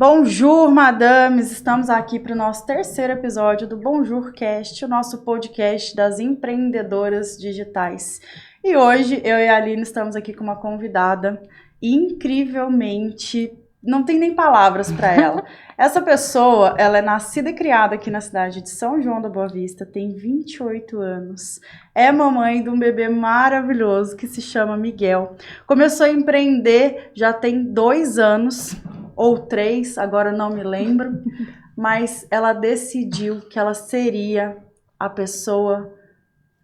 Bonjour, madames! Estamos aqui para o nosso terceiro episódio do Bonjourcast, o nosso podcast das empreendedoras digitais. E hoje, eu e a Aline estamos aqui com uma convidada incrivelmente... Não tem nem palavras para ela. Essa pessoa, ela é nascida e criada aqui na cidade de São João da Boa Vista, tem 28 anos, é mamãe de um bebê maravilhoso que se chama Miguel. Começou a empreender já tem 2 anos, ou 3, agora não me lembro, mas ela decidiu que ela seria a pessoa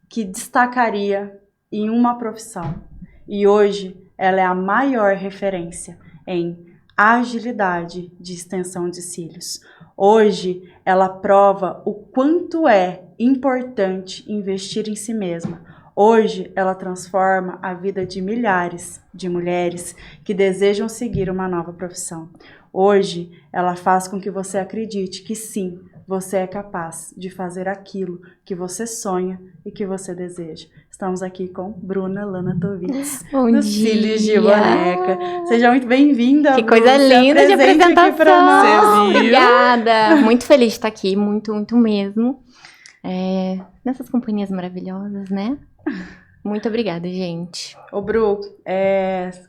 que destacaria em uma profissão. E hoje ela é a maior referência em agilidade de extensão de cílios. Hoje, ela prova o quanto é importante investir em si mesma. Hoje, ela transforma a vida de milhares de mulheres que desejam seguir uma nova profissão. Hoje, ela faz com que você acredite que sim, você é capaz de fazer aquilo que você sonha e que você deseja. Estamos aqui com Bruna Lanatovitz, dos Cílios de Boneca. Seja muito bem-vinda, Que Bruna. coisa linda de apresentação. Obrigada. Muito feliz de estar aqui, muito mesmo. Nessas companhias maravilhosas, né? Muito obrigada, gente. Ô, Bru,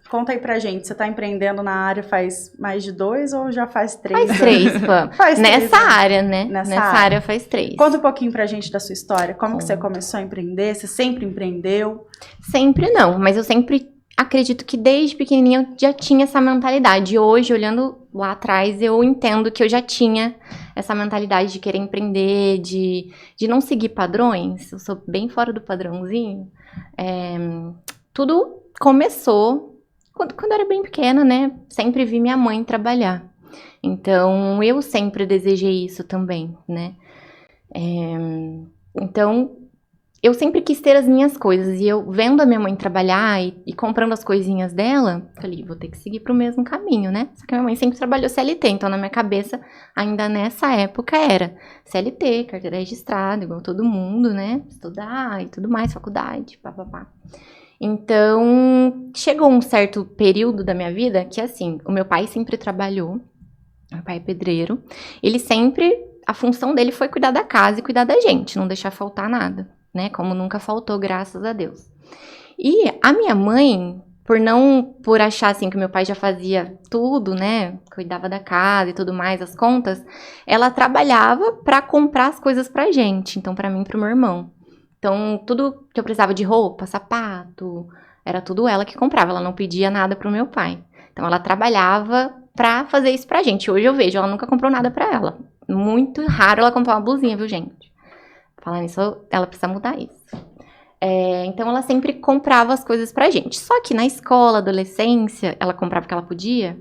conta aí pra gente, você tá empreendendo na área faz mais de 2 ou já faz 3? Faz 3, Pam. Nessa área, né? Nessa área faz 3. Conta um pouquinho pra gente da sua história. Como que você começou a empreender? Você sempre empreendeu? Sempre não, mas eu sempre acredito que desde pequenininha eu já tinha essa mentalidade. E hoje, olhando lá atrás, eu entendo que eu já tinha essa mentalidade de querer empreender, de não seguir padrões. Eu sou bem fora do padrãozinho. Tudo começou quando eu era bem pequena, né? Sempre vi minha mãe trabalhar. Então, eu sempre desejei isso também, né? Então, eu sempre quis ter as minhas coisas. E eu vendo a minha mãe trabalhar e comprando as coisinhas dela, falei, vou ter que seguir pro mesmo caminho, né? Só que a minha mãe sempre trabalhou CLT. Então, na minha cabeça, ainda nessa época, era CLT, carteira registrada, igual todo mundo, né? Estudar e tudo mais, faculdade, papapá. Então, chegou um certo período da minha vida que, assim, o meu pai sempre trabalhou. Meu pai é pedreiro. Ele sempre, a função dele foi cuidar da casa e cuidar da gente, não deixar faltar nada. Né, como nunca faltou, graças a Deus. E a minha mãe, por achar assim que meu pai já fazia tudo, né, cuidava da casa e tudo mais, as contas, ela trabalhava para comprar as coisas pra gente, então pra mim e pro meu irmão. Então, tudo que eu precisava de roupa, sapato, era tudo ela que comprava, ela não pedia nada pro meu pai. Então, ela trabalhava pra fazer isso pra gente. Hoje eu vejo, ela nunca comprou nada pra ela. Muito raro ela comprar uma blusinha, viu, gente? Falar nisso, ela precisa mudar isso. Então, ela sempre comprava as coisas pra gente. Só que na escola, adolescência, ela comprava o que ela podia.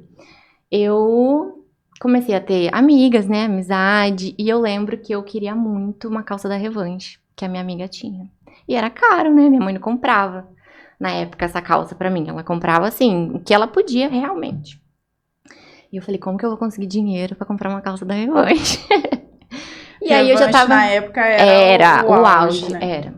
Eu comecei a ter amigas, né? Amizade. E eu lembro que eu queria muito uma calça da Revanche, que a minha amiga tinha. E era caro, né? Minha mãe não comprava, na época, essa calça pra mim. Ela comprava, assim, o que ela podia, realmente. E eu falei, como que eu vou conseguir dinheiro pra comprar uma calça da Revanche? E aí eu já tava... na época era o auge, né? Era.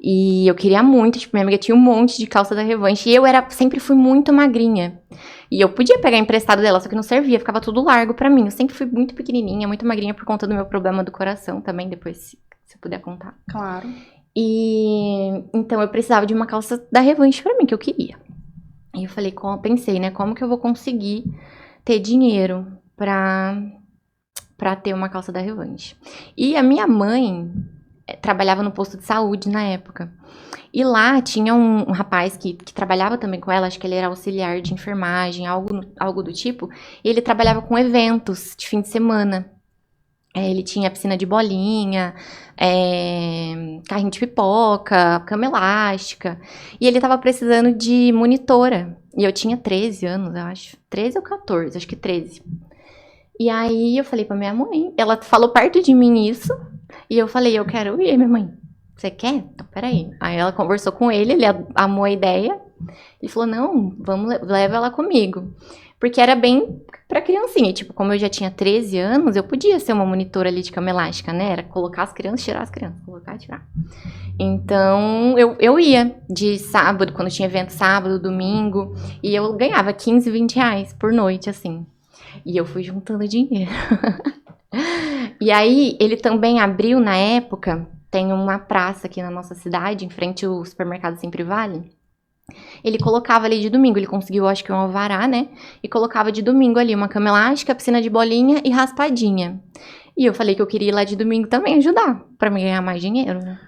E eu queria muito, tipo, minha amiga tinha um monte de calça da Revanche. E eu sempre fui muito magrinha. E eu podia pegar emprestado dela, só que não servia, ficava tudo largo pra mim. Eu sempre fui muito pequenininha, muito magrinha por conta do meu problema do coração também, depois, se você puder contar. Claro. E então eu precisava de uma calça da Revanche pra mim, que eu queria. E eu falei, pensei, né, como que eu vou conseguir ter dinheiro pra ter uma calça da Revanche. E a minha mãe trabalhava no posto de saúde na época. E lá tinha um rapaz que trabalhava também com ela, acho que ele era auxiliar de enfermagem, algo do tipo. E ele trabalhava com eventos de fim de semana. Ele tinha piscina de bolinha, carrinho de pipoca, cama elástica. E ele tava precisando de monitora. E eu tinha 13 anos, eu acho. 13 ou 14, acho que 13. E aí eu falei pra minha mãe, ela falou perto de mim isso, e eu falei, eu quero ir, minha mãe. Você quer? Então, peraí. Aí ela conversou com ele amou a ideia. Ele falou, não, leva ela comigo. Porque era bem pra criancinha. Tipo, como eu já tinha 13 anos, eu podia ser uma monitora ali de cama elástica, né? Era colocar as crianças, tirar as crianças. Colocar e tirar. Então, eu ia de sábado, quando tinha evento sábado, domingo. E eu ganhava 15, 20 reais por noite, assim. E eu fui juntando dinheiro. E aí, ele também abriu, na época, tem uma praça aqui na nossa cidade, em frente ao supermercado Sempre Vale. Ele colocava ali de domingo, ele conseguiu, acho que um alvará, né? E colocava de domingo ali uma cama elástica, piscina de bolinha e raspadinha. E eu falei que eu queria ir lá de domingo também ajudar, pra me ganhar mais dinheiro, né?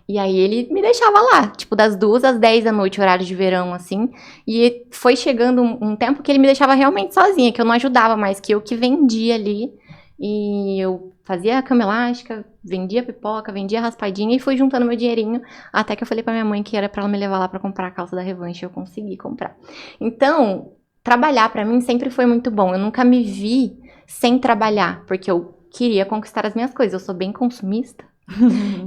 E aí ele me deixava lá, tipo, das 2 às 10 da noite, horário de verão, assim. E foi chegando um tempo que ele me deixava realmente sozinha, que eu não ajudava mais, que eu que vendia ali. E eu fazia a cama elástica, vendia pipoca, vendia raspadinha e fui juntando meu dinheirinho. Até que eu falei pra minha mãe que era pra ela me levar lá pra comprar a calça da Revanche e eu consegui comprar. Então, trabalhar pra mim sempre foi muito bom. Eu nunca me vi sem trabalhar, porque eu queria conquistar as minhas coisas. Eu sou bem consumista.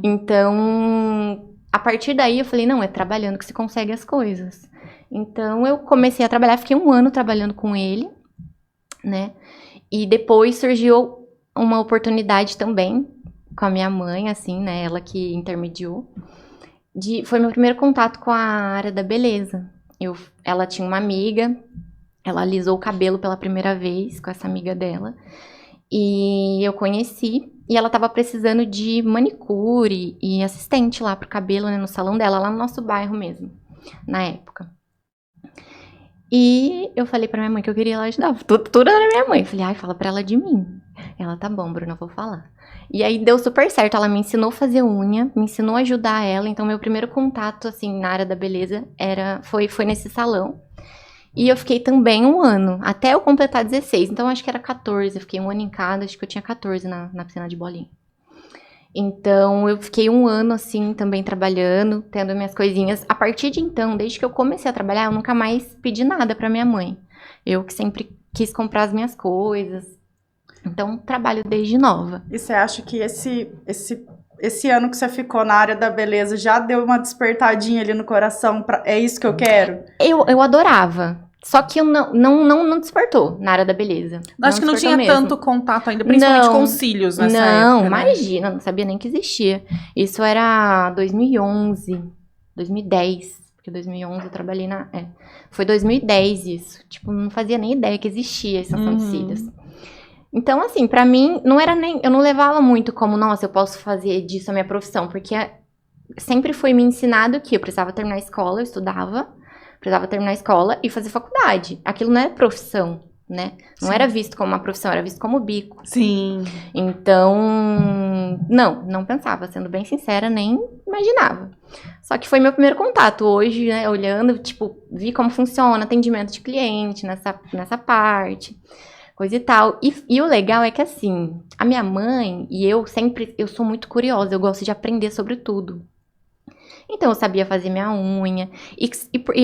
Então, a partir daí eu falei, não, é trabalhando que se consegue as coisas. Então, eu comecei a trabalhar, fiquei 1 ano trabalhando com ele, né? E depois surgiu uma oportunidade também com a minha mãe, assim, né? Ela que intermediou. Foi meu primeiro contato com a área da beleza. Ela tinha uma amiga, ela alisou o cabelo pela primeira vez com essa amiga dela. E eu conheci, e ela tava precisando de manicure e assistente lá pro cabelo, né, no salão dela, lá no nosso bairro mesmo, na época. E eu falei pra minha mãe que eu queria ir lá ajudar, tudo era minha mãe. Eu falei, ai, fala pra ela de mim. Ela, tá bom, Bruna, eu vou falar. E aí deu super certo, ela me ensinou a fazer unha, me ensinou a ajudar ela, então meu primeiro contato, assim, na área da beleza foi nesse salão. E eu fiquei também 1 ano, até eu completar 16. Então, acho que era 14. Eu fiquei 1 ano em cada, acho que eu tinha 14 na piscina de bolinha. Então, eu fiquei 1 ano, assim, também trabalhando, tendo minhas coisinhas. A partir de então, desde que eu comecei a trabalhar, eu nunca mais pedi nada pra minha mãe. Eu que sempre quis comprar as minhas coisas. Então, trabalho desde nova. E você acha que esse ano que você ficou na área da beleza já deu uma despertadinha ali no coração? É isso que eu quero? Eu adorava. Só que eu não despertou na área da beleza. Acho que não tinha mesmo. tanto contato ainda, principalmente com os cílios nessa época. Não, né? imagina, não sabia nem que existia. Isso era 2011, 2010. Porque 2011 eu trabalhei foi 2010 isso. Tipo, não fazia nem ideia que existia essa ação de cílios. Então, assim, pra mim, eu não levava muito como, nossa, eu posso fazer disso a minha profissão, porque sempre foi me ensinado que eu precisava terminar a escola, eu estudava, precisava terminar a escola e fazer faculdade. Aquilo não era profissão, né? Não Sim. era visto como uma profissão, era visto como bico. Sim. Então, não pensava, sendo bem sincera, nem imaginava. Só que foi meu primeiro contato hoje, né, olhando, tipo, vi como funciona atendimento de cliente nessa parte. Coisa e tal. E o legal é que, assim, a minha mãe e eu sou muito curiosa, eu gosto de aprender sobre tudo. Então, eu sabia fazer minha unha. E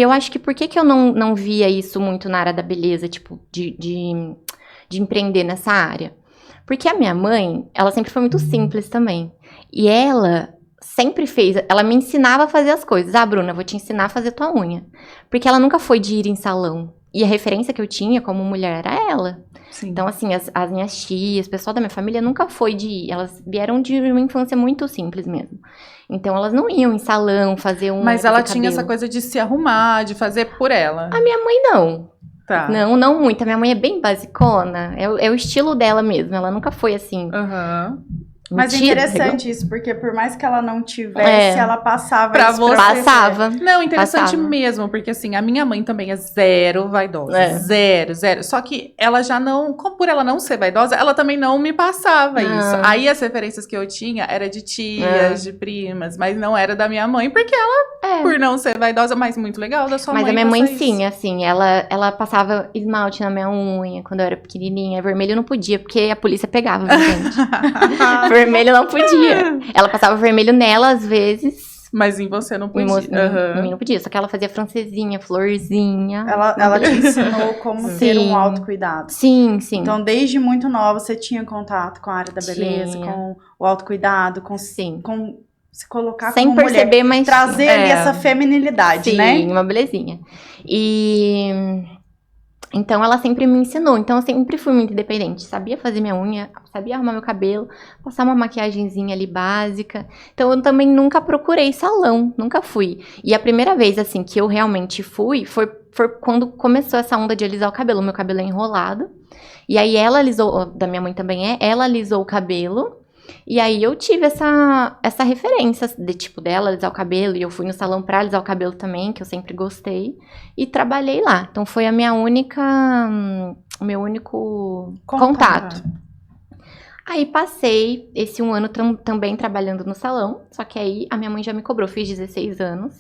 eu acho que por que eu não via isso muito na área da beleza, tipo, de empreender nessa área? Porque a minha mãe, ela sempre foi muito simples também. E ela sempre ela me ensinava a fazer as coisas. Ah, Bruna, eu vou te ensinar a fazer tua unha. Porque ela nunca foi de ir em salão. E a referência que eu tinha como mulher era ela. Sim. Então, assim, as minhas tias, o pessoal da minha família nunca foi de ir. Elas vieram de uma infância muito simples mesmo. Então, elas não iam em salão fazer Mas ela tinha essa coisa de se arrumar, de fazer por ela. A minha mãe não. Tá. Não muito. A minha mãe é bem basicona. É o estilo dela mesmo. Ela nunca foi assim. Mas é interessante isso, porque por mais que ela não tivesse, ela passava pra isso você. Passava. Não, interessante mesmo, porque assim, a minha mãe também é zero vaidosa. Zero. Só que ela já não, como por ela não ser vaidosa, ela também não me passava isso. Aí as referências que eu tinha era de tias, de primas, mas não era da minha mãe, porque ela, por não ser vaidosa, mas muito legal da sua mãe. Mas a minha mãe isso. sim, assim, ela passava esmalte na minha unha quando eu era pequenininha. Vermelho não podia, porque a polícia pegava, viu, gente? Vermelho não podia. Ela passava vermelho nela, às vezes. Mas em você não podia. Em mim não podia. Só que ela fazia francesinha, florzinha. Ela te ensinou como ter um autocuidado. Sim. Então, desde muito nova, você tinha contato com a área da beleza, com o autocuidado, com se colocar sem como perceber, mulher. mas trazer ali essa feminilidade, né? Sim, uma belezinha. Então, ela sempre me ensinou. Então, eu sempre fui muito independente. Sabia fazer minha unha, sabia arrumar meu cabelo, passar uma maquiagenzinha ali básica. Então, eu também nunca procurei salão, nunca fui. E a primeira vez, assim, que eu realmente fui, foi foi quando começou essa onda de alisar o cabelo. Meu cabelo é enrolado. E aí ela alisou, da minha mãe também ela alisou o cabelo. E aí eu tive essa referência de tipo dela alisar o cabelo. E eu fui no salão pra alisar o cabelo também, que eu sempre gostei. E trabalhei lá. Então foi a minha o meu único contato. Aí passei esse 1 ano também trabalhando no salão. Só que aí a minha mãe já me cobrou. Fiz 16 anos.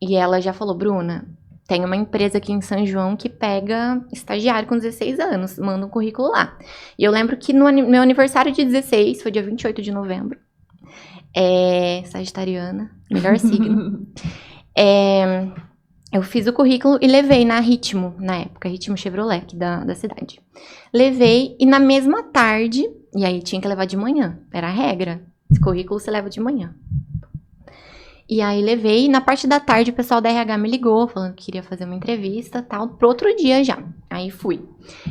E ela já falou, Bruna, tem uma empresa aqui em São João que pega estagiário com 16 anos, manda um currículo lá. E eu lembro que no meu aniversário de 16, foi dia 28 de novembro, sagitariana, melhor signo, eu fiz o currículo e levei na Ritmo, na época, Ritmo Chevrolet, aqui da cidade. Levei e na mesma tarde, e aí tinha que levar de manhã, era a regra, esse currículo você leva de manhã. E aí levei, e na parte da tarde o pessoal da RH me ligou, falando que queria fazer uma entrevista, tal, pro outro dia já. Aí fui.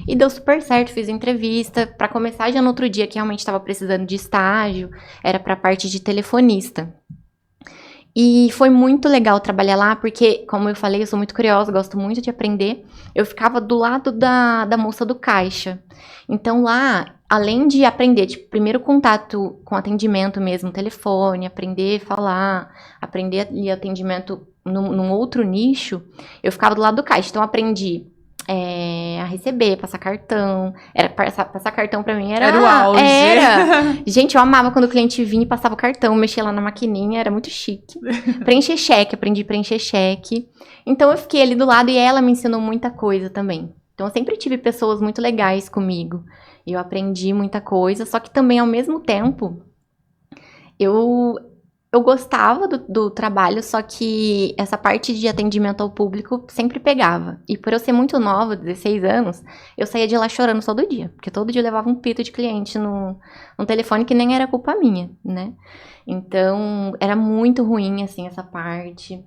E deu super certo, fiz a entrevista, pra começar já no outro dia, que realmente tava precisando de estágio, era pra parte de telefonista. E foi muito legal trabalhar lá, porque, como eu falei, eu sou muito curiosa, gosto muito de aprender. Eu ficava do lado da moça do caixa. Então lá, além de aprender, tipo, primeiro contato com atendimento mesmo, telefone, aprender a falar, aprender atendimento num outro nicho, eu ficava do lado do caixa. Então eu aprendi a receber, passar cartão. Passar cartão pra mim era o auge. Gente, eu amava quando o cliente vinha e passava o cartão, mexia lá na maquininha, era muito chique. Preencher cheque, aprendi a preencher cheque. Então eu fiquei ali do lado e ela me ensinou muita coisa também. Então eu sempre tive pessoas muito legais comigo. E eu aprendi muita coisa, só que também ao mesmo tempo eu gostava do trabalho, só que essa parte de atendimento ao público sempre pegava. E por eu ser muito nova, 16 anos, eu saía de lá chorando todo dia. Porque todo dia eu levava um pito de cliente no telefone que nem era culpa minha, né? Então, era muito ruim, assim, essa parte.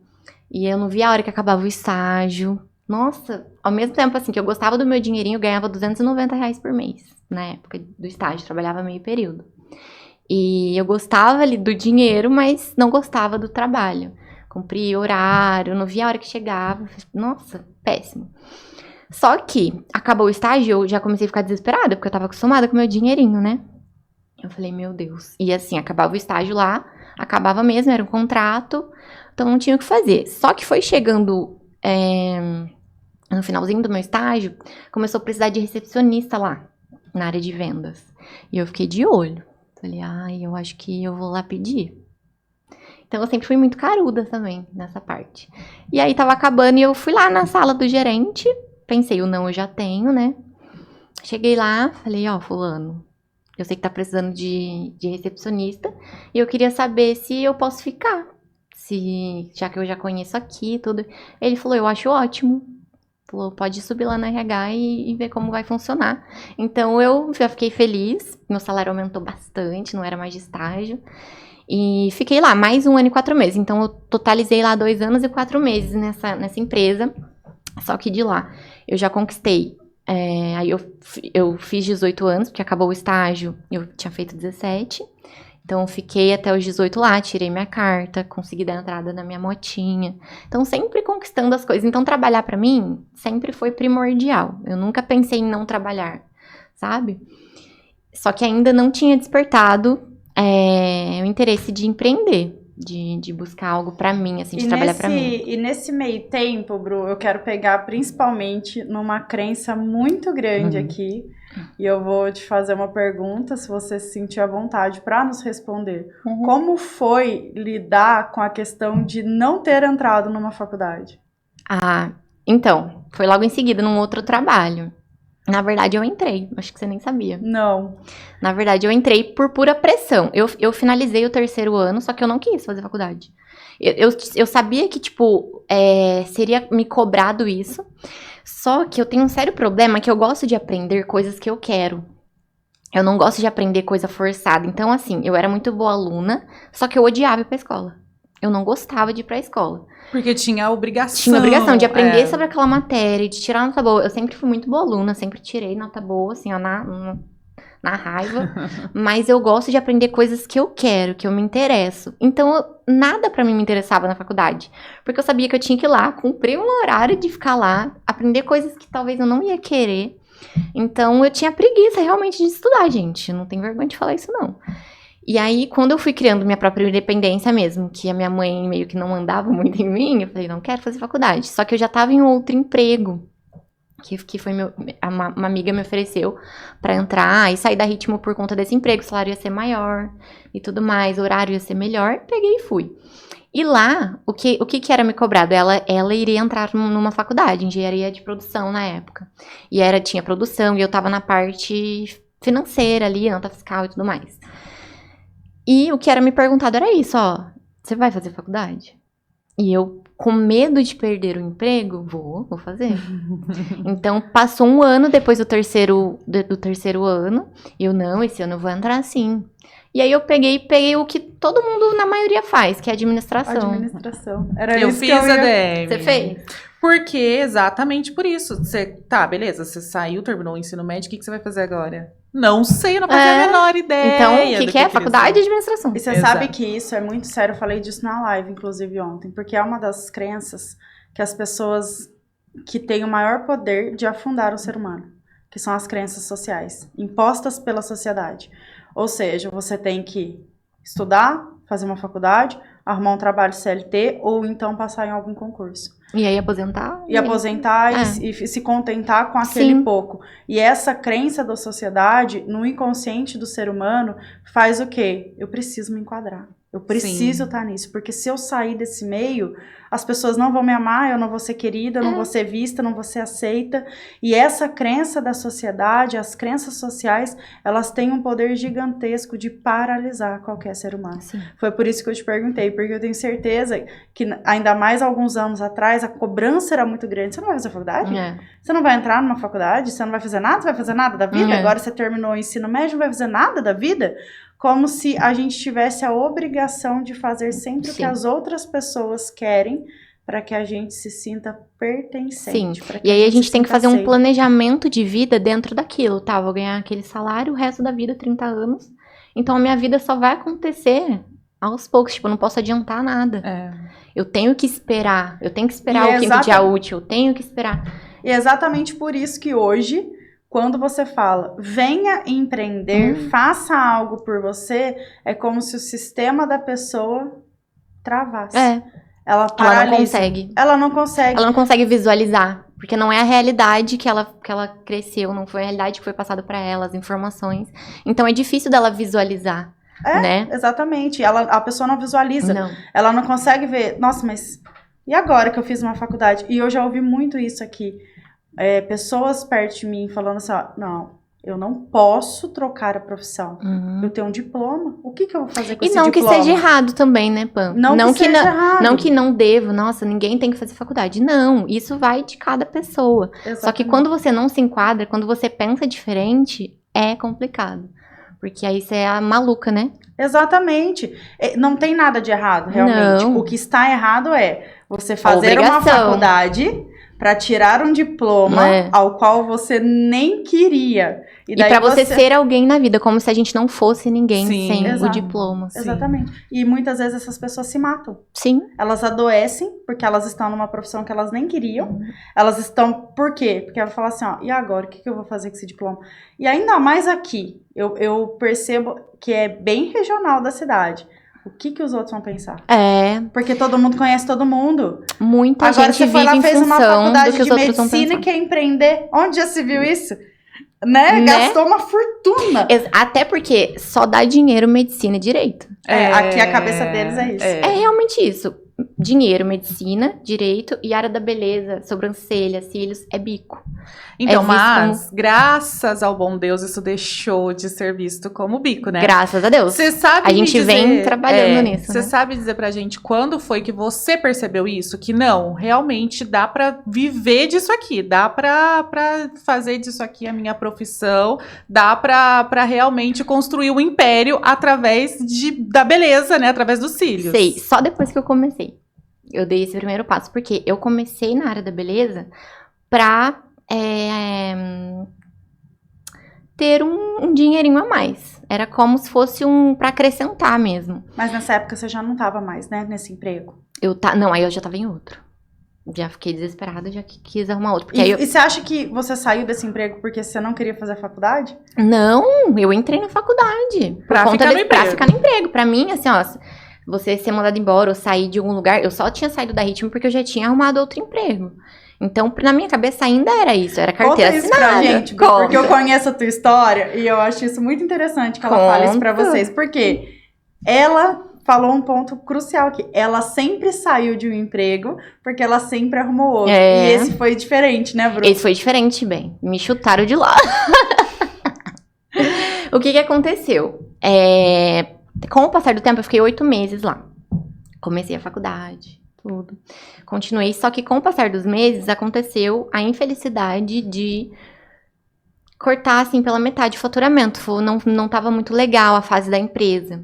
E eu não via a hora que acabava o estágio. Nossa, ao mesmo tempo, assim, que eu gostava do meu dinheirinho, eu ganhava R$290 por mês. Na época do estágio, trabalhava meio período. E eu gostava ali do dinheiro, mas não gostava do trabalho. Cumpria horário, não via a hora que chegava. Nossa, péssimo. Só que acabou o estágio, eu já comecei a ficar desesperada, porque eu tava acostumada com o meu dinheirinho, né? Eu falei, meu Deus. E assim, acabava o estágio lá, acabava mesmo, era um contrato, então não tinha o que fazer. Só que foi chegando no finalzinho do meu estágio, começou a precisar de recepcionista lá, na área de vendas. E eu fiquei de olho. Falei, eu acho que eu vou lá pedir. Então eu sempre fui muito caruda também nessa parte. E aí tava acabando e eu fui lá na sala do gerente. Pensei, o não eu já tenho, né? Cheguei lá, falei, fulano, eu sei que tá precisando de recepcionista. E eu queria saber se eu posso ficar. Já que eu já conheço aqui e tudo. Ele falou, eu acho ótimo. Falou, pode subir lá na RH e ver como vai funcionar. Então, eu já fiquei feliz. Meu salário aumentou bastante, não era mais de estágio. E fiquei lá mais 1 ano e 4 meses. Então, eu totalizei lá 2 anos e 4 meses nessa empresa. Só que de lá, eu já conquistei. Aí eu fiz 18 anos, porque acabou o estágio. Eu tinha feito 17. Então, eu fiquei até os 18 lá, tirei minha carta, consegui dar entrada na minha motinha. Então, sempre conquistando as coisas. Então, trabalhar pra mim sempre foi primordial. Eu nunca pensei em não trabalhar, sabe? Só que ainda não tinha despertado o interesse de empreender, de buscar algo pra mim, assim, de trabalhar pra mim. E nesse meio tempo, Bru, eu quero pegar principalmente numa crença muito grande aqui. E eu vou te fazer uma pergunta, se você se sentir à vontade para nos responder. Como foi lidar com a questão de não ter entrado numa faculdade? Então, foi logo em seguida num outro trabalho. Na verdade, eu entrei. Acho que você nem sabia. Não. Na verdade, eu entrei por pura pressão. Eu finalizei o 3º ano, só que eu não quis fazer faculdade. Eu sabia que, seria me cobrado isso. Só que eu tenho um sério problema que eu gosto de aprender coisas que eu quero. Eu não gosto de aprender coisa forçada. Então, assim, eu era muito boa aluna, só que eu odiava ir pra escola. Eu não gostava de ir pra escola. Porque tinha a obrigação. Tinha a obrigação de aprender sobre aquela matéria, de tirar nota boa. Eu sempre fui muito boa aluna, sempre tirei nota boa, assim, na raiva, mas eu gosto de aprender coisas que eu quero, que eu me interesso. Então, nada pra mim me interessava na faculdade, porque eu sabia que eu tinha que ir lá, cumprir um horário de ficar lá, aprender coisas que talvez eu não ia querer. Então, eu tinha preguiça realmente de estudar, gente. Eu não tenho vergonha de falar isso, não. E aí, quando eu fui criando minha própria independência mesmo, que a minha mãe meio que não mandava muito em mim, eu falei, não quero fazer faculdade. Só que eu já tava em outro emprego, que foi uma amiga me ofereceu pra entrar e sair da Ritmo por conta desse emprego. O salário ia ser maior e tudo mais, o horário ia ser melhor. Peguei e fui. E lá, o que era me cobrado? Ela iria entrar numa faculdade, engenharia de produção na época. E tinha produção e eu tava na parte financeira ali, nota fiscal e tudo mais. E o que era me perguntado era isso, ó, você vai fazer faculdade? E eu, com medo de perder o emprego, vou fazer. Então, passou um ano depois do terceiro ano, e eu, não, esse ano eu vou entrar sim. E aí eu peguei o que todo mundo, na maioria, faz, que é administração. Administração. Era Eu isso fiz que eu ia... Você ADM. fez? Porque, exatamente por isso. Tá, beleza, você saiu, terminou o ensino médio, o que você vai fazer agora? Não sei, eu não fazia a menor ideia. Então, o que é? Faculdade de ser. administração. E você sabe que isso é muito sério, eu falei disso na live, inclusive, ontem, porque é uma das crenças que as pessoas que têm o maior poder de afundar o ser humano, que são as crenças sociais, impostas pela sociedade. Ou seja, você tem que estudar, fazer uma faculdade, arrumar um trabalho CLT ou então passar em algum concurso. E aí aposentar? E aposentar e se contentar com aquele pouco. E essa crença da sociedade, no inconsciente do ser humano, faz o quê? Eu preciso me enquadrar. Eu preciso estar nisso. Porque se eu sair desse meio, as pessoas não vão me amar, eu não vou ser querida, eu não vou ser vista, não vou ser aceita. E essa crença da sociedade, as crenças sociais, elas têm um poder gigantesco de paralisar qualquer ser humano. Sim. Foi por isso que eu te perguntei, porque eu tenho certeza que, ainda mais alguns anos atrás, a cobrança era muito grande. Você não vai fazer faculdade? Você não vai entrar numa faculdade? Você não vai fazer nada? Você vai fazer nada da vida? Agora você terminou o ensino médio, não vai fazer nada da vida? Como se a gente tivesse a obrigação de fazer sempre o que as outras pessoas querem para que a gente se sinta pertencente. Sim, e aí a gente tem que fazer um planejamento de vida dentro daquilo, tá? Vou ganhar aquele salário o resto da vida, 30 anos. Então a minha vida só vai acontecer aos poucos, tipo, eu não posso adiantar nada. Eu tenho que esperar o quinto dia útil, eu tenho que esperar. E é exatamente por isso que hoje, quando você fala, venha empreender, faça algo por você, é como se o sistema da pessoa travasse. Ela paralisa. Ela não consegue. Ela não consegue. Ela não consegue visualizar, porque não é a realidade que ela cresceu, não foi a realidade que foi passada para ela, as informações. Então é difícil dela visualizar, né? Exatamente. A pessoa não visualiza. Não. Ela não consegue ver, nossa, mas e agora que eu fiz uma faculdade? E eu já ouvi muito isso aqui. Pessoas perto de mim falando assim, ó, não, eu não posso trocar a profissão. Eu tenho um diploma. O que eu vou fazer com esse diploma? E não que seja errado também, né, Pam? Não que seja errado. Não que não devo, nossa, ninguém tem que fazer faculdade. Não, isso vai de cada pessoa. Exatamente. Só que quando você não se enquadra, quando você pensa diferente, é complicado. Porque aí você é a maluca, né? Exatamente. Não tem nada de errado, realmente. Não. O que está errado é você fazer uma faculdade para tirar um diploma ao qual você nem queria. E pra você ser alguém na vida, como se a gente não fosse ninguém sem o diploma. Exatamente. E muitas vezes essas pessoas se matam. Sim. Elas adoecem porque elas estão numa profissão que elas nem queriam. Elas estão... Por quê? Porque ela fala assim, ó, e agora? O que eu vou fazer com esse diploma? E ainda mais aqui, eu percebo que é bem regional da cidade. O que os outros vão pensar? Porque todo mundo conhece todo mundo. Muita Agora gente vive em função fez uma faculdade de medicina e quer empreender. Onde já se viu isso? Né? Gastou uma fortuna. Até porque só dá dinheiro, medicina e direito. Aqui a cabeça deles é isso. É realmente isso. Dinheiro, medicina, direito e área da beleza, sobrancelha, cílios, é bico. Então, mas graças ao bom Deus, isso deixou de ser visto como bico, né? Graças a Deus. Você sabe a gente vem trabalhando nisso. Você sabe dizer pra gente quando foi que você percebeu isso? Que não, realmente dá pra viver disso aqui, dá pra fazer disso aqui a minha profissão, dá pra realmente construir um império através da beleza, né? Através dos cílios. Sei, só depois que eu comecei. Eu dei esse primeiro passo, porque eu comecei na área da beleza pra ter um dinheirinho a mais. Era como se fosse pra acrescentar mesmo. Mas nessa época você já não tava mais, né, nesse emprego? Não, aí eu já tava em outro. Já fiquei desesperada, já quis arrumar outro. Porque E você acha que você saiu desse emprego porque você não queria fazer faculdade? Não, eu entrei na faculdade. Pra ficar no emprego. Pra mim, assim, ó, você ser mandado embora ou sair de algum lugar, eu só tinha saído da Ritmo porque eu já tinha arrumado outro emprego. Então, na minha cabeça ainda era isso, era carteira Conta isso assinada. pra gente, porque eu conheço a tua história e eu acho isso muito interessante que ela fale isso pra vocês. Porque ela falou um ponto crucial aqui. Ela sempre saiu de um emprego porque ela sempre arrumou outro. E esse foi diferente, né, Bruno? Esse foi diferente, bem. Me chutaram de lá. O que aconteceu? Com o passar do tempo, eu fiquei 8 meses lá. Comecei a faculdade, tudo. Continuei, só que com o passar dos meses, aconteceu a infelicidade de cortar, assim, pela metade o faturamento. Não tava muito legal a fase da empresa.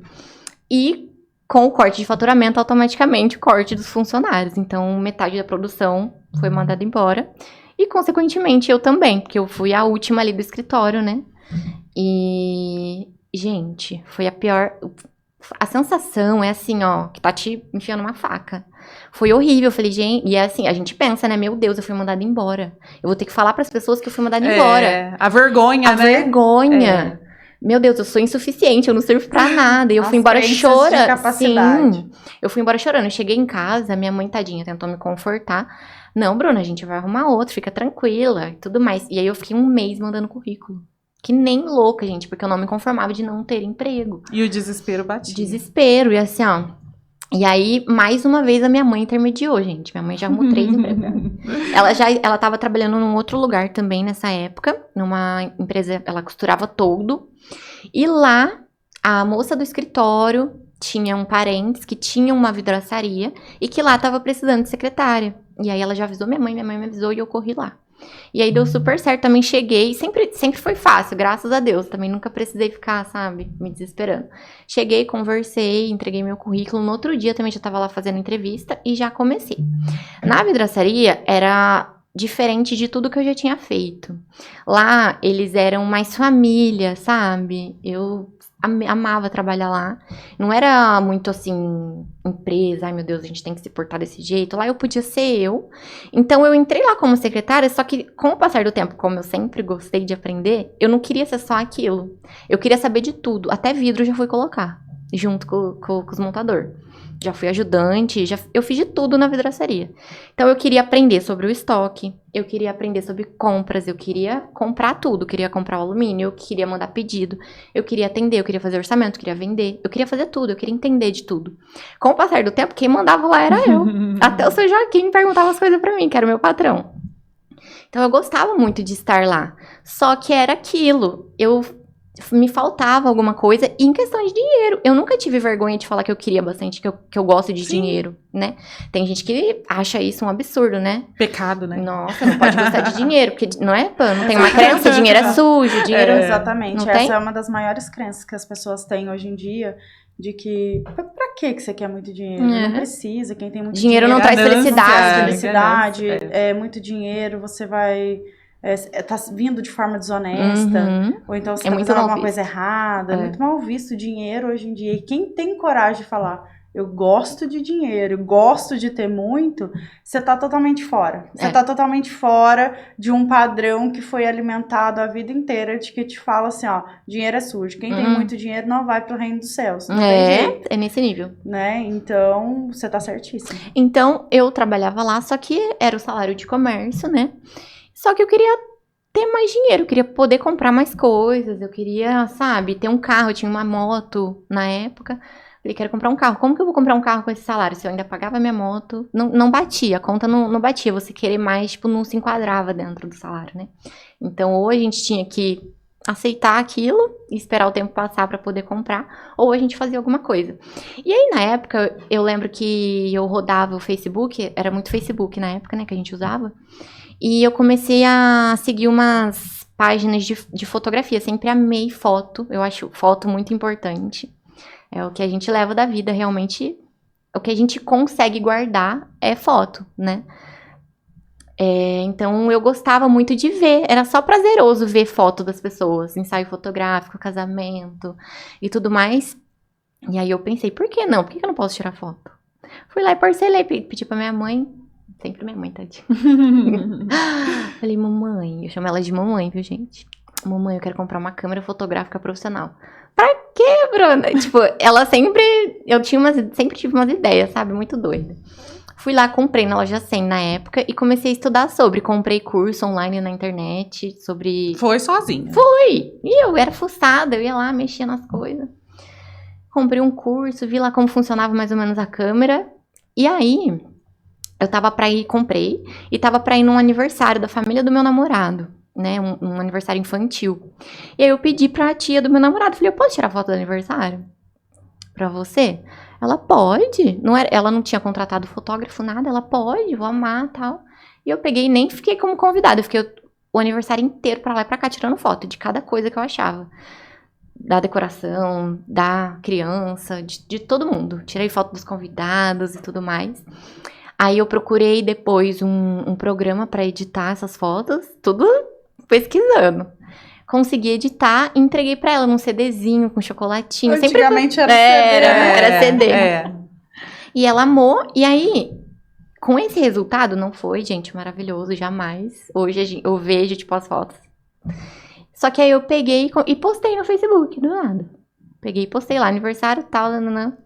E com o corte de faturamento, automaticamente o corte dos funcionários. Então, metade da produção foi mandada embora. E, consequentemente, eu também, porque eu fui a última ali do escritório, né? E, gente, foi a pior... A sensação é assim, ó, que tá te enfiando uma faca. Foi horrível, eu falei, gente... E é assim, a gente pensa, né? Meu Deus, eu fui mandada embora. Eu vou ter que falar pras pessoas que eu fui mandada embora. A vergonha, né? A vergonha. Meu Deus, eu sou insuficiente, eu não sirvo pra nada. E eu fui embora chorando. Sim, eu fui embora chorando. Eu cheguei em casa, minha mãe, tadinha, tentou me confortar. Não, Bruna, a gente vai arrumar outro, fica tranquila e tudo mais. E aí eu fiquei 1 mês mandando currículo. Que nem louca, gente, porque eu não me conformava de não ter emprego. E o desespero batia. Desespero, e assim, ó. E aí, mais uma vez, a minha mãe intermediou, gente. Minha mãe já arrumou 3 empregos. Ela tava trabalhando num outro lugar também nessa época, numa empresa, ela costurava todo. E lá, a moça do escritório tinha um parente que tinha uma vidraçaria e que lá tava precisando de secretária. E aí ela já avisou minha mãe me avisou e eu corri lá. E aí deu super certo, também cheguei, sempre foi fácil, graças a Deus, também nunca precisei ficar, sabe, me desesperando. Cheguei, conversei, entreguei meu currículo, no outro dia também já tava lá fazendo entrevista e já comecei. Na vidraçaria era diferente de tudo que eu já tinha feito. Lá eles eram mais família, sabe, eu amava trabalhar lá. Não era muito assim, empresa, ai meu Deus, a gente tem que se portar desse jeito. Lá eu podia ser eu. Então eu entrei lá como secretária, só que com o passar do tempo, como eu sempre gostei de aprender, eu não queria ser só aquilo. Eu queria saber de tudo. Até vidro eu já fui colocar, junto com os montadores. Já fui ajudante, eu fiz de tudo na vidraçaria. Então eu queria aprender sobre o estoque, eu queria aprender sobre compras, eu queria comprar tudo, eu queria comprar o alumínio, eu queria mandar pedido, eu queria atender, eu queria fazer orçamento, eu queria vender, eu queria fazer tudo, eu queria entender de tudo. Com o passar do tempo, quem mandava lá era eu. Até o seu Joaquim perguntava as coisas pra mim, que era o meu patrão. Então eu gostava muito de estar lá. Só que era aquilo, me faltava alguma coisa, e em questão de dinheiro, eu nunca tive vergonha de falar que eu queria bastante, que eu gosto de dinheiro, né? Tem gente que acha isso um absurdo, né? Pecado, né? Nossa, não pode gostar de dinheiro, porque não é, pô, não tem uma crença, dinheiro é sujo, dinheiro... Exatamente, não essa tem? é uma das maiores crenças que as pessoas têm hoje em dia, de que, pra que você quer muito dinheiro? Não precisa, quem tem muito dinheiro... Dinheiro não traz felicidade. Felicidade, muito dinheiro, você vai... tá vindo de forma desonesta, ou então você tá fazendo alguma coisa errada, é muito mal visto o dinheiro hoje em dia. E quem tem coragem de falar, eu gosto de dinheiro, eu gosto de ter muito, você tá totalmente fora. Você tá totalmente fora de um padrão que foi alimentado a vida inteira, de que te fala assim, ó, dinheiro é sujo. Quem tem muito dinheiro não vai pro reino dos céus. Não tem jeito. É nesse nível. Né? Então, você tá certíssima. Então, eu trabalhava lá, só que era o salário de comércio, né? Só que eu queria ter mais dinheiro, eu queria poder comprar mais coisas, eu queria, sabe, ter um carro, eu tinha uma moto na época. Falei, quero comprar um carro. Como que eu vou comprar um carro com esse salário? Se eu ainda pagava minha moto, não batia, a conta não batia. Você querer mais, tipo, não se enquadrava dentro do salário, né? Então, ou a gente tinha que aceitar aquilo e esperar o tempo passar pra poder comprar, ou a gente fazia alguma coisa. E aí, na época, eu lembro que eu rodava o Facebook, era muito Facebook na época, né, que a gente usava, e eu comecei a seguir umas páginas de fotografia. Sempre amei foto, eu acho foto muito importante. É o que a gente leva da vida, realmente. O que a gente consegue guardar é foto, né? Então eu gostava muito de ver, era só prazeroso ver foto das pessoas, ensaio fotográfico, casamento e tudo mais. E aí eu pensei, por que não? Por que eu não posso tirar foto? Fui lá e parcelei, pedi pra minha mãe, sempre minha mãe, tadinha. Falei, mamãe, eu chamo ela de mamãe, viu, gente? Mamãe, eu quero comprar uma câmera fotográfica profissional. Pra quê, Bruna? Tipo, ela sempre, sempre tive umas ideias, sabe? Muito doida. Fui lá, comprei na loja 100 na época e comecei a estudar sobre. Comprei curso online na internet sobre... Foi sozinha? Fui! E eu era fuçada, eu ia lá, mexia nas coisas. Comprei um curso, vi lá como funcionava mais ou menos a câmera. E aí, eu tava pra ir, comprei, e tava pra ir num aniversário da família do meu namorado, né? Um aniversário infantil. E aí eu pedi pra tia do meu namorado, falei, eu posso tirar foto do aniversário? Pra você? Ela pode. Ela não tinha contratado fotógrafo, nada. Ela pode, vou amar e tal. E eu peguei e nem fiquei como convidada. Eu fiquei o aniversário inteiro pra lá e pra cá tirando foto de cada coisa que eu achava. Da decoração, da criança, de todo mundo. Tirei foto dos convidados e tudo mais. Aí eu procurei depois um programa pra editar essas fotos. Tudo pesquisando. Consegui editar e entreguei pra ela num CDzinho com chocolatinho. Antigamente era CD, né? Era CD. E ela amou. E aí, com esse resultado, não foi, gente, maravilhoso, jamais. Hoje eu vejo, tipo, as fotos. Só que aí eu peguei e postei no Facebook, do nada. Peguei e postei lá, aniversário tal, nananã.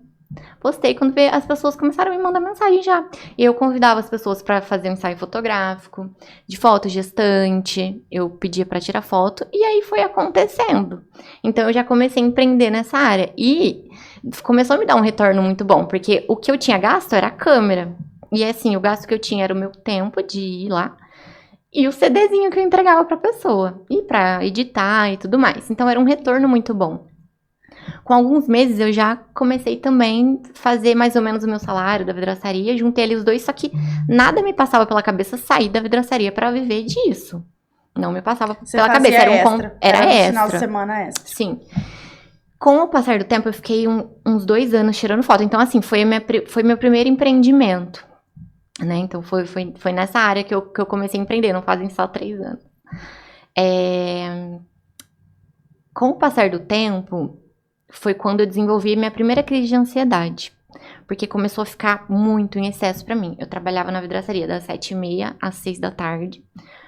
Postei, quando as pessoas começaram a me mandar mensagem já. E eu convidava as pessoas pra fazer um ensaio fotográfico, de foto gestante, eu pedia pra tirar foto, e aí foi acontecendo. Então eu já comecei a empreender nessa área. E começou a me dar um retorno muito bom, porque o que eu tinha gasto era a câmera. E assim, o gasto que eu tinha era o meu tempo de ir lá, e o CDzinho que eu entregava pra pessoa, e pra editar e tudo mais. Então era um retorno muito bom. Com alguns meses eu já comecei também a fazer mais ou menos o meu salário da vidraçaria, juntei ali os dois, só que nada me passava pela cabeça sair da vidraçaria pra viver disso. Não me passava pela cabeça, era extra. Era extra. Final de semana extra. Sim. Com o passar do tempo eu fiquei uns 2 anos tirando foto, então assim, foi meu primeiro empreendimento, né? Então foi nessa área que eu comecei a empreender, não fazem só 3 anos. Com o passar do tempo, foi quando eu desenvolvi minha primeira crise de ansiedade. Porque começou a ficar muito em excesso pra mim. Eu trabalhava na vidraçaria das 7h30 às 6 da tarde.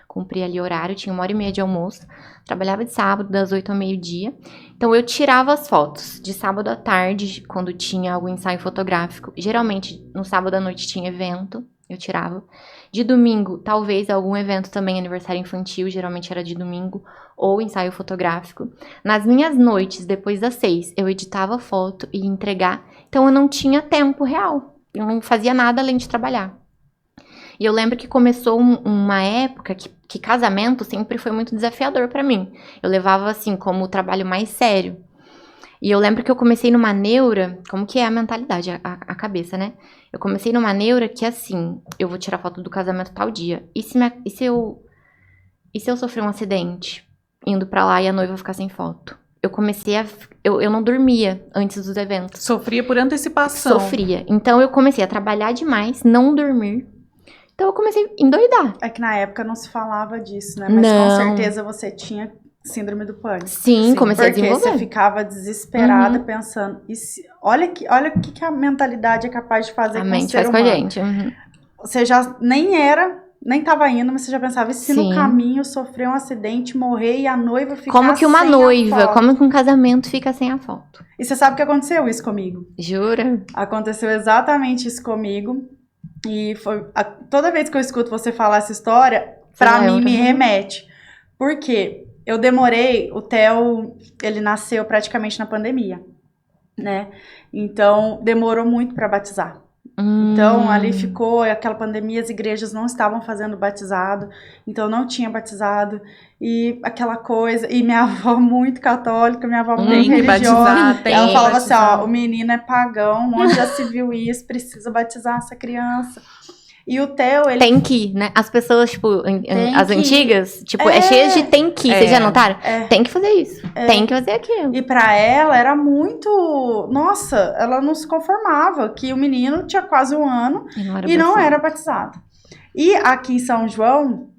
Cumpria ali horário, tinha 1h30 de almoço. Trabalhava de sábado, das 8 ao meio-dia. Então eu tirava as fotos de sábado à tarde, quando tinha algum ensaio fotográfico. Geralmente, no sábado à noite tinha evento, eu tirava. De domingo, talvez algum evento também, aniversário infantil, geralmente era de domingo, ou ensaio fotográfico. Nas minhas noites, depois das 6, eu editava foto e ia entregar. Então eu não tinha tempo real. Eu não fazia nada além de trabalhar. E eu lembro que começou uma época que casamento sempre foi muito desafiador pra mim. Eu levava, assim, como o trabalho mais sério. E eu lembro que eu comecei numa neura, como que é a mentalidade, a cabeça, né? Eu comecei numa neura que, assim, eu vou tirar foto do casamento tal dia. E se eu sofrer um acidente indo pra lá e a noiva ficar sem foto? Eu comecei eu não dormia antes dos eventos. Sofria por antecipação. Sofria. Então eu comecei a trabalhar demais, não dormir. Então eu comecei a endoidar. É que na época não se falava disso, né? Mas não. Com certeza você tinha síndrome do pânico. Sim, comecei a desenvolver. Porque você ficava desesperada pensando, olha o que a mentalidade é capaz de fazer com o ser humano. Com a gente. Você já nem tava indo, mas você já pensava, e se no caminho sofrer um acidente, morrer e a noiva ficar sem a foto? Como que uma noiva, como que um casamento fica sem a foto? E você sabe que aconteceu isso comigo? Jura? Aconteceu exatamente isso comigo. E toda vez que eu escuto você falar essa história, pra mim me remete. Por quê? Eu demorei, o Theo, ele nasceu praticamente na pandemia, né? Então, demorou muito pra batizar. Então, ali ficou aquela pandemia, as igrejas não estavam fazendo batizado, então não tinha batizado, e aquela coisa, e minha avó muito católica, minha avó muito religiosa, ela falava assim, ó, o menino é pagão, onde já se viu isso, precisa batizar essa criança. E o Theo, ele... Tem que, né? As pessoas, tipo, as antigas, tipo, é cheia de tem que. Vocês já notaram? Tem que fazer isso. Tem que fazer aquilo. E pra ela, era muito... Nossa, ela não se conformava que o menino tinha quase 1 ano e não era batizado. E aqui em São João,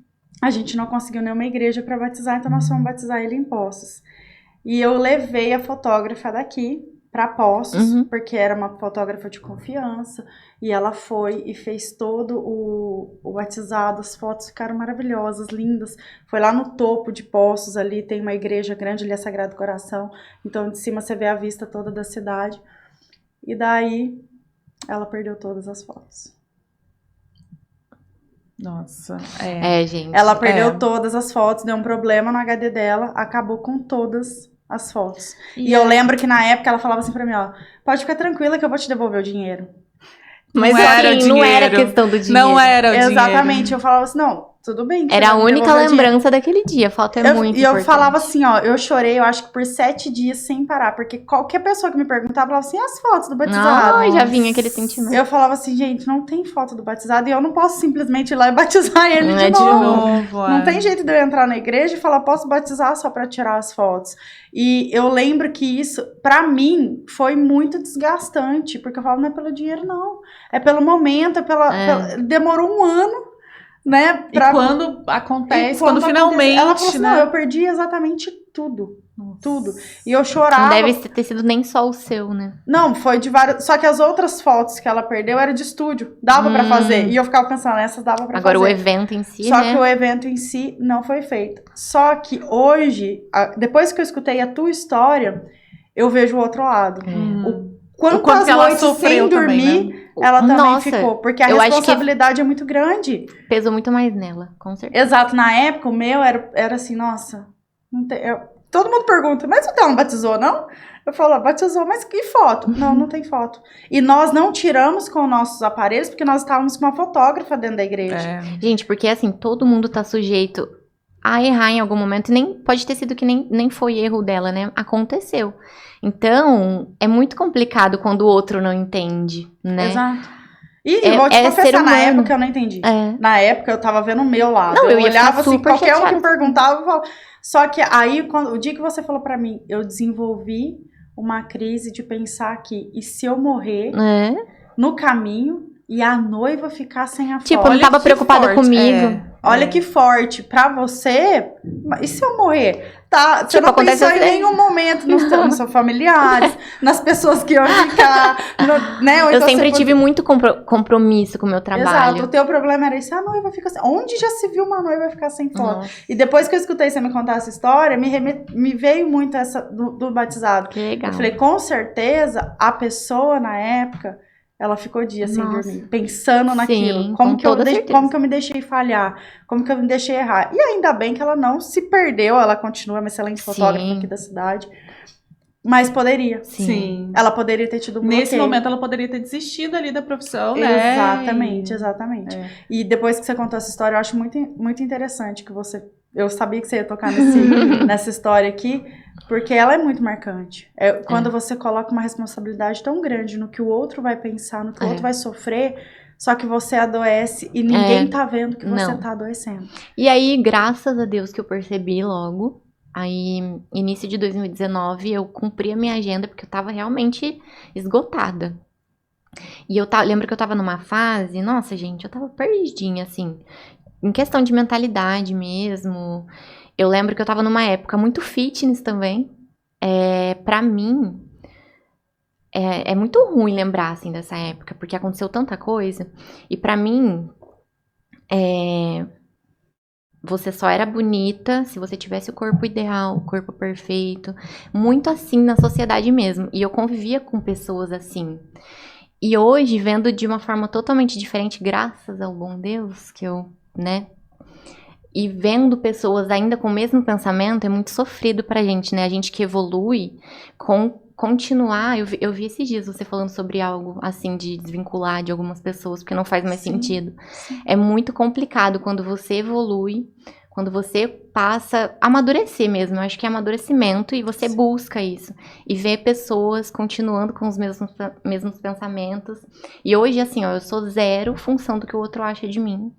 a gente não conseguiu nenhuma igreja para batizar, então nós fomos batizar ele em Poços. E eu levei a fotógrafa daqui para Poços, porque era uma fotógrafa de confiança, e ela foi e fez todo o batizado, as fotos ficaram maravilhosas, lindas. Foi lá no topo de Poços, ali tem uma igreja grande, ali é Sagrado Coração, então de cima você vê a vista toda da cidade. E daí ela perdeu todas as fotos. Nossa, gente. Ela perdeu todas as fotos, deu um problema no HD dela, acabou com todas as fotos. E eu lembro que na época ela falava assim pra mim, ó, pode ficar tranquila que eu vou te devolver o dinheiro. Mas não era assim, não era questão do dinheiro. Não era o dinheiro. Exatamente, eu falava assim, não, tudo bem. Era a única lembrança daquele dia, a foto é muito importante. E eu falava assim, ó, eu chorei, eu acho que por 7 dias sem parar, porque qualquer pessoa que me perguntava, falava assim, as fotos do batizado. Não, já vinha aquele sentimento. Eu falava assim, gente, não tem foto do batizado, e eu não posso simplesmente ir lá e batizar ele de novo. Não tem jeito de eu entrar na igreja e falar, posso batizar só pra tirar as fotos. E eu lembro que isso, pra mim, foi muito desgastante, porque eu falava, não é pelo dinheiro, não. É pelo momento, demorou 1 ano. Né, E quando acontece, quando finalmente... Ela falou assim, não, eu perdi exatamente tudo. Nossa. Tudo. E eu chorava. Não deve ter sido nem só o seu, né? Não, foi de vários... Só que as outras fotos que ela perdeu eram de estúdio. Dava pra fazer. E eu ficava pensando, essas dava pra fazer. Agora o evento em si, Só que o evento em si não foi feito. Só que hoje, depois que eu escutei a tua história, eu vejo o outro lado. Quantas noites sem dormir... Também, né? Ela também ficou, porque a responsabilidade é muito grande. Pesou muito mais nela, com certeza. Exato, na época o meu era assim, nossa, não tem, todo mundo pergunta, mas o Thelma batizou, não? Eu falo, batizou, mas que foto? Não tem foto. E nós não tiramos com nossos aparelhos, porque nós estávamos com uma fotógrafa dentro da igreja. Gente, porque assim, todo mundo tá sujeito a errar em algum momento, e nem pode ter sido que nem foi erro dela, né? Aconteceu. Então, é muito complicado quando o outro não entende, né? Exato. E vou te confessar, na época eu não entendi. Na época eu tava vendo o meu lado. Não, eu olhava assim, qualquer chateada. um que perguntava, eu falava. Só que aí, o dia que você falou pra mim, eu desenvolvi uma crise de pensar aqui, e se eu morrer no caminho e a noiva ficar sem a foto? Tipo, eu não tava preocupada comigo. Olha que forte. Pra você, e se eu morrer? Tá, você não pensou em nenhum momento nos seus familiares, nas pessoas que iam ficar, né? Eu sempre tive muito compromisso com o meu trabalho. Exato, o teu problema era isso, a noiva fica sem... Onde já se viu uma noiva ficar sem foto? Nossa. E depois que eu escutei você me contar essa história, me veio muito essa do batizado. Que legal. Eu falei, com certeza, a pessoa na época... Ela ficou dias sem dormir, pensando naquilo. Como que eu me deixei falhar? Como que eu me deixei errar? E ainda bem que ela não se perdeu, ela continua uma excelente fotógrafa aqui da cidade. Mas poderia. Sim. Ela poderia ter tido um bloqueio. Nesse momento, ela poderia ter desistido ali da profissão, né? Exatamente. E depois que você contou essa história, eu acho muito, muito interessante que você... Eu sabia que você ia tocar nessa história aqui, porque ela é muito marcante. Quando você coloca uma responsabilidade tão grande no que o outro vai pensar, no que o outro vai sofrer, só que você adoece e ninguém tá vendo que você tá adoecendo. E aí, graças a Deus que eu percebi logo, aí, início de 2019, eu cumpri a minha agenda, porque eu tava realmente esgotada. E eu lembro que eu tava numa fase, nossa, gente, eu tava perdidinha, assim, em questão de mentalidade mesmo. Eu lembro que eu tava numa época muito fitness também. Pra mim, é muito ruim lembrar, assim, dessa época, porque aconteceu tanta coisa. E pra mim, você só era bonita se você tivesse o corpo ideal, o corpo perfeito. Muito assim na sociedade mesmo. E eu convivia com pessoas assim. E hoje, vendo de uma forma totalmente diferente, graças ao bom Deus, que eu, né? E vendo pessoas ainda com o mesmo pensamento, é muito sofrido pra gente, né? A gente que evolui, continuar... Eu vi esses dias você falando sobre algo, assim, de desvincular de algumas pessoas, porque não faz mais sentido. Sim. É muito complicado quando você evolui, quando você passa a amadurecer mesmo. Eu acho que é amadurecimento e você busca isso. E vê pessoas continuando com os mesmos pensamentos. E hoje, assim, ó, eu sou zero função do que o outro acha de mim.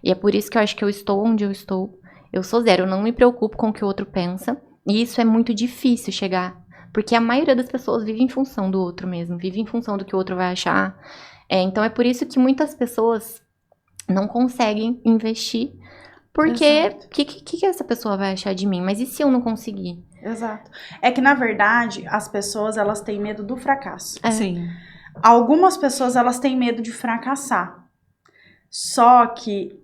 E é por isso que eu acho que eu estou onde eu estou. Eu sou zero, eu não me preocupo com o que o outro pensa. E isso é muito difícil chegar. Porque a maioria das pessoas vive em função do outro mesmo. Vive em função do que o outro vai achar. Então é por isso que muitas pessoas não conseguem investir. Porque Exato. o que essa pessoa vai achar de mim? Mas e se eu não conseguir? Exato. É que, na verdade, as pessoas, elas têm medo do fracasso. Sim. Algumas pessoas, elas têm medo de fracassar. Só que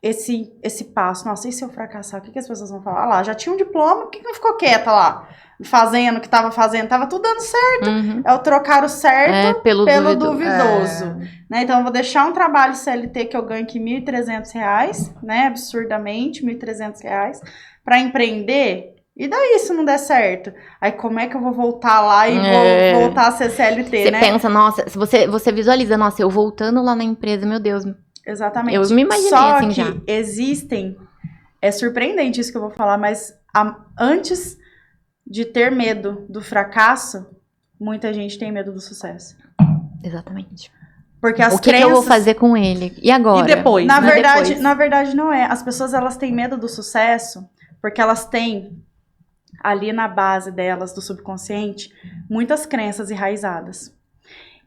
esse passo, nossa, e se eu fracassar, o que as pessoas vão falar? Ah lá, já tinha um diploma, por que não ficou quieta lá? Fazendo o que tava fazendo, tava tudo dando certo. É o trocar o certo pelo duvidoso. Né? Então, eu vou deixar um trabalho CLT que eu ganho aqui R$1.300, né? Absurdamente, R$1.300, para empreender. E daí, se não der certo? Aí, como é que eu vou voltar lá e vou voltar a ser CLT, Você né? pensa, nossa, se você visualiza, nossa, eu voltando lá na empresa, meu Deus. Exatamente. Eu me imaginei Só assim que já. existem... É surpreendente isso que eu vou falar, mas antes de ter medo do fracasso, muita gente tem medo do sucesso. Exatamente. Porque as O que eu vou fazer com ele? E agora? E depois? Na né? verdade, não é. As pessoas, elas têm medo do sucesso porque elas têm ali na base delas, do subconsciente, muitas crenças enraizadas.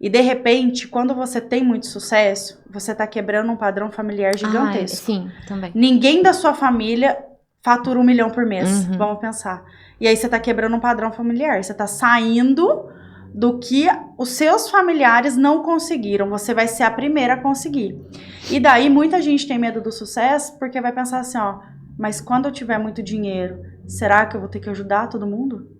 E, de repente, quando você tem muito sucesso, você tá quebrando um padrão familiar gigantesco. Sim, também. Ninguém da sua família fatura 1 milhão por mês, vamos pensar. E aí você tá quebrando um padrão familiar, você tá saindo do que os seus familiares não conseguiram, você vai ser a primeira a conseguir. E daí muita gente tem medo do sucesso porque vai pensar assim, ó, mas quando eu tiver muito dinheiro, será que eu vou ter que ajudar todo mundo?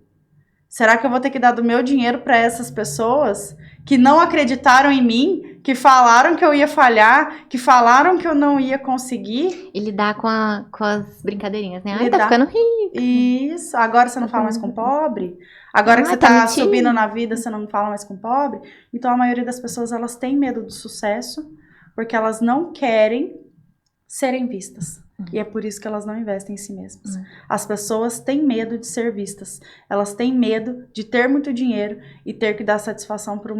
Será que eu vou ter que dar do meu dinheiro para essas pessoas que não acreditaram em mim, que falaram que eu ia falhar, que falaram que eu não ia conseguir? E lidar com as brincadeirinhas, né? Ai, tá ficando rico. Isso. Agora você não fala mais com pobre? Agora que você tá subindo na vida, você não fala mais com pobre? Então, a maioria das pessoas, elas têm medo do sucesso porque elas não querem serem vistas. E é por isso que elas não investem em si mesmas. As pessoas têm medo de ser vistas. Elas têm medo de ter muito dinheiro e ter que dar satisfação para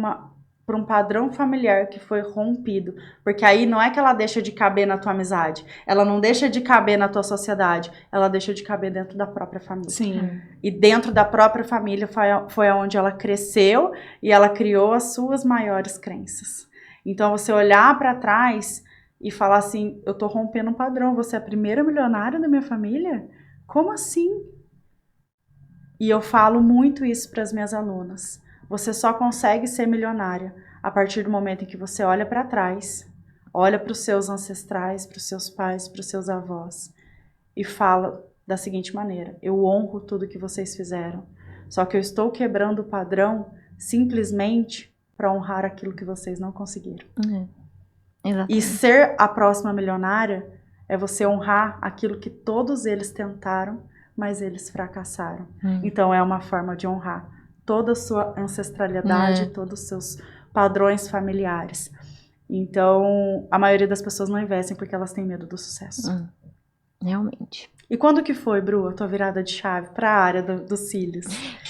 um padrão familiar que foi rompido. Porque aí não é que ela deixa de caber na tua amizade. Ela não deixa de caber na tua sociedade. Ela deixa de caber dentro da própria família. Sim. E dentro da própria família foi onde ela cresceu e ela criou as suas maiores crenças. Então, você olhar para trás e falar assim, eu tô rompendo um padrão, você é a primeira milionária da minha família? Como assim? E eu falo muito isso para as minhas alunas. Você só consegue ser milionária a partir do momento em que você olha para trás, olha para os seus ancestrais, para os seus pais, para os seus avós e fala da seguinte maneira, eu honro tudo que vocês fizeram, só que eu estou quebrando o padrão simplesmente para honrar aquilo que vocês não conseguiram. Exatamente. E ser a próxima milionária é você honrar aquilo que todos eles tentaram, mas eles fracassaram. Então é uma forma de honrar toda a sua ancestralidade, todos os seus padrões familiares. Então, a maioria das pessoas não investem porque elas têm medo do sucesso. Realmente. E quando que foi, Bru, a tua virada de chave para a área dos cílios?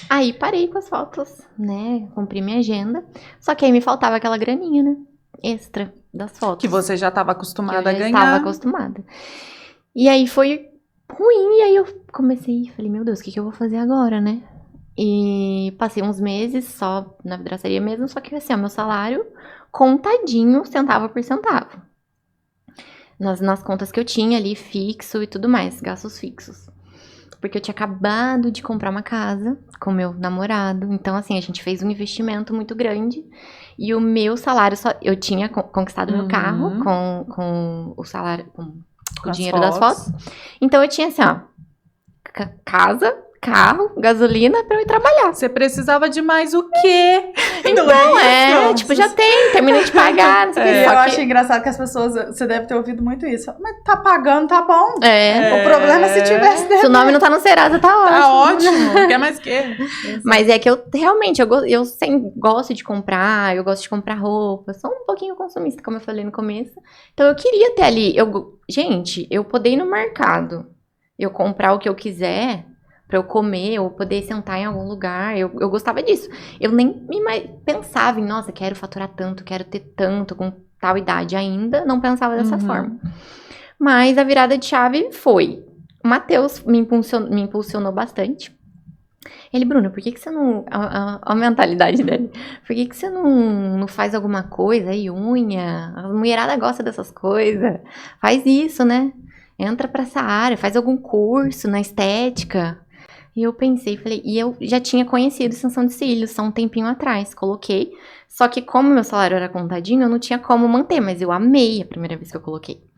Aí parei com as fotos, né? Cumpri minha agenda. Só que aí me faltava aquela graninha, né? Extra das fotos. Que você já estava acostumada a ganhar. Estava acostumada. E aí foi ruim. E aí eu comecei, falei, meu Deus, o que eu vou fazer agora, né? E passei uns meses só na vidraçaria mesmo, só que assim, ó, meu salário contadinho, centavo por centavo. Nas contas que eu tinha ali, fixo e tudo mais, gastos fixos. Porque eu tinha acabado de comprar uma casa com meu namorado. Então, assim, a gente fez um investimento muito grande. E o meu salário, eu tinha conquistado meu carro com o salário, com o dinheiro das fotos. Então, eu tinha assim, ó, casa, carro, gasolina pra eu ir trabalhar. Você precisava de mais o quê? Então, tipo, já terminei de pagar, não sei o que. Eu acho engraçado que as pessoas, você deve ter ouvido muito isso. Mas tá pagando, tá bom. O problema é se tivesse... Se o nome não tá no Serasa, tá ótimo. Tá ótimo, quer mais que? Mas é que eu realmente, eu sempre gosto de comprar, eu gosto de comprar roupa, sou um pouquinho consumista, como eu falei no começo. Então, eu queria ter ali, gente, eu poder ir no mercado, eu comprar o que eu quiser... pra eu comer, ou poder sentar em algum lugar. Eu gostava disso. Eu nem pensava em, nossa, quero faturar tanto, quero ter tanto com tal idade ainda. Não pensava dessa forma. Mas a virada de chave foi. O Matheus me impulsionou bastante. Ele, Bruno, por que você não... A mentalidade dele. Por que você não faz alguma coisa aí, unha? A mulherada gosta dessas coisas. Faz isso, né? Entra pra essa área, faz algum curso na estética. E eu pensei, falei... E eu já tinha conhecido extensão de cílios há um tempinho atrás. Coloquei. Só que como meu salário era contadinho, eu não tinha como manter. Mas eu amei a primeira vez que eu coloquei.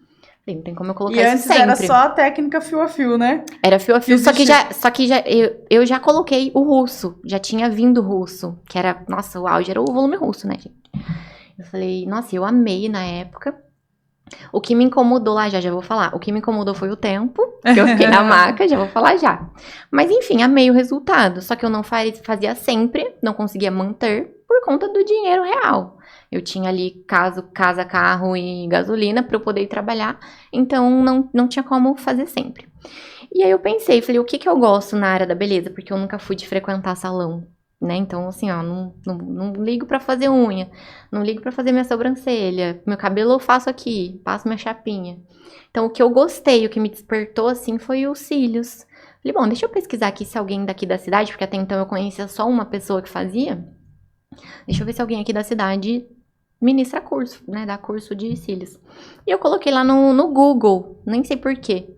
Não tem como eu colocar e isso antes sempre. era só a técnica fio a fio, né? Era fio a fio, só que eu já coloquei o russo. Já tinha vindo o russo. Que era, nossa, o auge era o volume russo, né, gente? Eu falei, nossa, eu amei na época. O que me incomodou lá, já vou falar. O que me incomodou foi o tempo, que eu fiquei na maca, já vou falar já. Mas enfim, amei o resultado. Só que eu não fazia sempre, não conseguia manter por conta do dinheiro real. Eu tinha ali casa, carro e gasolina para eu poder ir trabalhar. Então, não tinha como fazer sempre. E aí eu pensei, falei, o que eu gosto na área da beleza? Porque eu nunca fui de frequentar salão, né? Então, assim, ó, não ligo pra fazer unha. Não ligo pra fazer minha sobrancelha. Meu cabelo eu faço aqui, passo minha chapinha. Então, o que eu gostei, o que me despertou, assim, foi os cílios. Falei, bom, deixa eu pesquisar aqui se alguém daqui da cidade, porque até então eu conhecia só uma pessoa que fazia. Deixa eu ver se alguém aqui da cidade ministra curso, né? Dá curso de cílios. E eu coloquei lá no Google, nem sei porquê.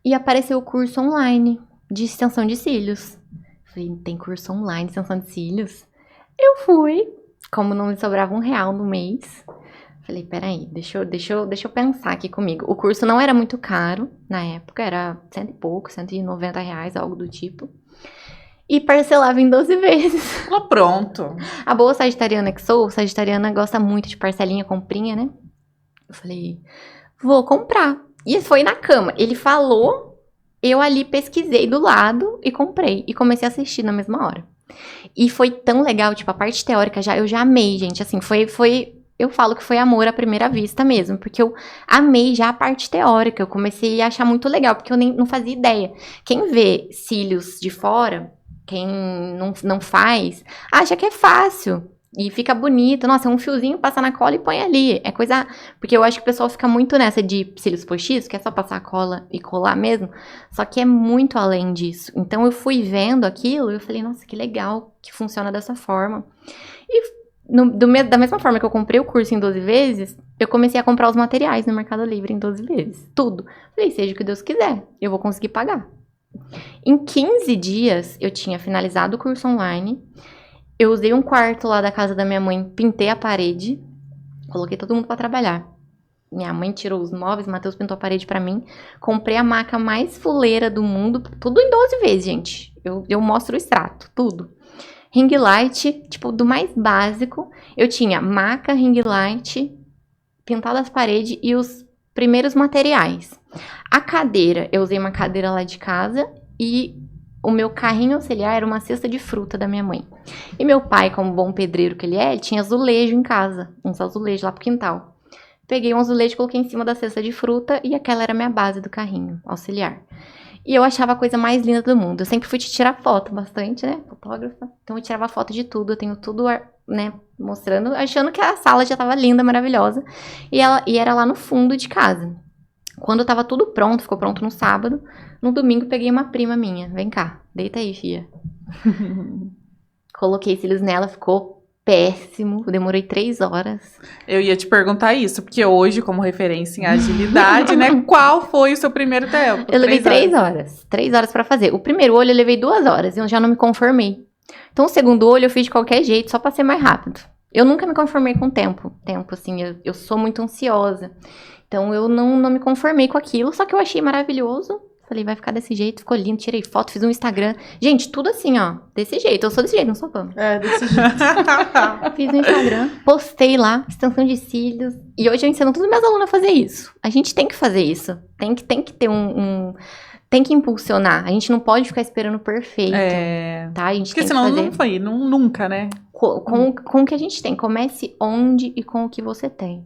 E apareceu o curso online de extensão de cílios. Falei, tem curso online de extensão de cílios? Eu fui, como não me sobrava R$1 no mês. Falei, peraí, deixa eu pensar aqui comigo. O curso não era muito caro na época, era R$100 e pouco, R$190, algo do tipo. E parcelava em 12 vezes. Pronto. A boa sagitariana que sou, sagitariana gosta muito de parcelinha, comprinha, né? Eu falei, vou comprar. E foi na cama. Ele falou, eu ali pesquisei do lado e comprei. E comecei a assistir na mesma hora. E foi tão legal, tipo, a parte teórica eu já amei, gente. Assim, eu falo que foi amor à primeira vista mesmo, porque eu amei já a parte teórica. Eu comecei a achar muito legal, porque eu não fazia ideia. Quem vê cílios de fora, quem não faz, acha que é fácil. E fica bonito. Nossa, é um fiozinho, passa na cola e põe ali. É coisa... Porque eu acho que o pessoal fica muito nessa de cílios postiços, que é só passar a cola e colar mesmo. Só que é muito além disso. Então, eu fui vendo aquilo e eu falei, nossa, que legal que funciona dessa forma. E da mesma forma que eu comprei o curso em 12 vezes, eu comecei a comprar os materiais no Mercado Livre em 12 vezes. Tudo. Falei, seja o que Deus quiser, eu vou conseguir pagar. Em 15 dias, eu tinha finalizado o curso online. Eu usei um quarto lá da casa da minha mãe, pintei a parede, coloquei todo mundo pra trabalhar. Minha mãe tirou os móveis, Matheus pintou a parede pra mim. Comprei a maca mais fuleira do mundo, tudo em 12 vezes, gente. Eu mostro o extrato, tudo. Ring light, tipo, do mais básico. Eu tinha maca, ring light, pintado as paredes e os primeiros materiais. A cadeira, eu usei uma cadeira lá de casa e o meu carrinho auxiliar era uma cesta de fruta da minha mãe. E meu pai, como bom pedreiro que ele é, ele tinha azulejo em casa, uns azulejos lá pro quintal. Peguei um azulejo, coloquei em cima da cesta de fruta e aquela era a minha base do carrinho auxiliar. E eu achava a coisa mais linda do mundo. Eu sempre fui te tirar foto bastante, né? Fotógrafa. Então eu tirava foto de tudo. Eu tenho tudo, né, mostrando, achando que a sala já tava linda, maravilhosa. E era lá no fundo de casa. Quando tava tudo pronto, ficou pronto no sábado. No domingo peguei uma prima minha. Vem cá, deita aí, fia. Coloquei cílios nela, ficou péssimo. Demorei 3 horas. Eu ia te perguntar isso, porque hoje, como referência em agilidade, né? Qual foi o seu primeiro tempo? Eu levei 3 horas. 3 horas pra fazer. O primeiro olho eu levei 2 horas e eu já não me conformei. Então o segundo olho eu fiz de qualquer jeito, só pra ser mais rápido. Eu nunca me conformei com o tempo. Assim, eu sou muito ansiosa. Então eu não me conformei com aquilo, só que eu achei maravilhoso. Falei, vai ficar desse jeito, ficou lindo, tirei foto, fiz um Instagram. Gente, tudo assim, ó, desse jeito. Eu sou desse jeito, não sou pano. É, desse jeito. Fiz um Instagram, postei lá, extensão de cílios. E hoje eu ensino todos os meus alunos a fazer isso. A gente tem que fazer isso. Tem que ter tem que impulsionar. A gente não pode ficar esperando perfeito. Tá? A gente porque tem senão que fazer... não foi, nunca, né? Com o que a gente tem. Comece onde e com o que você tem.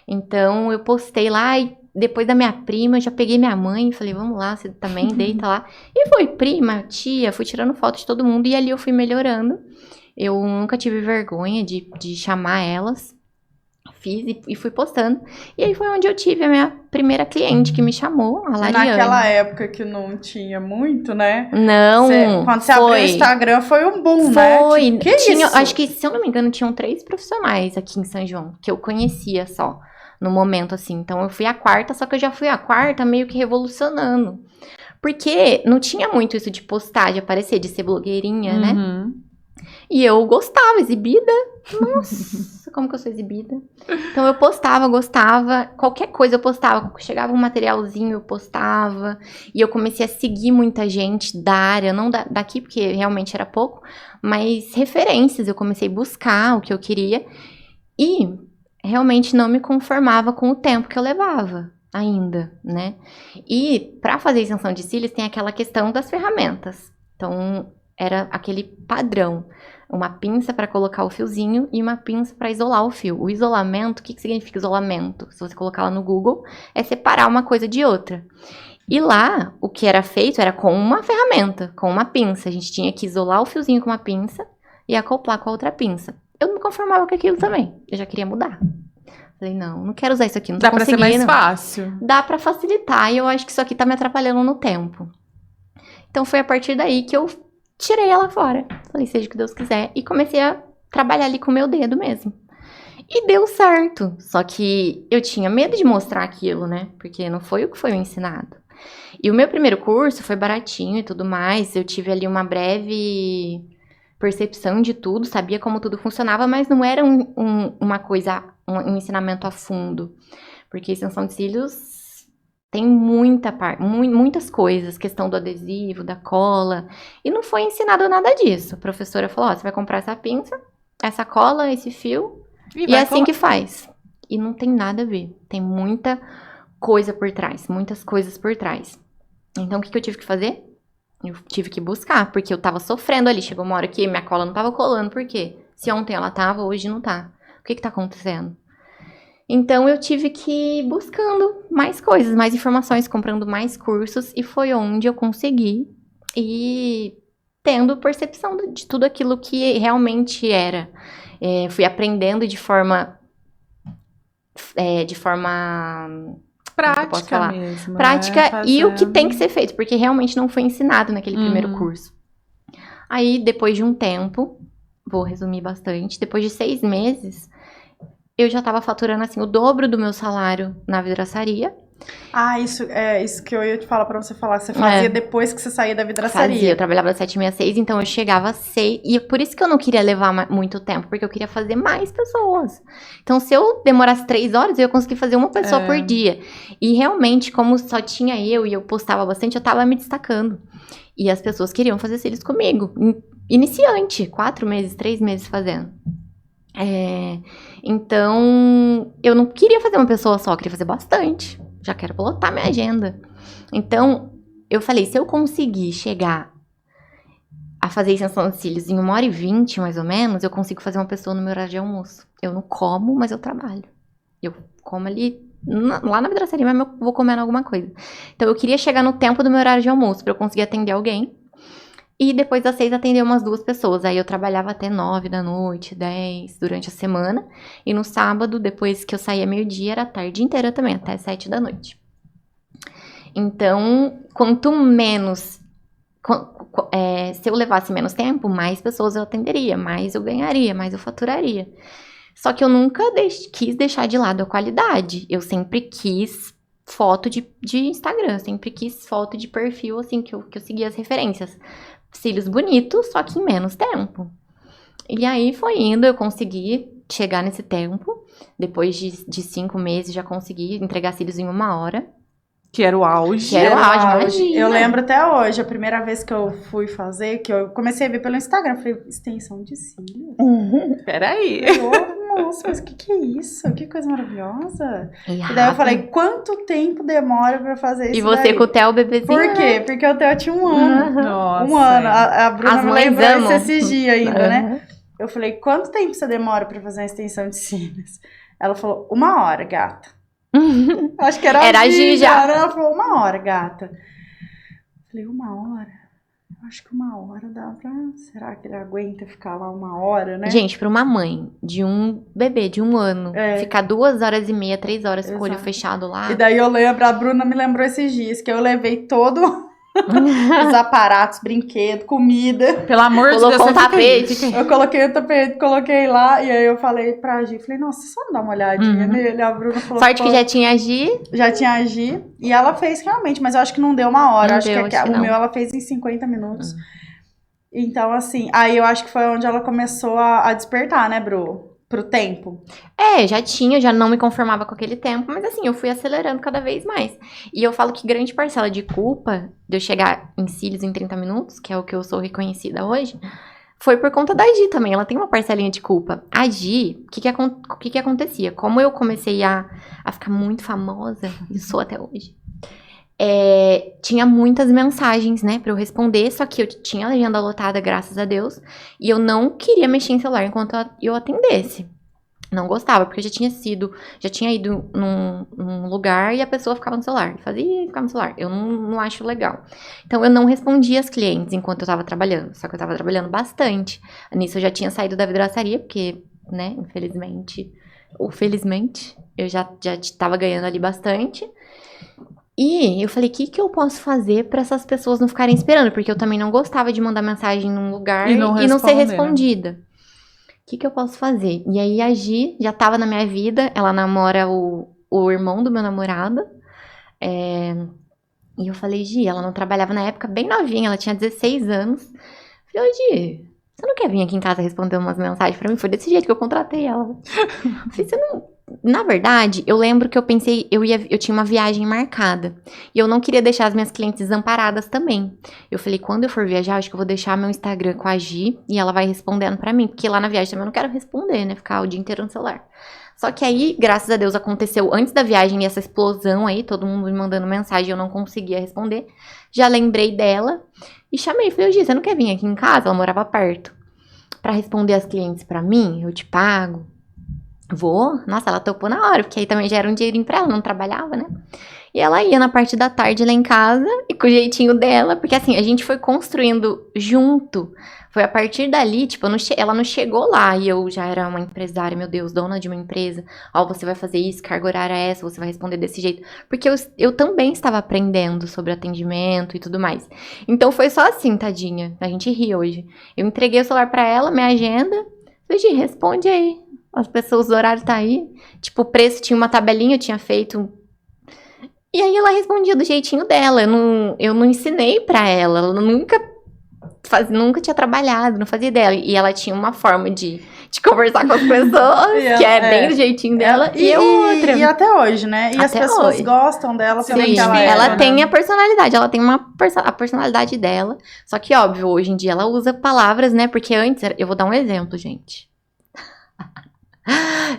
Então, eu postei lá e depois da minha prima, eu já peguei minha mãe e falei, vamos lá, você também deita lá. E foi prima, tia, fui tirando foto de todo mundo e ali eu fui melhorando. Eu nunca tive vergonha de chamar elas. Fiz e fui postando. E aí foi onde eu tive a minha primeira cliente que me chamou, a Lariane. Naquela época que não tinha muito, né? Não, quando você abriu o Instagram foi um boom, né? Foi. Tipo, que tinha, isso? Acho que, se eu não me engano, tinham 3 profissionais aqui em São João, que eu conhecia só, no momento, assim. Então, eu fui a quarta, só que eu já fui a quarta meio que revolucionando. Porque não tinha muito isso de postar, de aparecer, de ser blogueirinha, né? E eu gostava, exibida. Nossa, como que eu sou exibida? Então eu postava, gostava. Qualquer coisa eu postava. Chegava um materialzinho, eu postava. E eu comecei a seguir muita gente da área, não daqui, porque realmente era pouco, mas referências. Eu comecei a buscar o que eu queria. E realmente não me conformava com o tempo que eu levava ainda, né? E para fazer extensão de cílios tem aquela questão das ferramentas. Então era aquele padrão. Uma pinça para colocar o fiozinho e uma pinça para isolar o fio. O isolamento, o que significa isolamento? Se você colocar lá no Google, é separar uma coisa de outra. E lá, o que era feito era com uma ferramenta, com uma pinça. A gente tinha que isolar o fiozinho com uma pinça e acoplar com a outra pinça. Eu não me conformava com aquilo também. Eu já queria mudar. Falei, não quero usar isso aqui, não tô conseguindo. Dá pra ser mais fácil. Dá pra facilitar e eu acho que isso aqui tá me atrapalhando no tempo. Então foi a partir daí que eu tirei ela fora. Falei, seja o que Deus quiser. E comecei a trabalhar ali com o meu dedo mesmo. E deu certo. Só que eu tinha medo de mostrar aquilo, né? Porque não foi o que foi ensinado. E o meu primeiro curso foi baratinho e tudo mais. Eu tive ali uma breve percepção de tudo. Sabia como tudo funcionava, mas não era uma coisa, um ensinamento a fundo. Porque extensão de cílios tem muitas coisas, questão do adesivo, da cola, e não foi ensinado nada disso. A professora falou, ó, você vai comprar essa pinça, essa cola, esse fio, e é assim que faz. E não tem nada a ver, tem muita coisa por trás, muitas coisas por trás. Então, o que eu tive que fazer? Eu tive que buscar, porque eu tava sofrendo ali, chegou uma hora que minha cola não tava colando, por quê? Se ontem ela tava, hoje não tá. O que tá acontecendo? Então, eu tive que ir buscando mais coisas, mais informações, comprando mais cursos. E foi onde eu consegui ir tendo percepção de tudo aquilo que realmente era. Fui aprendendo de forma prática mesmo. Prática e o que tem que ser feito, porque realmente não foi ensinado naquele primeiro curso. Aí, depois de um tempo, vou resumir bastante, depois de 6 meses... eu já tava faturando, assim, o dobro do meu salário na vidraçaria. Ah, isso que eu ia te falar pra você falar. Você fazia depois que você saía da vidraçaria. Fazia, eu trabalhava das 7h30 às 6h, então eu chegava às 6h. E por isso que eu não queria levar muito tempo, porque eu queria fazer mais pessoas. Então, se eu demorasse 3 horas, eu ia conseguir fazer uma pessoa por dia. E realmente, como só tinha eu e eu postava bastante, eu tava me destacando. E as pessoas queriam fazer cílios comigo. Iniciante, 4 meses, 3 meses fazendo. Então, eu não queria fazer uma pessoa só, eu queria fazer bastante. Já quero lotar minha agenda. Então, eu falei, se eu conseguir chegar a fazer extensão de cílios em 1h20, mais ou menos, eu consigo fazer uma pessoa no meu horário de almoço. Eu não como, mas eu trabalho. Eu como ali, lá na vidraçaria, mas eu vou comendo alguma coisa. Então, eu queria chegar no tempo do meu horário de almoço, pra eu conseguir atender alguém. E depois das 6 atender umas 2 pessoas. Aí eu trabalhava até 9 da noite, 10 durante a semana. E no sábado, depois que eu saía meio-dia, era a tarde inteira também, até 7 da noite. Então, quanto menos... se eu levasse menos tempo, mais pessoas eu atenderia, mais eu ganharia, mais eu faturaria. Só que eu nunca quis deixar de lado a qualidade. Eu sempre quis foto de Instagram, sempre quis foto de perfil, assim, que eu seguia as referências. Cílios bonitos, só que em menos tempo. E aí foi indo, eu consegui chegar nesse tempo. Depois de 5 meses, já consegui entregar cílios em 1 hora. Que era o auge. Que era o auge, imagina. Eu lembro até hoje, a primeira vez que eu fui fazer, que eu comecei a ver pelo Instagram, eu falei, extensão de cílios? Peraí. Nossa, mas o que é isso? Que coisa maravilhosa. E daí eu falei, quanto tempo demora pra fazer isso? E você com o Theo bebezinho? Por quê? Porque o Theo tinha 1 ano. Nossa. 1 ano. A Bruna me lembrou isso esses dias ainda, né? Eu falei, quanto tempo você demora pra fazer uma extensão de cílios? Ela falou, 1 hora, gata. Acho que era a Gi já. Ela falou, 1 hora, gata. Eu falei, 1 hora? Acho que 1 hora dá pra... Será que ele aguenta ficar lá 1 hora, né? Gente, pra uma mãe de um bebê de 1 ano, ficar 2h30, 3 horas com o olho fechado lá... E daí eu lembro, a Bruna me lembrou esses dias, que eu levei todo... os aparatos, brinquedo, comida. Pelo amor de Deus, colocou um tapete. Eu coloquei o tapete, coloquei lá, e aí eu falei pra Gi, falei, nossa, só dá uma olhadinha nele. A Bruna falou... Sorte que já tinha a Gi. Já tinha a Gi, e ela fez realmente, mas eu acho que não deu 1 hora. Não Acho deu, que acho que o não. meu ela fez em 50 minutos. Então, assim, aí eu acho que foi onde ela começou a despertar, né, pro tempo. Já não me conformava com aquele tempo, mas assim, eu fui acelerando cada vez mais. E eu falo que grande parcela de culpa de eu chegar em cílios em 30 minutos, que é o que eu sou reconhecida hoje, foi por conta da Gi também. Ela tem uma parcelinha de culpa. A Gi, o que acontecia? Como eu comecei a ficar muito famosa, e sou até hoje, tinha muitas mensagens, né, pra eu responder, só que eu tinha a legenda lotada, graças a Deus, e eu não queria mexer em celular enquanto eu atendesse. Não gostava, porque eu já tinha ido num lugar e a pessoa ficava no celular, ficava no celular. Eu não acho legal. Então, eu não respondia as clientes enquanto eu tava trabalhando, só que eu tava trabalhando bastante. Nisso, eu já tinha saído da vidraçaria, porque, né, infelizmente, ou felizmente, eu já tava ganhando ali bastante. E eu falei, o que eu posso fazer pra essas pessoas não ficarem esperando? Porque eu também não gostava de mandar mensagem num lugar e não ser respondida. O que eu posso fazer? E aí a Gi já tava na minha vida, ela namora o irmão do meu namorado. E eu falei, Gi, ela não trabalhava na época, bem novinha, ela tinha 16 anos. Falei, ô Gi, você não quer vir aqui em casa responder umas mensagens pra mim? Foi desse jeito que eu contratei ela. Falei, você não... Na verdade, eu lembro que eu pensei, eu tinha uma viagem marcada. E eu não queria deixar as minhas clientes desamparadas também. Eu falei, quando eu for viajar, acho que eu vou deixar meu Instagram com a Gi e ela vai respondendo pra mim. Porque lá na viagem também eu não quero responder, né? Ficar o dia inteiro no celular. Só que aí, graças a Deus, aconteceu antes da viagem essa explosão aí, todo mundo me mandando mensagem e eu não conseguia responder. Já lembrei dela e chamei. Falei, Gi, você não quer vir aqui em casa? Ela morava perto. Pra responder as clientes pra mim, eu te pago. Vou? Nossa, ela topou na hora, porque aí também já era um dinheirinho pra ela, não trabalhava, né? E ela ia na parte da tarde lá em casa, e com o jeitinho dela, porque assim, a gente foi construindo junto. Foi a partir dali, tipo, ela não chegou lá e eu já era uma empresária, meu Deus, dona de uma empresa. Ó, você vai fazer isso, carga horária é essa, você vai responder desse jeito. Porque eu também estava aprendendo sobre atendimento e tudo mais. Então foi só assim, tadinha, a gente ri hoje. Eu entreguei o celular pra ela, minha agenda, falei, Gi, responde aí. As pessoas, o horário tá aí. Tipo, o preço tinha uma tabelinha, eu tinha feito. E aí ela respondia do jeitinho dela. Eu não ensinei pra ela. Ela nunca tinha trabalhado, não fazia ideia. E ela tinha uma forma de conversar com as pessoas, que é bem do jeitinho dela. E outra. E até hoje, né? E até as pessoas hoje. Gostam dela. Sim, ela tem a personalidade. Ela tem a personalidade dela. Só que, óbvio, hoje em dia ela usa palavras, né? Porque antes, eu vou dar um exemplo, gente.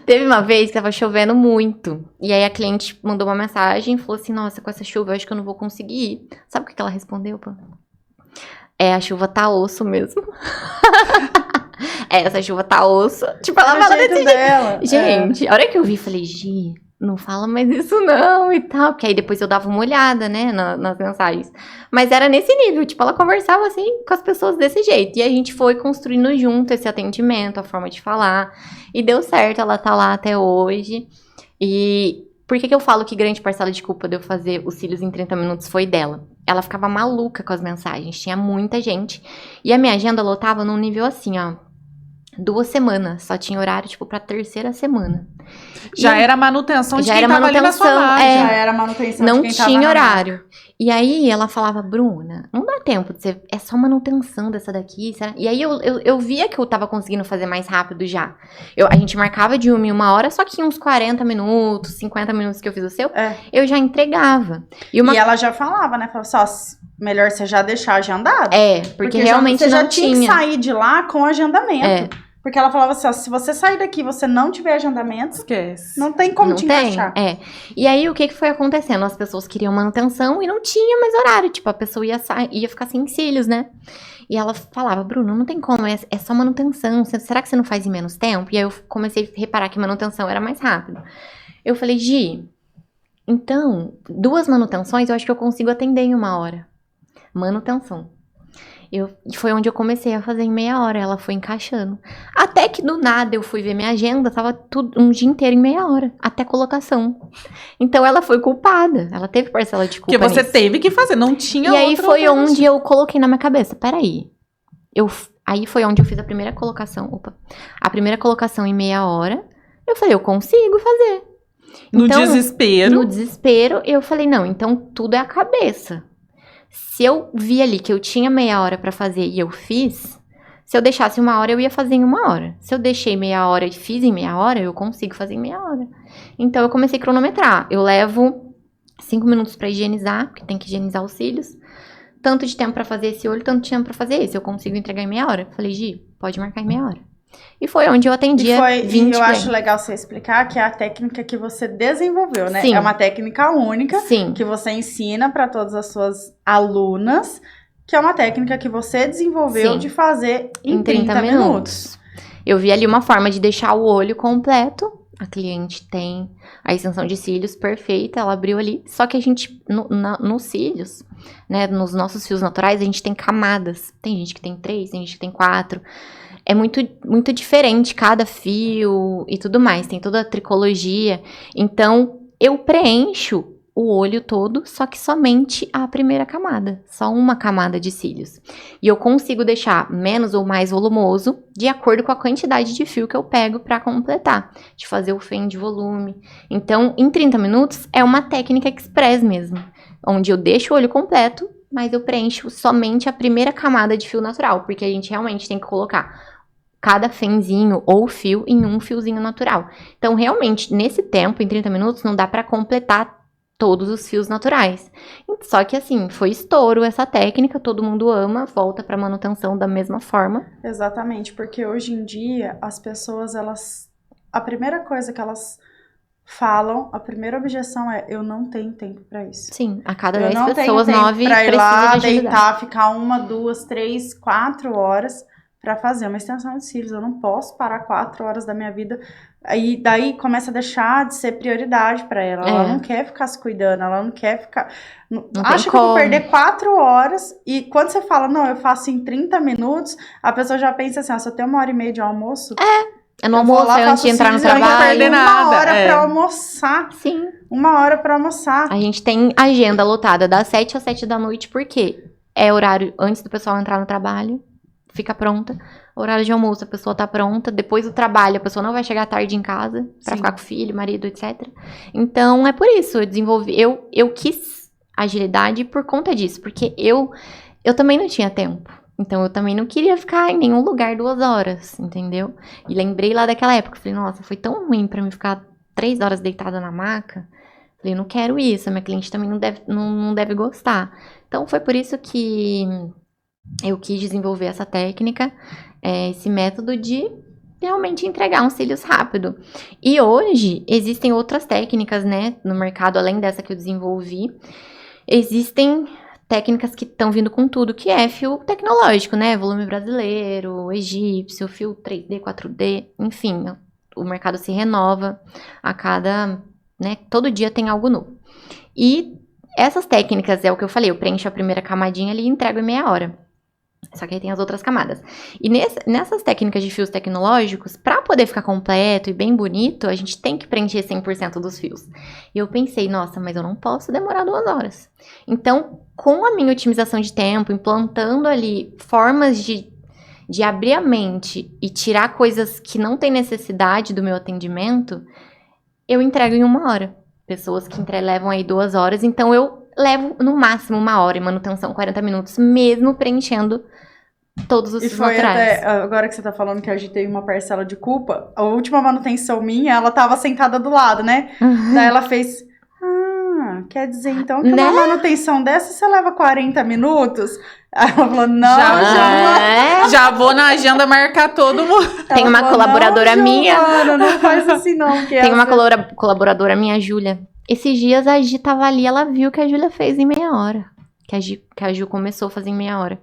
Teve uma vez que tava chovendo muito. E aí a cliente mandou uma mensagem e falou assim, nossa, com essa chuva eu acho que eu não vou conseguir ir. Sabe o que ela respondeu, pô? A chuva tá osso mesmo. Essa chuva tá osso. Tipo, ela fala desse dela. jeito. Gente, a hora que eu vi, falei, Gi, não fala mais isso não e tal. Porque aí depois eu dava uma olhada, né, nas mensagens. Mas era nesse nível, tipo, ela conversava assim com as pessoas desse jeito. E a gente foi construindo junto esse atendimento, a forma de falar. E deu certo, ela tá lá até hoje. E por que eu falo que grande parcela de culpa de eu fazer os cílios em 30 minutos foi dela? Ela ficava maluca com as mensagens, tinha muita gente. E a minha agenda lotava num nível assim, ó. 2 semanas, só tinha horário, tipo, pra 3ª semana. Já era manutenção de quem tava ali na sua margem. Já era manutenção não de quem tava tinha horário. E aí ela falava, Bruna, não dá tempo de ser, é só manutenção dessa daqui. Será? E aí eu via que eu tava conseguindo fazer mais rápido já. A gente marcava de 1 em 1 hora, só que uns 40 minutos, 50 minutos que eu fiz o seu, eu já entregava. E ela já falava, né? Falava só, melhor você já deixar agendado. Porque realmente você não já tinha que sair de lá com agendamento. Porque ela falava assim, ó, se você sair daqui e você não tiver agendamento, esquece. Não tem como te encaixar. E aí, o que foi acontecendo? As pessoas queriam manutenção e não tinha mais horário. Tipo, a pessoa ia ficar sem cílios, né? E ela falava, Bruno, não tem como, é só manutenção. Será que você não faz em menos tempo? E aí, eu comecei a reparar que manutenção era mais rápido. Eu falei, Gi, então, 2 manutenções eu acho que eu consigo atender em 1 hora. Manutenção. Foi onde eu comecei a fazer em meia hora. Ela foi encaixando. Até que do nada eu fui ver minha agenda, tava tudo um dia inteiro em meia hora. Até colocação. Então ela foi culpada. Ela teve parcela de culpa. Porque você nisso. teve que fazer, não tinha E aí outra foi alternativa. onde eu coloquei na minha cabeça. Peraí. Aí foi onde eu fiz a primeira colocação. A primeira colocação em meia hora. Eu falei, eu consigo fazer. No Então, desespero. No desespero, eu falei, não, então tudo é a cabeça. Se eu vi ali que eu tinha meia hora pra fazer e eu fiz, se eu deixasse uma hora, eu ia fazer em uma hora. Se eu deixei meia hora e fiz em meia hora, eu consigo fazer em meia hora. Então, eu comecei a cronometrar. Eu levo 5 minutos pra higienizar, porque tem que higienizar os cílios. Tanto de tempo pra fazer esse olho, tanto de tempo pra fazer esse. Eu consigo entregar em meia hora. Falei, Gi, pode marcar em meia hora. E foi onde eu atendia 20 E eu acho legal você explicar que é a técnica que você desenvolveu, né? Sim. É uma técnica única Sim. que você ensina para todas as suas alunas, que é uma técnica que você desenvolveu Sim. de fazer em 30 minutos. Eu vi ali uma forma de deixar o olho completo. A cliente tem a extensão de cílios perfeita, ela abriu ali. Só que a gente, nos cílios, né, nos nossos fios naturais, a gente tem camadas. Tem gente que tem 3, tem gente que tem 4. É muito, muito diferente cada fio e tudo mais. Tem toda a tricologia. Então, eu preencho o olho todo, só que somente a primeira camada. Só uma camada de cílios. E eu consigo deixar menos ou mais volumoso de acordo com a quantidade de fio que eu pego para completar. De fazer o fade de volume. Então, em 30 minutos, é uma técnica express mesmo. Onde eu deixo o olho completo, mas eu preencho somente a primeira camada de fio natural. Porque a gente realmente tem que colocar cada fenzinho ou fio em um fiozinho natural. Então, realmente, nesse tempo, em 30 minutos, não dá para completar todos os fios naturais. Só que, assim, foi estouro essa técnica, todo mundo ama, volta para manutenção da mesma forma. Exatamente, porque hoje em dia, as pessoas, a primeira coisa que elas falam, a primeira objeção é, eu não tenho tempo para isso. Sim, a cada Eu 10 não pessoas, tenho 9 tempo pra ir precisa lá, de agilidade. deitar, ficar 1, 2, 3, 4 horas para fazer uma extensão de cílios. Eu não posso parar 4 horas da minha vida. Aí daí começa a deixar de ser prioridade para ela. Ela não quer ficar se cuidando, ela não quer ficar. Acha que eu vou perder 4 horas. E quando você fala, não, eu faço em 30 minutos, a pessoa já pensa assim, se eu tenho 1h30 de almoço. É no almoço, antes de entrar no cílios, eu trabalho. não vou perder nada, uma hora pra almoçar. Sim. 1 hora pra almoçar. A gente tem agenda lotada das 7 às 7 da noite, porque é horário antes do pessoal entrar no trabalho, fica pronta. Horário de almoço, a pessoa tá pronta. Depois do trabalho, a pessoa não vai chegar tarde em casa pra Sim. ficar com o filho, marido, etc. Então, é por isso, eu desenvolvi. Eu quis agilidade por conta disso, porque eu também não tinha tempo. Então, eu também não queria ficar em nenhum lugar 2 horas, entendeu? E lembrei lá daquela época, falei, nossa, foi tão ruim pra mim ficar 3 horas deitada na maca. Falei, não quero isso, a minha cliente também não deve gostar. Então, foi por isso que eu quis desenvolver essa técnica, esse método de realmente entregar uns cílios rápido. E hoje, existem outras técnicas, né, no mercado, além dessa que eu desenvolvi. Existem técnicas que estão vindo com tudo, que é fio tecnológico, né? Volume brasileiro, egípcio, fio 3D, 4D, enfim. O mercado se renova a cada, né? Todo dia tem algo novo. E essas técnicas, é o que eu falei, eu preencho a primeira camadinha ali e entrego em meia hora. Só que aí tem as outras camadas. E nessas técnicas de fios tecnológicos, para poder ficar completo e bem bonito, a gente tem que preencher 100% dos fios. E eu pensei, nossa, mas eu não posso demorar 2 horas. Então, com a minha otimização de tempo, implantando ali formas de abrir a mente e tirar coisas que não tem necessidade do meu atendimento, eu entrego em 1 hora. Pessoas que levam aí 2 horas, então eu levo no máximo 1 hora em manutenção, 40 minutos, mesmo preenchendo todos os fios naturais. Até, agora que você tá falando que a gente teve uma parcela de culpa, a última manutenção minha, ela tava sentada do lado, né? Daí ela fez, quer dizer então que uma manutenção dessa você leva 40 minutos? Aí ela falou, não, já vou na agenda marcar todo mundo. Tem uma colaboradora minha. Giovana, não faz assim não. Tem uma colaboradora minha, a Júlia. Esses dias a Gi tava ali, ela viu que a Júlia fez em meia hora. Que a Ju começou a fazer em meia hora.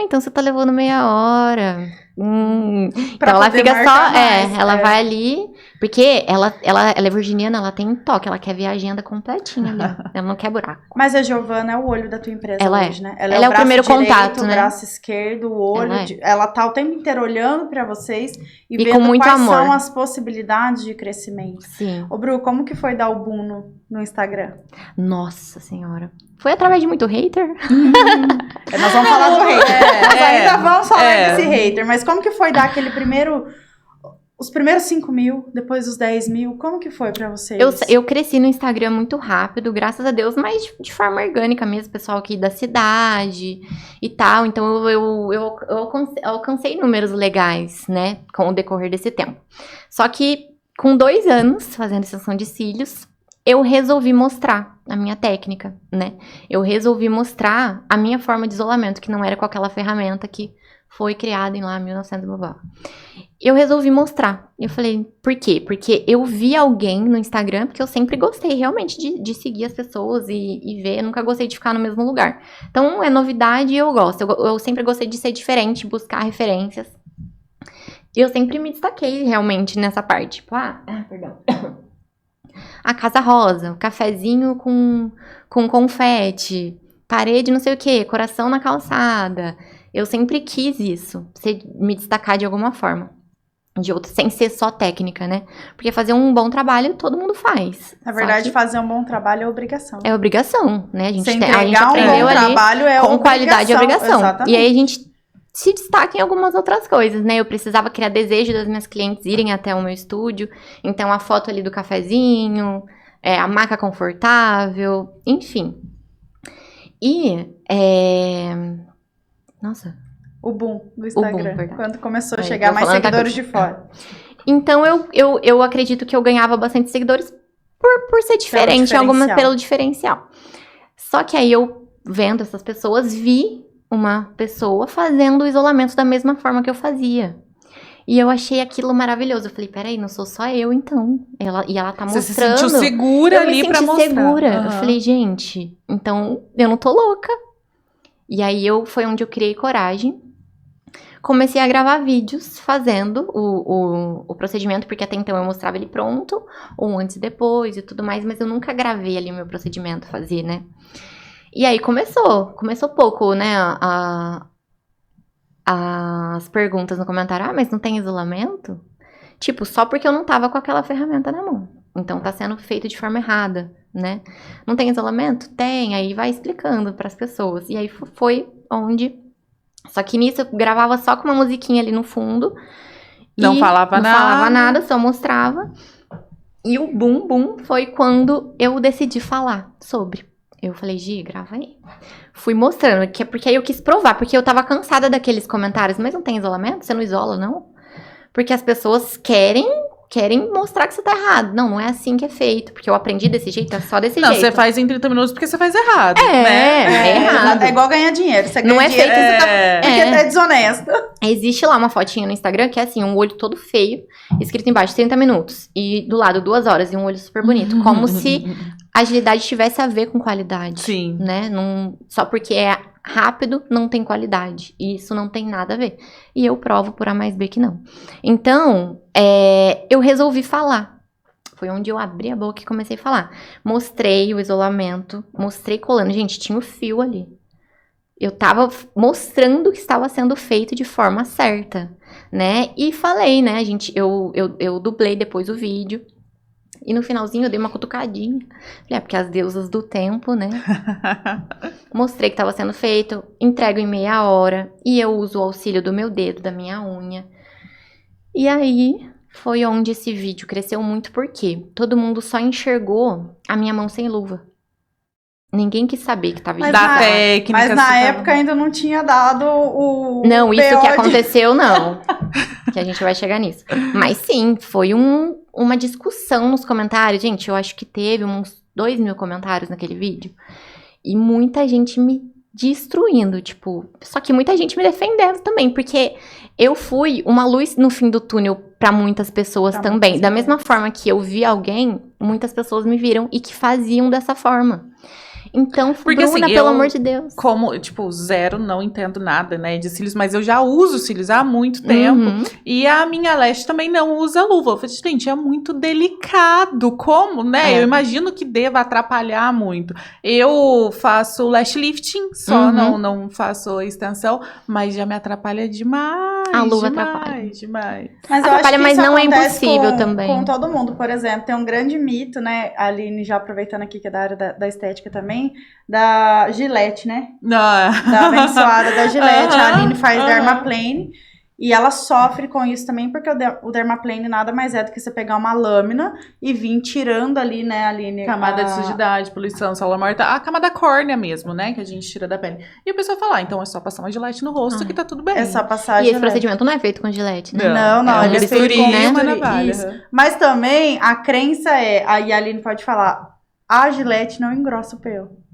Então você tá levando meia hora. Então ela fica só, ela vai ali, Porque ela é virginiana, ela tem toque, ela quer ver a agenda completinha ali. Ela não quer buraco. Mas a Giovana é o olho da tua empresa hoje, né? Ela é o primeiro direito, contato, né? O braço esquerdo, o olho. Ela tá o tempo inteiro olhando pra vocês e vendo com muito quais amor. são as possibilidades de crescimento. Sim. Ô, Bru, como que foi dar o boom no Instagram? Nossa senhora. Foi através de muito hater? Nós vamos falar do hater. Nós ainda vamos falar desse hater. Mas como que foi dar aquele primeiro... Os primeiros 5 mil, depois os 10 mil, como que foi pra vocês? Eu cresci no Instagram muito rápido, graças a Deus, mas de forma orgânica mesmo, pessoal aqui da cidade e tal. Então, eu alcancei números legais, né, com o decorrer desse tempo. Só que, com 2 anos, fazendo extensão de cílios, eu resolvi mostrar a minha técnica, né? Eu resolvi mostrar a minha forma de isolamento, que não era com aquela ferramenta que foi criada em lá 1900 blá. Eu resolvi mostrar. Eu falei, por quê? Porque eu vi alguém no Instagram, porque eu sempre gostei realmente de seguir as pessoas e ver. Eu nunca gostei de ficar no mesmo lugar. Então, é novidade e eu gosto. Eu sempre gostei de ser diferente, buscar referências. E eu sempre me destaquei realmente nessa parte. Tipo, perdão. A casa rosa, o cafezinho com confete, parede não sei o quê, coração na calçada. Eu sempre quis isso, me destacar de alguma forma. De outra, sem ser só técnica, né? Porque fazer um bom trabalho todo mundo faz. Na verdade, fazer um bom trabalho é obrigação. É obrigação, né? A gente entregar aprendeu um bom trabalho é com qualidade e obrigação. Exatamente. E aí a gente se destaca em algumas outras coisas, né? Eu precisava criar desejo das minhas clientes irem até o meu estúdio. Então, a foto ali do cafezinho, a maca confortável, enfim. E, nossa... O boom do Instagram, verdade. quando começou a chegar mais seguidores de fora. Então, eu acredito que eu ganhava bastante seguidores por ser diferente, pelo diferencial. Só que aí eu, vendo essas pessoas, vi uma pessoa fazendo o isolamento da mesma forma que eu fazia. E eu achei aquilo maravilhoso. Eu falei, peraí, não sou só eu, então. Ela tá mostrando. Você se sentiu segura ali pra mostrar. Segura. Uhum. Eu falei, gente, então eu não tô louca. E aí foi onde eu criei coragem. Comecei a gravar vídeos fazendo o procedimento, porque até então eu mostrava ele pronto, ou antes e depois e tudo mais, mas eu nunca gravei ali o meu procedimento, fazer, né? E aí começou pouco, né, as perguntas no comentário, mas não tem isolamento? Tipo, só porque eu não tava com aquela ferramenta na mão. Então tá sendo feito de forma errada, né? Não tem isolamento? Tem, aí vai explicando pras pessoas. E aí foi onde... Só que nisso eu gravava só com uma musiquinha ali no fundo. Não falava nada, só mostrava. E o boom foi quando eu decidi falar sobre. Eu falei, Gi, grava aí. Fui mostrando, porque aí eu quis provar, porque eu tava cansada daqueles comentários. Mas não tem isolamento? Você não isola, não? Porque as pessoas querem mostrar que você tá errado. Não é assim que é feito. Porque eu aprendi desse jeito, é só desse jeito. Não, você faz em 30 minutos porque você faz errado, né? É errado. É igual ganhar dinheiro. Você ganha não é dinheiro feito, porque é desonesto. Existe lá uma fotinha no Instagram que é assim, um olho todo feio, escrito embaixo 30 minutos. E do lado 2 horas e um olho super bonito. Como se agilidade tivesse a ver com qualidade. Sim. Né? Só porque é rápido, não tem qualidade. E isso não tem nada a ver. E eu provo por A mais B que não. Então, eu resolvi falar. Foi onde eu abri a boca e comecei a falar. Mostrei o isolamento, mostrei colando. Gente, tinha o fio ali. Eu tava mostrando que estava sendo feito de forma certa, né? E falei, né, gente, eu dublei depois o vídeo. E no finalzinho eu dei uma cutucadinha. Falei, porque as deusas do tempo, né? Mostrei que estava sendo feito, entrego em meia hora. E eu uso o auxílio do meu dedo, da minha unha. E aí foi onde esse vídeo cresceu muito, porque todo mundo só enxergou a minha mão sem luva. Ninguém quis saber que tava da técnica. Mas na época ainda não tinha dado o Não, isso que aconteceu, não. Que a gente vai chegar nisso. Mas sim, foi uma discussão nos comentários. Gente, eu acho que teve uns 2.000 comentários naquele vídeo. E muita gente me destruindo, tipo... Só que muita gente me defendendo também, porque eu fui uma luz no fim do túnel pra muitas pessoas também. Da mesma forma que eu vi alguém, muitas pessoas me viram e que faziam dessa forma. Então, Porque, Bruna, assim, pelo amor de Deus. Como, tipo, zero, não entendo nada, né, de cílios, mas eu já uso cílios há muito tempo. E a minha lash também não usa luva. Eu falei, gente, é muito delicado. Como, né? Eu imagino que deva atrapalhar muito. Eu faço lash lifting, só não faço extensão, mas já me atrapalha demais. A luva atrapalha. Demais. Mas eu Atrapalha, acho que mas isso não é acontece impossível também. com todo mundo. Por exemplo, tem um grande mito, né? A Aline, já aproveitando aqui que é da área da estética também, da Gillette, né? Da abençoada da Gillette. A Aline faz dermaplane. E ela sofre com isso também, porque o dermaplane nada mais é do que você pegar uma lâmina e vir tirando ali, né, Aline? Camada de sujidade, poluição, célula morta, a camada córnea mesmo, né, que a gente tira da pele. E a pessoa fala, então é só passar uma Gillette no rosto que tá tudo bem. É só passar E esse procedimento não é feito com Gillette, né? Não, ele é feito com né? uma navalha. Isso. Mas também, a crença aí a Aline pode falar, a Gillette não engrossa o pelo.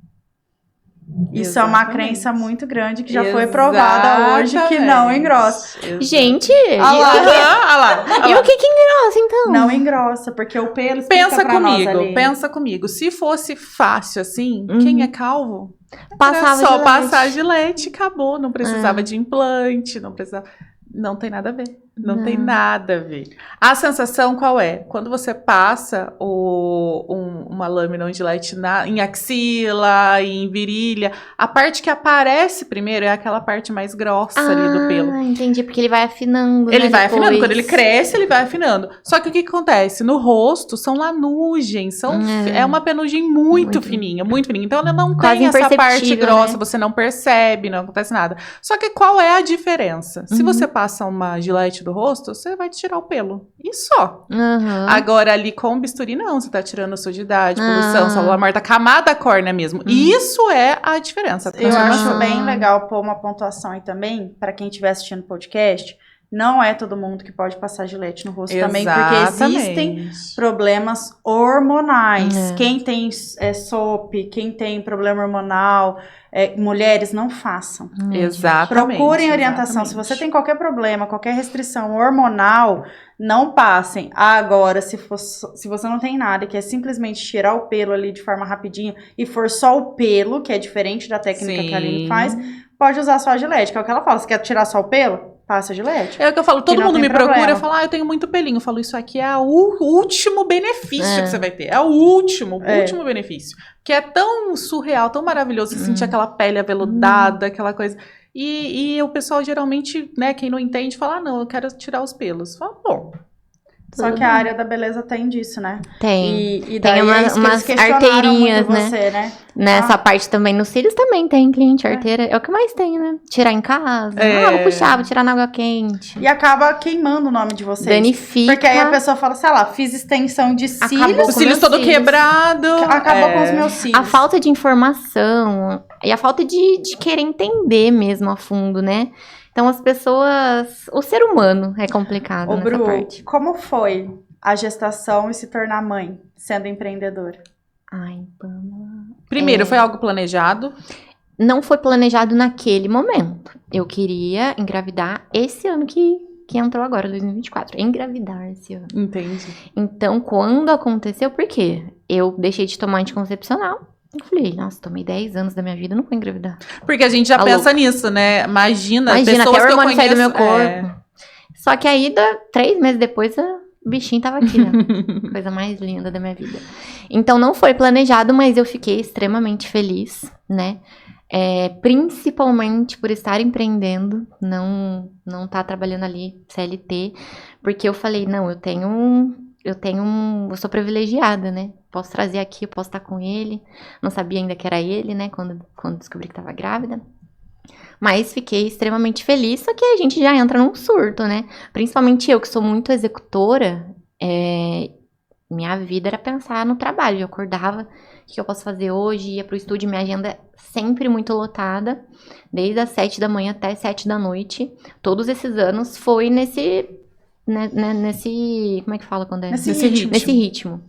Isso é uma crença muito grande que já foi provada hoje que não engrossa. Gente, olha lá. E o que engrossa, então? Não engrossa, porque o pelo Pensa comigo. Se fosse fácil assim, quem é calvo? Passava era só Gillette. passar Gillette, acabou. Não precisava de implante, não precisava... Não tem nada a ver. Não tem nada a ver. A sensação qual é? Quando você passa uma lâmina de Gillette em axila, em virilha, a parte que aparece primeiro é aquela parte mais grossa ali do pelo. Ah, entendi, porque ele vai afinando, Ele vai depois. afinando, quando ele cresce, ele vai afinando. Só que o que acontece? No rosto, são lanugens, é uma penugem muito fininha, muito fininha. Então, ela não quase tem essa parte grossa, né? você não percebe, não acontece nada. Só que qual é a diferença? Se você passa uma Gillette do rosto, você vai tirar o pelo. E só. Agora, ali com bisturi, não. Você tá tirando sujidade, poluição, célula morta, camada córnea mesmo. Isso é a diferença. Eu acho bem legal pôr uma pontuação aí também, para quem estiver assistindo o podcast. Não é todo mundo que pode passar Gillette no rosto também, porque existem problemas hormonais. Quem tem SOP, quem tem problema hormonal, mulheres, não façam. Exatamente. Procurem orientação. Se você tem qualquer problema, qualquer restrição hormonal, não passem. Agora, se você não tem nada, que é simplesmente tirar o pelo ali de forma rapidinha, e for só o pelo, que é diferente da técnica que a Aline faz, pode usar só a Gillette, que é o que ela fala. Se quer tirar só o pelo, passa a Gillette. É o que eu falo, todo mundo me procura e fala, eu tenho muito pelinho. Eu falo, isso aqui é o último benefício que você vai ter. É o último benefício. Que é tão surreal, tão maravilhoso, você sentir aquela pele aveludada, aquela coisa. E o pessoal geralmente, né, quem não entende, fala, não, eu quero tirar os pelos. Fala, bom. Só que a área da beleza tem disso, né? Tem. E daí tem umas arteirinhas, né? Nessa parte também, nos cílios também tem cliente arteira. É o que mais tem, né? Tirar em casa. Vou puxar, vou tirar na água quente. E acaba queimando o nome de vocês. Danifica. Porque aí a pessoa fala, sei lá, fiz extensão de cílios. O cílios todo quebrado. Acabou com os meus cílios. A falta de informação e a falta de querer entender mesmo a fundo, né? Então, as pessoas... O ser humano é complicado nessa Bru, parte. Como foi a gestação e se tornar mãe, sendo empreendedora? Ai, Pamela... Primeiro, foi algo planejado? Não foi planejado naquele momento. Eu queria engravidar esse ano que entrou agora, 2024. Engravidar esse ano. Entendi. Então, quando aconteceu, por quê? Eu deixei de tomar anticoncepcional. Eu falei, nossa, tomei 10 anos da minha vida, não vou engravidar. Porque a gente já pensa nisso, né? Imagina até o hormônio sair do meu corpo. Só que aí, 3 meses depois, o bichinho tava aqui, né? Coisa mais linda da minha vida. Então, não foi planejado, mas eu fiquei extremamente feliz, né? Principalmente por estar empreendendo, não tá trabalhando ali CLT. Porque eu falei, não, eu sou privilegiada, né? Posso trazer aqui, eu posso estar com ele. Não sabia ainda que era ele, né? Quando descobri que estava grávida. Mas fiquei extremamente feliz, só que a gente já entra num surto, né? Principalmente eu, que sou muito executora, minha vida era pensar no trabalho. Eu acordava, o que eu posso fazer hoje? Ia pro estúdio, minha agenda sempre muito lotada. Desde as 7 da manhã até 7 da noite. Todos esses anos foi nesse como é que fala quando é? Nesse ritmo.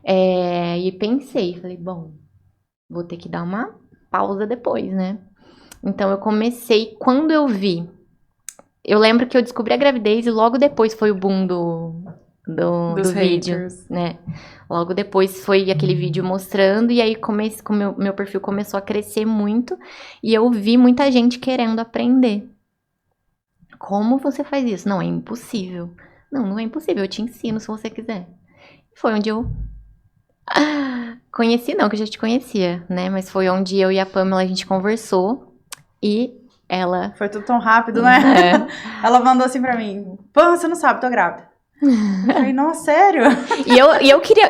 E pensei, falei, bom, vou ter que dar uma pausa depois, né? Então eu comecei, quando eu vi, eu lembro que eu descobri a gravidez e logo depois foi o boom do vídeo, haters. né? Logo depois foi aquele vídeo mostrando, e aí meu perfil começou a crescer muito, e eu vi muita gente querendo aprender. Como você faz isso? Não, é impossível. Não é impossível, eu te ensino se você quiser. Foi onde eu conheci, não, que eu já te conhecia, né? Mas foi onde eu e a Pamela, a gente conversou, e ela... Foi tudo tão rápido, né? É. Ela mandou assim pra mim, Pam, você não sabe, tô grávida. Eu falei, não, sério?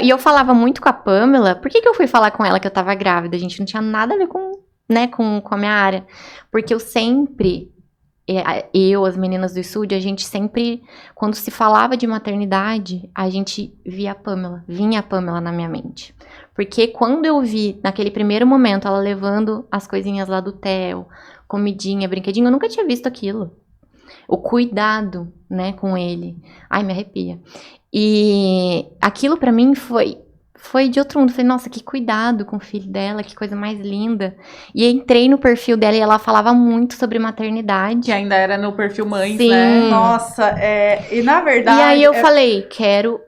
E eu falava muito com a Pamela. Por que eu fui falar com ela que eu tava grávida? A gente não tinha nada a ver com, né, com a minha área. Porque eu sempre, as meninas do estúdio, a gente sempre, quando se falava de maternidade, a gente vinha a Pamela na minha mente. Porque quando eu vi, naquele primeiro momento, ela levando as coisinhas lá do Theo, comidinha, brinquedinho, eu nunca tinha visto aquilo. O cuidado, né, com ele. Ai, me arrepia. E aquilo pra mim foi de outro mundo. Falei, nossa, que cuidado com o filho dela, que coisa mais linda. E entrei no perfil dela e ela falava muito sobre maternidade. Que ainda era no perfil mães, Sim. né? Nossa, e na verdade... E aí eu falei, quero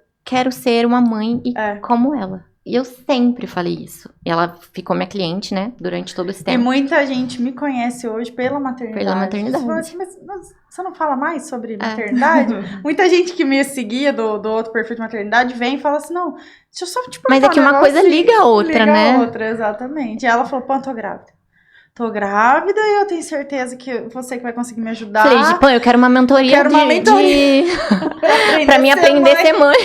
ser uma mãe como ela. E eu sempre falei isso. E ela ficou minha cliente, né? Durante todo esse tempo. E muita gente me conhece hoje pela maternidade. Pela maternidade. Você fala assim, mas você não fala mais sobre maternidade? Muita gente que me seguia do outro perfil de maternidade vem e fala assim, não, deixa eu só te perguntar. Mas é que uma coisa liga a outra, né? Liga a outra, exatamente. E ela falou, pô, tô grávida. Tô grávida e eu tenho certeza que você que vai conseguir me ajudar. Falei, pô, eu quero uma mentoria pra mim aprender a ser mãe.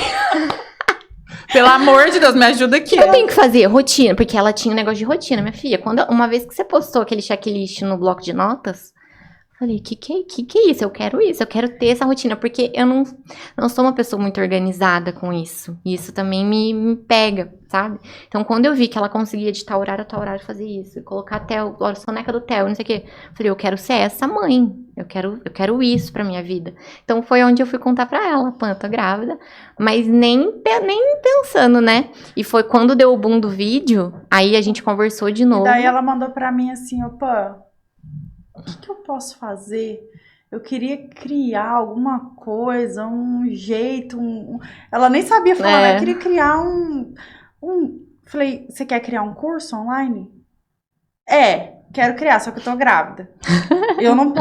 Pelo amor de Deus, me ajuda aqui. O que eu tenho que fazer? Rotina. Porque ela tinha um negócio de rotina, minha filha. Uma vez que você postou aquele checklist no bloco de notas, eu falei, que é isso? Eu quero isso. Eu quero ter essa rotina. Porque eu não sou uma pessoa muito organizada com isso. E isso também me pega, sabe? Então, quando eu vi que ela conseguia de tal horário fazer isso, e colocar até a soneca do Theo, não sei o quê, eu falei, eu quero ser essa mãe. Eu quero isso pra minha vida. Então, foi onde eu fui contar pra ela, Pã, tô grávida. Mas nem pensando, né? E foi quando deu o boom do vídeo, aí a gente conversou de novo. E daí ela mandou pra mim assim, Pã, o que eu posso fazer? Eu queria criar alguma coisa, um jeito, Ela nem sabia falar, né? Eu queria criar Falei, você quer criar um curso online? Quero criar, só que eu tô grávida. Eu não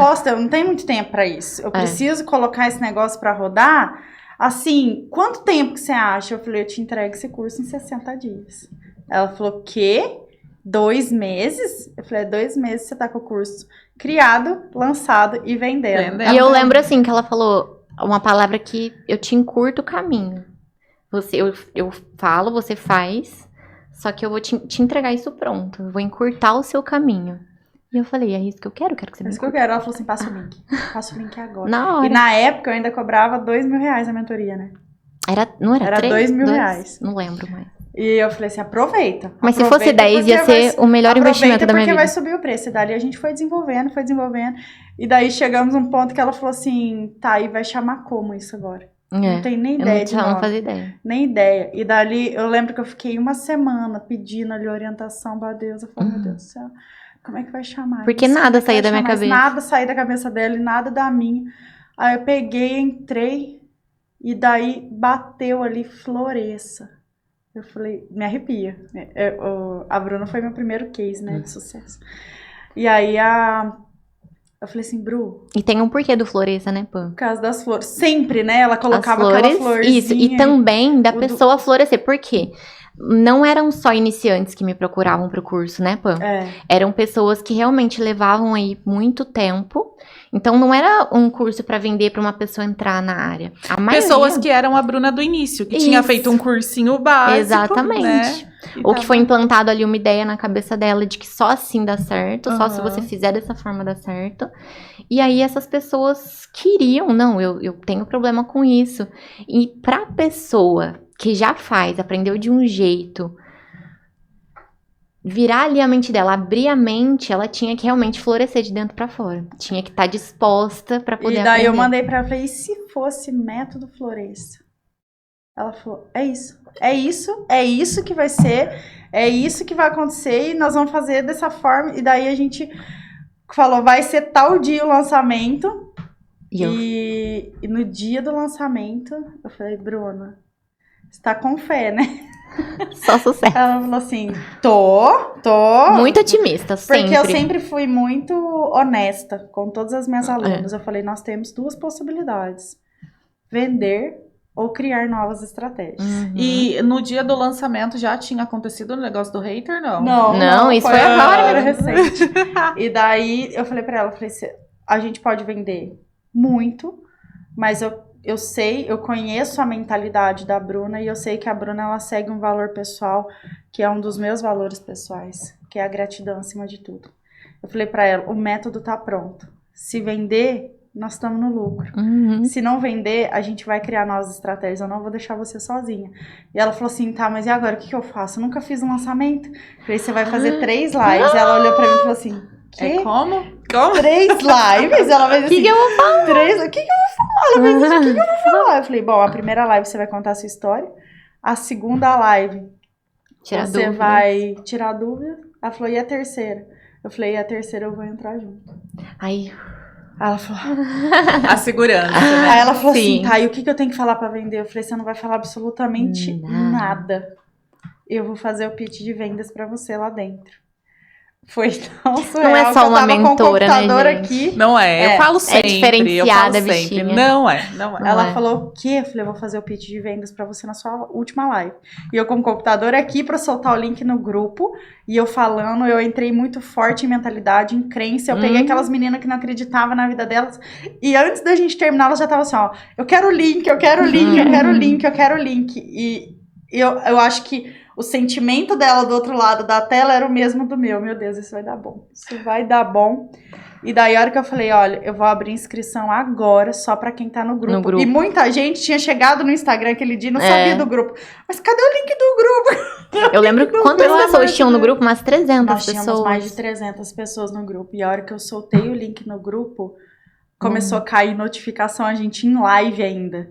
tenho muito tempo pra isso. Eu preciso colocar esse negócio pra rodar. Assim, quanto tempo que você acha? Eu falei, eu te entrego esse curso em 60 dias. Ela falou, quê? 2 meses? Eu falei, 2 meses você tá com o curso criado, lançado e vendendo. E eu lembro assim, que ela falou uma palavra que eu te encurto o caminho. Eu falo, você faz, só que eu vou te entregar isso pronto. Eu vou encurtar o seu caminho. E eu falei, é isso que eu quero que você me É isso que eu quero. Ela falou assim, passa o link. Passa o link agora. Na hora. E na época eu ainda cobrava R$2.000 a mentoria, né? Não era 3? R$2.000. Não lembro mais. E eu falei assim, aproveita. Mas se fosse 10, ia ser o melhor investimento da minha vida. Porque vai subir o preço. E dali a gente foi desenvolvendo. E daí chegamos num ponto que ela falou assim, tá, e vai chamar como isso agora? Não tem nem ideia de nome. Não fazia ideia. Nem ideia. E dali, eu lembro que eu fiquei uma semana pedindo ali orientação pra Deus. Eu falei, meu Deus do céu, como é que vai chamar? Porque nada saía da minha cabeça. Nada saía da cabeça dela e nada da minha. Aí eu peguei, entrei, e daí bateu ali, Floresça. Eu falei, me arrepia. A Bruna foi meu primeiro case, né, de sucesso. E aí eu falei assim, Bru... E tem um porquê do Floresça, né, Pã? Por causa das flores. Sempre, né? Ela colocava flores, aquela florzinha. Isso, e também da pessoa florescer. Por quê? Não eram só iniciantes que me procuravam pro curso, né, Pã? Eram pessoas que realmente levavam aí muito tempo. Então, não era um curso pra vender pra uma pessoa entrar na área. Pessoas que eram a Bruna do início, que tinha feito um cursinho básico. Exatamente. Né? Ou que foi implantado ali uma ideia na cabeça dela de que só assim dá certo, só se você fizer dessa forma dá certo. E aí essas pessoas queriam, não, eu tenho problema com isso. E pra pessoa que já aprendeu de um jeito, virar ali a mente dela, abrir a mente, ela tinha que realmente florescer de dentro pra fora. Tinha que estar disposta pra poder aprender. E daí eu mandei pra ela, falei, e se fosse método Floresça? Ela falou, é isso que vai ser, é isso que vai acontecer e nós vamos fazer dessa forma. E daí a gente falou, vai ser tal dia o lançamento E no dia do lançamento, eu falei, Bruna, você tá com fé, né? Só sucesso. Ela falou assim, tô. Muito otimista, sempre. Porque eu sempre fui muito honesta com todas as minhas alunas. Eu falei, nós temos 2 possibilidades. Vender ou criar novas estratégias. E no dia do lançamento já tinha acontecido o negócio do hater, não? Não, isso foi agora recente. E daí eu falei pra ela, a gente pode vender muito, mas eu sei, eu conheço a mentalidade da Bruna e eu sei que a Bruna, ela segue um valor pessoal, que é um dos meus valores pessoais, que é a gratidão acima de tudo. Eu falei pra ela, o método tá pronto. Se vender, nós estamos no lucro. Se não vender, a gente vai criar novas estratégias, eu não vou deixar você sozinha. E ela falou assim, tá, mas e agora, o que eu faço? Eu nunca fiz um lançamento. Eu falei, você vai fazer 3 lives. Ela olhou pra mim e falou assim, que? Como? 3 lives? Ela fez assim, que eu vou falar? 3, o que eu vou falar? Ela fez assim, o que eu vou falar? Eu falei, bom, a primeira live você vai contar a sua história, a segunda live você vai tirar dúvida. Ela falou, e a terceira? Eu falei, e a terceira eu vou entrar junto. Aí ela falou... A segurança, né? Aí ela falou assim, tá, e o que eu tenho que falar pra vender? Eu falei, você não vai falar absolutamente nada. Eu vou fazer o pitch de vendas pra você lá dentro. Foi tão surreal. Não é só uma mentora, né, gente? Aqui. Não é, eu falo sempre. É diferenciada, eu falo sempre. bichinha. Não é. Ela falou, o quê? Eu falei, eu vou fazer o pitch de vendas pra você na sua última live. E eu com o computador aqui pra soltar o link no grupo. E eu falando, eu entrei muito forte em mentalidade, em crença. Eu peguei aquelas meninas que não acreditavam na vida delas. E antes da gente terminar, elas já estavam assim, ó, eu quero o link, eu quero o link, eu quero o link, eu quero o link. E eu acho que o sentimento dela do outro lado da tela era o mesmo do meu. Meu Deus, isso vai dar bom. Isso vai dar bom. E daí, a hora que eu falei, olha, eu vou abrir inscrição agora só pra quem tá no grupo. E muita gente tinha chegado no Instagram aquele dia e não sabia do grupo. Mas cadê o link do grupo? Eu lembro quantas pessoas tinham no grupo? Umas 300 Nós pessoas. Tínhamos mais de 300 pessoas no grupo. E a hora que eu soltei o link no grupo, começou a cair notificação, a gente em live ainda.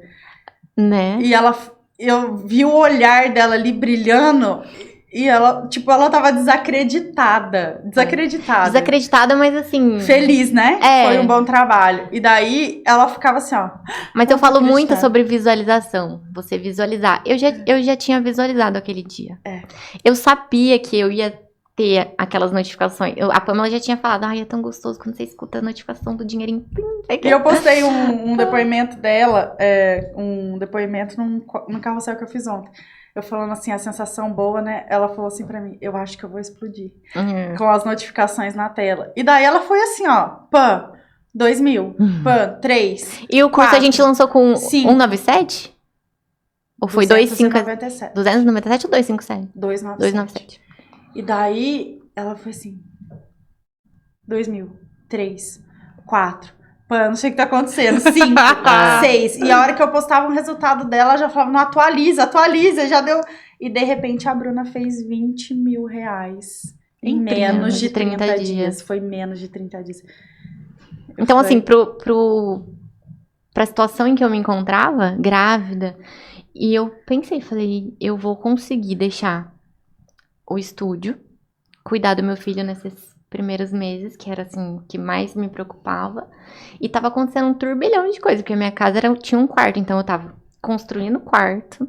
Né? E eu vi o olhar dela ali brilhando e ela tava desacreditada. Desacreditada, mas assim... Feliz, né? Foi um bom trabalho. E daí, ela ficava assim, ó... Mas eu falo muito sobre visualização. Você visualizar. Eu já tinha visualizado aquele dia. Eu sabia que eu ia ter aquelas notificações. A Pamela já tinha falado, ai, é tão gostoso quando você escuta a notificação do dinheirinho. E eu postei um depoimento dela, um depoimento no carrossel que eu fiz ontem. Eu falando assim, a sensação boa, né? Ela falou assim pra mim, eu acho que eu vou explodir. Com as notificações na tela. E daí ela foi assim, ó, pã, 2.000, pã, 3. E o curso 4, a gente lançou com 197? Ou foi 297? 297 ou 257? 297. E daí, ela foi assim, 2.000, 3, 4, não sei o que tá acontecendo, 5, 6. E a hora que eu postava um resultado dela, ela já falava, não, atualiza, já deu. E de repente a Bruna fez R$20 mil em menos de 30 dias. Foi menos de 30 dias. Então, assim, pra situação em que eu me encontrava, grávida, e eu pensei, falei, eu vou conseguir deixar o estúdio, cuidar do meu filho nesses primeiros meses, que era assim, o que mais me preocupava. E tava acontecendo um turbilhão de coisas, porque a minha casa tinha um quarto, então eu tava construindo quarto,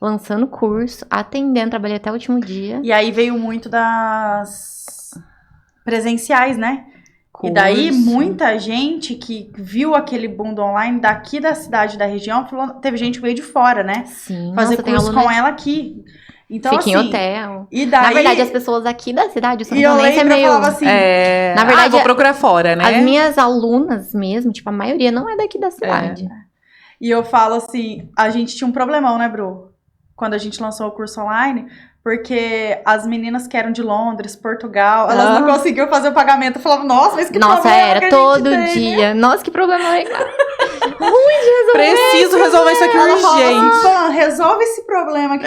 lançando curso, atendendo, trabalhei até o último dia. E aí veio muito das presenciais, né? Curso. E daí muita gente que viu aquele boom do online daqui da cidade, da região, teve gente que veio de fora, né? Sim. Fazer curso com ela aqui. Então, fica assim, em hotel. E daí, na verdade, as pessoas aqui da cidade, o São João é meio... falava assim, na verdade, vou procurar fora, né? As minhas alunas mesmo, tipo, a maioria não é daqui da cidade. E eu falo assim, a gente tinha um problemão, né, Bru? Quando a gente lançou o curso online, porque as meninas que eram de Londres, Portugal, elas não conseguiam fazer o pagamento. Eu falava, nossa, mas que problema era que a todo gente dia. Tem, né? Nossa, que problema legal. Ruim de resolver. Preciso resolver isso aqui urgente. Assim, resolve esse problema aqui.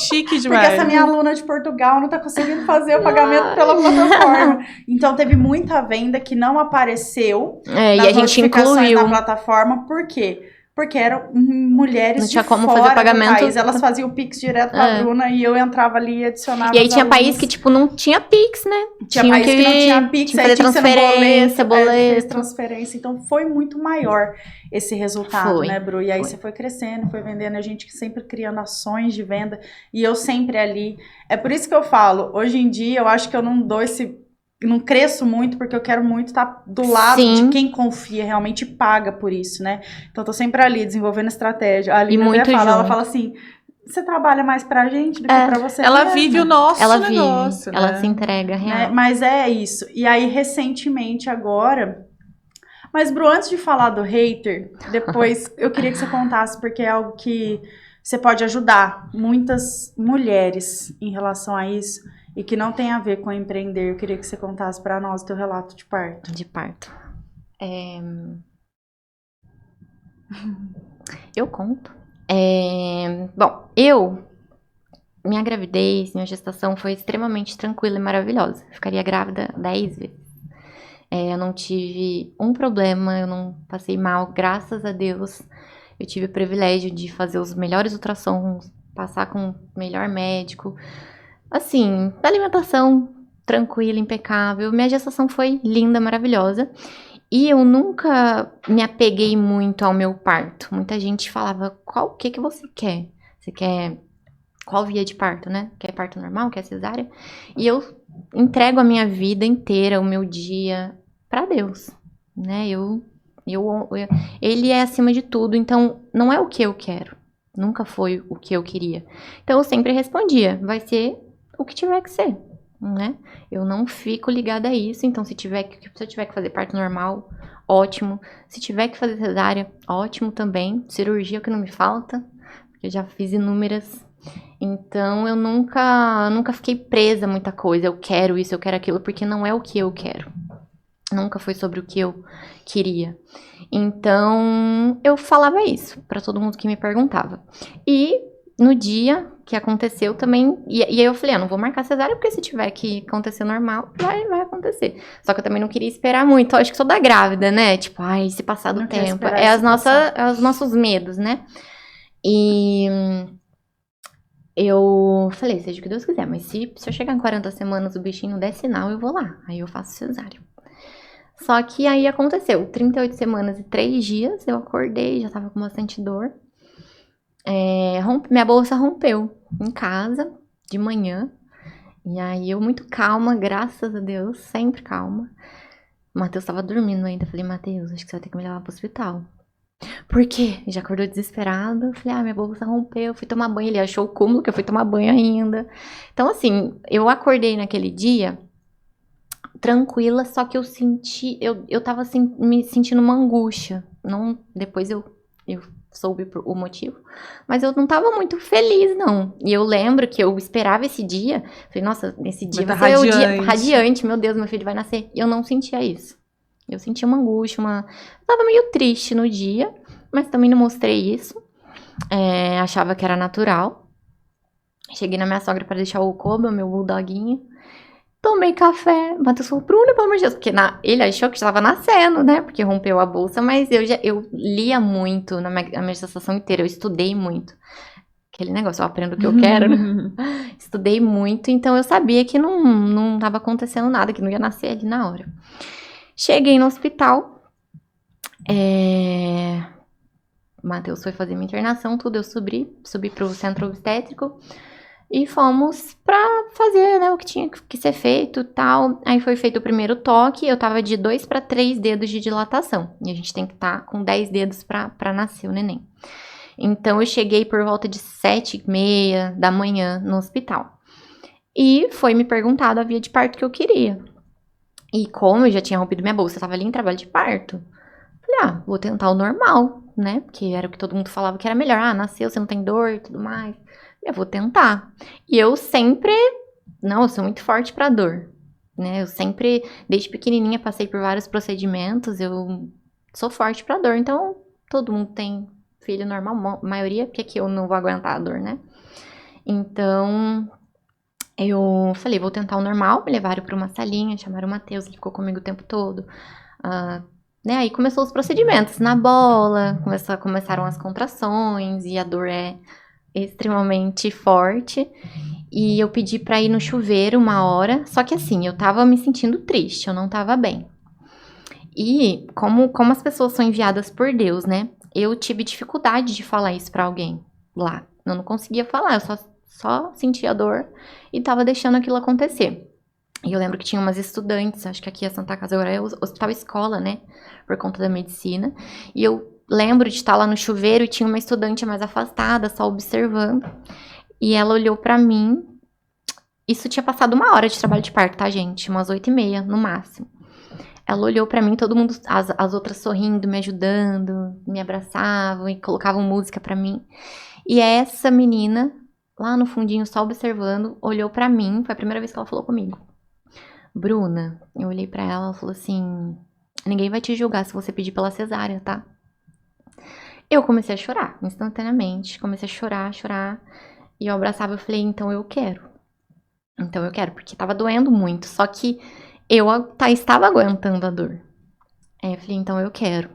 Chique demais. Porque essa minha aluna de Portugal não tá conseguindo fazer o pagamento pela plataforma. Então teve muita venda que não apareceu e a gente incluiu na plataforma. Por quê? Porque eram mulheres Não tinha de como fora fazer do pagamento. país. Elas faziam o Pix direto pra Bruna e eu entrava ali e adicionava E aí os tinha alunos. país que, tipo, não tinha Pix, né? Tinha país que não tinha Pix, tinha que aí fazer tinha que ser no transferência, fez boleto. transferência. Então, foi muito maior esse resultado, Foi, né, Bru? E aí foi. você foi crescendo, foi vendendo, a gente sempre criando ações de venda. E eu sempre ali. É por isso que eu falo, hoje em dia, eu acho que eu não dou esse... Não cresço muito, porque eu quero muito estar do lado Sim. de quem confia, realmente paga por isso, né? Então, eu tô sempre ali, desenvolvendo estratégia. A Aline muito até fala, ela junto. fala assim... Você trabalha mais pra gente do que pra você Ela mesma. vive o nosso Ela negócio, vive, né? ela se entrega real. Né? Mas é isso. E aí, recentemente, agora... Mas, Bru, antes de falar do hater, depois eu queria que você contasse, porque é algo que você pode ajudar muitas mulheres em relação a isso e que não tem a ver com empreender. Eu queria que você contasse pra nós o teu relato de parto. De parto. Eu conto. Bom, minha gravidez, minha gestação foi extremamente tranquila e maravilhosa. Eu ficaria grávida 10 vezes. Eu não tive um problema, eu não passei mal, graças a Deus. Eu tive o privilégio de fazer os melhores ultrassons, passar com o melhor médico. Assim, da alimentação tranquila, impecável. Minha gestação foi linda, maravilhosa. E eu nunca me apeguei muito ao meu parto. Muita gente falava, o que você quer? Você quer qual via de parto, né? Quer parto normal, quer cesárea? E eu entrego a minha vida inteira, o meu dia pra Deus, né? Ele é acima de tudo, então não é o que eu quero. Nunca foi o que eu queria. Então eu sempre respondia, vai ser o que tiver que ser, né? Eu não fico ligada a isso, então se eu tiver que fazer parto normal, ótimo. Se tiver que fazer cesárea, ótimo também. Cirurgia que não me falta, porque eu já fiz inúmeras. Então eu nunca fiquei presa a muita coisa. Eu quero isso, eu quero aquilo, porque não é o que eu quero. Nunca foi sobre o que eu queria. Então eu falava isso pra todo mundo que me perguntava. E no dia que aconteceu também, e aí eu falei, não vou marcar cesárea, porque se tiver que acontecer normal, vai acontecer. Só que eu também não queria esperar muito. Eu acho que toda grávida, né? Tipo, se passar do tempo. É os nossos medos, né? E eu falei, seja o que Deus quiser, mas se eu chegar em 40 semanas o bichinho não der sinal, eu vou lá. Aí eu faço cesárea. Só que aí aconteceu, 38 semanas e 3 dias, eu acordei, já tava com bastante dor. Minha bolsa rompeu em casa, de manhã. E aí eu muito calma, graças a Deus, sempre calma. O Matheus tava dormindo ainda. Falei, Matheus, acho que você vai ter que me levar pro hospital. Por quê? Já acordou desesperado. Falei, minha bolsa rompeu, fui tomar banho. Ele achou o cúmulo que eu fui tomar banho ainda. Então, assim, eu acordei naquele dia tranquila, só que eu senti, eu tava assim, me sentindo uma angústia. Não, depois eu soube o motivo, mas eu não tava muito feliz, não. E eu lembro que eu esperava esse dia, falei, nossa, esse dia vai ser o dia radiante, meu Deus, meu filho vai nascer. E eu não sentia isso. Eu sentia uma angústia, eu tava meio triste no dia, mas também não mostrei isso. Achava que era natural. Cheguei na minha sogra pra deixar o Koba, meu bulldoguinho. Tomei café. Matheus falou, Bruno, pelo amor de Deus. Porque ele achou que estava nascendo, né? Porque rompeu a bolsa. Mas eu lia muito na minha gestação inteira. Eu estudei muito. Aquele negócio, eu aprendo o que eu quero, né? Estudei muito. Então, eu sabia que não estava acontecendo nada. Que não ia nascer ali na hora. Cheguei no hospital. O Matheus foi fazer minha internação, tudo. Eu subi pro centro obstétrico. E fomos pra fazer, né, o que tinha que ser feito e tal. Aí foi feito o primeiro toque, eu tava de 2 para 3 dedos de dilatação. E a gente tem que estar com 10 dedos pra nascer o neném. Então eu cheguei por volta de 7h30 da manhã no hospital. E foi me perguntado a via de parto que eu queria. E como eu já tinha rompido minha bolsa, eu tava ali em trabalho de parto. Falei, vou tentar o normal, né? Porque era o que todo mundo falava que era melhor. Nasceu, você não tem dor e tudo mais. Eu vou tentar. E eu sempre... eu sou muito forte pra dor, né? Eu sempre, desde pequenininha, passei por vários procedimentos. Eu sou forte pra dor. Então, todo mundo tem filho normal, a maioria, porque que eu não vou aguentar a dor, né? Então, eu falei, vou tentar o normal. Me levaram pra uma salinha, chamaram o Matheus, ele ficou comigo o tempo todo. né? Aí começou os procedimentos na bola, começaram as contrações e a dor é extremamente forte. E eu pedi pra ir no chuveiro 1 hora, só que assim, eu tava me sentindo triste, eu não tava bem. E como as pessoas são enviadas por Deus, né? Eu tive dificuldade de falar isso pra alguém lá. Eu não conseguia falar, eu só sentia dor e tava deixando aquilo acontecer. E eu lembro que tinha umas estudantes, acho que aqui a Santa Casa agora é o hospital escola, né? Por conta da medicina. E eu lembro de estar lá no chuveiro e tinha uma estudante mais afastada, só observando. E ela olhou pra mim. Isso tinha passado 1 hora de trabalho de parto, tá, gente? Umas 8h30, no máximo. Ela olhou pra mim, todo mundo, as outras sorrindo, me ajudando, me abraçavam e colocavam música pra mim. E essa menina, lá no fundinho, só observando, olhou pra mim, foi a primeira vez que ela falou comigo. Bruna, eu olhei pra ela, ela falou assim, ninguém vai te julgar se você pedir pela cesárea, tá? Eu comecei a chorar, instantaneamente, comecei a chorar, e eu abraçava e falei, então eu quero, porque tava doendo muito, só que eu estava aguentando a dor. Aí eu falei, então eu quero.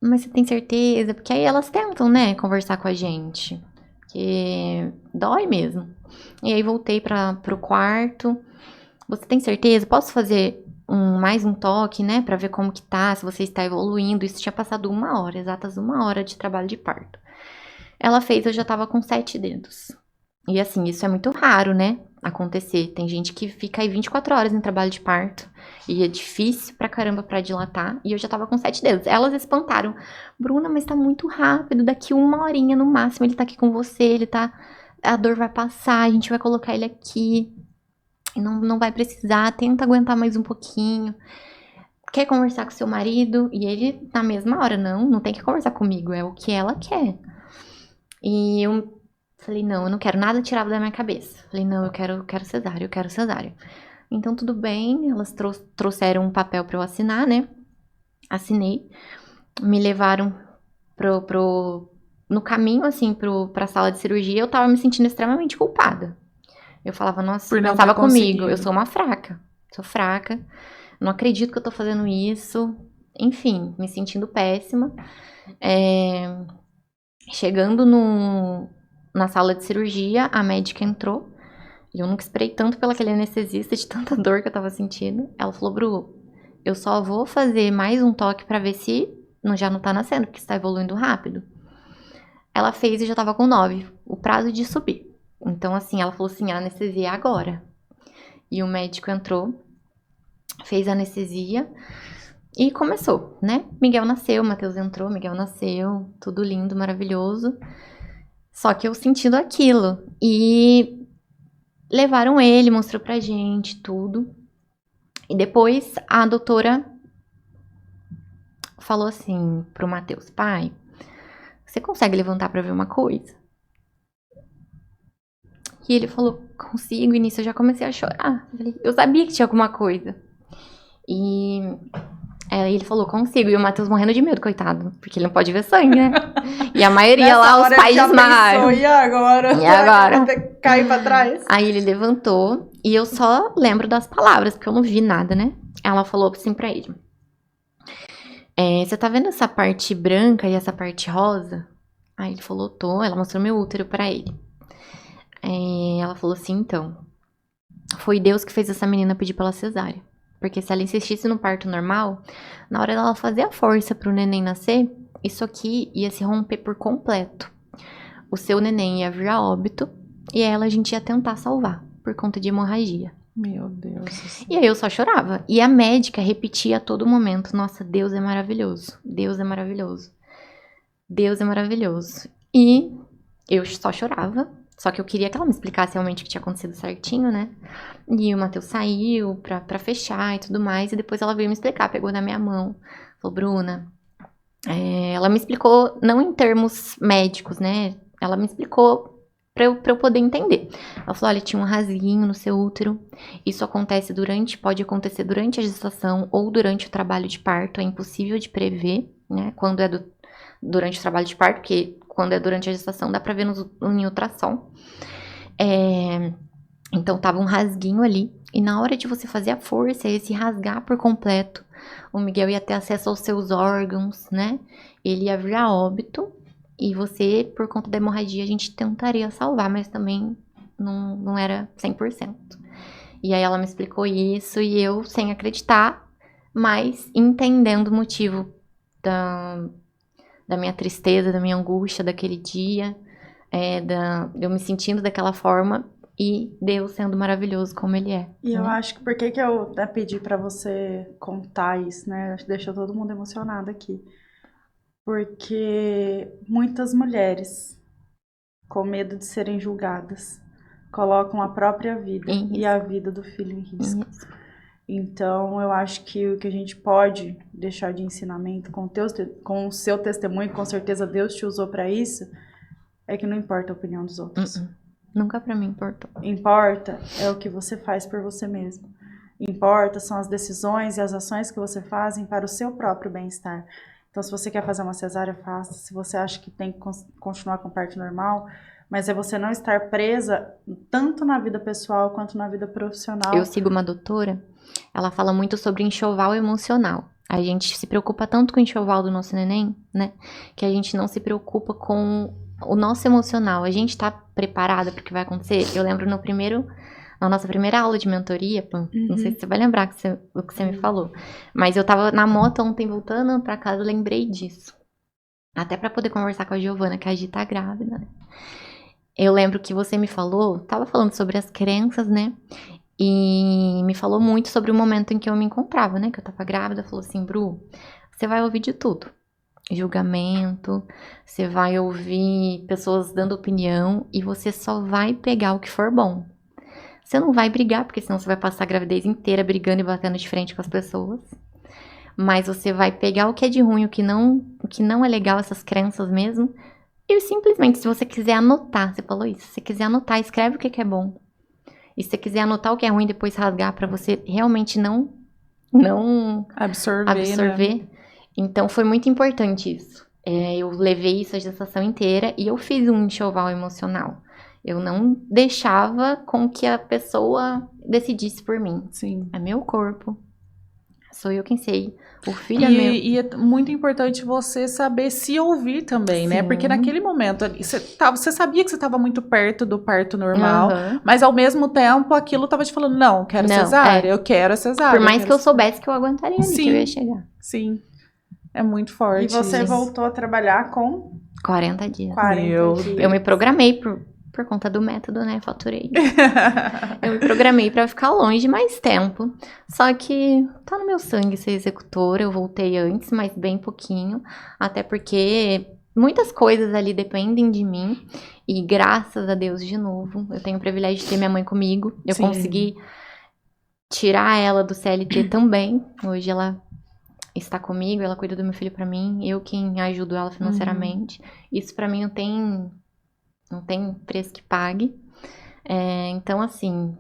Mas você tem certeza? Porque aí elas tentam, né, conversar com a gente. Porque dói mesmo. E aí voltei pro quarto. Você tem certeza? Posso fazer mais um toque, né, pra ver como que tá, se você está evoluindo. Isso tinha passado 1 hora, exatas 1 hora de trabalho de parto. Ela fez, eu já tava com 7 dedos. E assim, isso é muito raro, né, acontecer. Tem gente que fica aí 24 horas em trabalho de parto. E é difícil pra caramba pra dilatar. E eu já tava com 7 dedos. Elas espantaram. Bruna, mas tá muito rápido. Daqui 1 horinha no máximo ele tá aqui com você. A dor vai passar. A gente vai colocar ele aqui. E não vai precisar. Tenta aguentar mais um pouquinho. Quer conversar com seu marido? E ele, na mesma hora, não tem que conversar comigo. É o que ela quer. E eu falei, não, eu não quero nada tirado da minha cabeça. Falei, não, eu quero cesárea. Então, tudo bem, elas trouxeram um papel pra eu assinar, né? Assinei. Me levaram no caminho, assim, pra sala de cirurgia. Eu tava me sentindo extremamente culpada. Eu falava, nossa, pensava comigo, eu sou uma fraca. Sou fraca. Não acredito que eu tô fazendo isso. Enfim, me sentindo péssima. Chegando na sala de cirurgia, a médica entrou. E eu nunca esperei tanto pelaquele anestesista, de tanta dor que eu tava sentindo. Ela falou, Bru, eu só vou fazer mais um toque pra ver se já não tá nascendo, porque está evoluindo rápido. Ela fez e já tava com 9, o prazo de subir. Então, assim, ela falou assim, a anestesia é agora. E o médico entrou, fez a anestesia e começou, né? Miguel nasceu, Matheus entrou, Miguel nasceu, tudo lindo, maravilhoso. Só que eu sentindo aquilo. E levaram ele, mostrou pra gente tudo. E depois a doutora falou assim pro Matheus, pai, você consegue levantar pra ver uma coisa? E ele falou, consigo. E nisso eu já comecei a chorar. Eu sabia que tinha alguma coisa. E ele falou, consigo. E o Matheus morrendo de medo, coitado. Porque ele não pode ver sangue, né? E a maioria lá, os pais desmaiaram. E agora? E agora? Cair pra trás? Aí ele levantou. E eu só lembro das palavras, porque eu não vi nada, né? Ela falou assim pra ele. Você tá vendo essa parte branca e essa parte rosa? Aí ele falou, tô. Ela mostrou meu útero pra ele. Ela falou assim, então, foi Deus que fez essa menina pedir pela cesárea. Porque se ela insistisse no parto normal, na hora dela fazer a força pro neném nascer, isso aqui ia se romper por completo. O seu neném ia vir a óbito e ela a gente ia tentar salvar, por conta de hemorragia. Meu Deus. E aí eu só chorava. E a médica repetia a todo momento, nossa, Deus é maravilhoso, Deus é maravilhoso, Deus é maravilhoso. E eu só chorava. Só que eu queria que ela me explicasse realmente o que tinha acontecido certinho, né? E o Matheus saiu pra fechar e tudo mais. E depois ela veio me explicar, pegou na minha mão. Falou, Bruna... ela me explicou, não em termos médicos, né? Ela me explicou pra eu poder entender. Ela falou, olha, tinha um rasguinho no seu útero. Isso pode acontecer durante a gestação ou durante o trabalho de parto. É impossível de prever, né? Quando é durante o trabalho de parto, porque quando é durante a gestação dá pra ver em ultrassom. Então tava um rasguinho ali. E na hora de você fazer a força, ia se rasgar por completo. o Miguel ia ter acesso aos seus órgãos, né? Ele ia vir a óbito e você, por conta da hemorragia, a gente tentaria salvar, mas também não era 100%. E aí ela me explicou isso e eu, sem acreditar, mas entendendo o motivo da minha tristeza, da minha angústia daquele dia, eu me sentindo daquela forma e Deus sendo maravilhoso como Ele é. E eu acho que por que eu até pedi pra você contar isso, né? Deixou todo mundo emocionado aqui. Porque muitas mulheres, com medo de serem julgadas, colocam a própria vida e a vida do filho em risco. Então, eu acho que o que a gente pode deixar de ensinamento com o seu testemunho, com certeza Deus te usou para isso, é que não importa a opinião dos outros. Nunca para mim importou. Importa é o que você faz por você mesmo. Importa são as decisões e as ações que você faz para o seu próprio bem-estar. Então, se você quer fazer uma cesárea, faça. Se você acha que tem que continuar com parto normal, mas é você não estar presa tanto na vida pessoal quanto na vida profissional. Eu sigo uma doutora, ela fala muito sobre enxoval emocional. A gente se preocupa tanto com o enxoval do nosso neném, né? Que a gente não se preocupa com o nosso emocional. A gente tá preparada para o que vai acontecer? Eu lembro na nossa primeira aula de mentoria, não sei se você vai lembrar o que você me falou, mas eu tava na moto ontem voltando pra casa, lembrei disso. Até pra poder conversar com a Giovana, que a Gi tá grávida, né? Eu lembro que você me falou, tava falando sobre as crenças, né? E me falou muito sobre o momento em que eu me encontrava, né? Que eu tava grávida, falou assim, Bru, você vai ouvir de tudo. Julgamento, você vai ouvir pessoas dando opinião e você só vai pegar o que for bom. Você não vai brigar, porque senão você vai passar a gravidez inteira brigando e batendo de frente com as pessoas. Mas você vai pegar o que é de ruim, o que não é legal, essas crenças mesmo. E simplesmente, se você quiser anotar, você falou isso, se você quiser anotar, escreve o que é bom. E se você quiser anotar o que é ruim, depois rasgar pra você realmente não absorver. Né? Então, foi muito importante isso. Eu levei isso a gestação inteira e eu fiz um enxoval emocional. Eu não deixava com que a pessoa decidisse por mim. Sim. É meu corpo. Sou eu quem sei. O filho é meu. E é muito importante você saber se ouvir também, né? Porque naquele momento, você sabia que você estava muito perto do parto normal, mas ao mesmo tempo aquilo estava te falando, não, quero cesárea, eu quero a cesárea. Por mais que eu soubesse que eu aguentaria ali, que eu ia chegar. Sim, é muito forte. E você voltou a trabalhar com? 40 dias. 40 dias. Eu me programei por conta do método, né? Faturei. Eu me programei pra ficar longe mais tempo. Só que tá no meu sangue ser executora. Eu voltei antes, mas bem pouquinho. Até porque muitas coisas ali dependem de mim. E graças a Deus, de novo, eu tenho o privilégio de ter minha mãe comigo. Eu consegui tirar ela do CLT também. Hoje ela está comigo, ela cuida do meu filho pra mim. Eu quem ajudo ela financeiramente. Isso pra mim não tem preço que pague. Então, assim,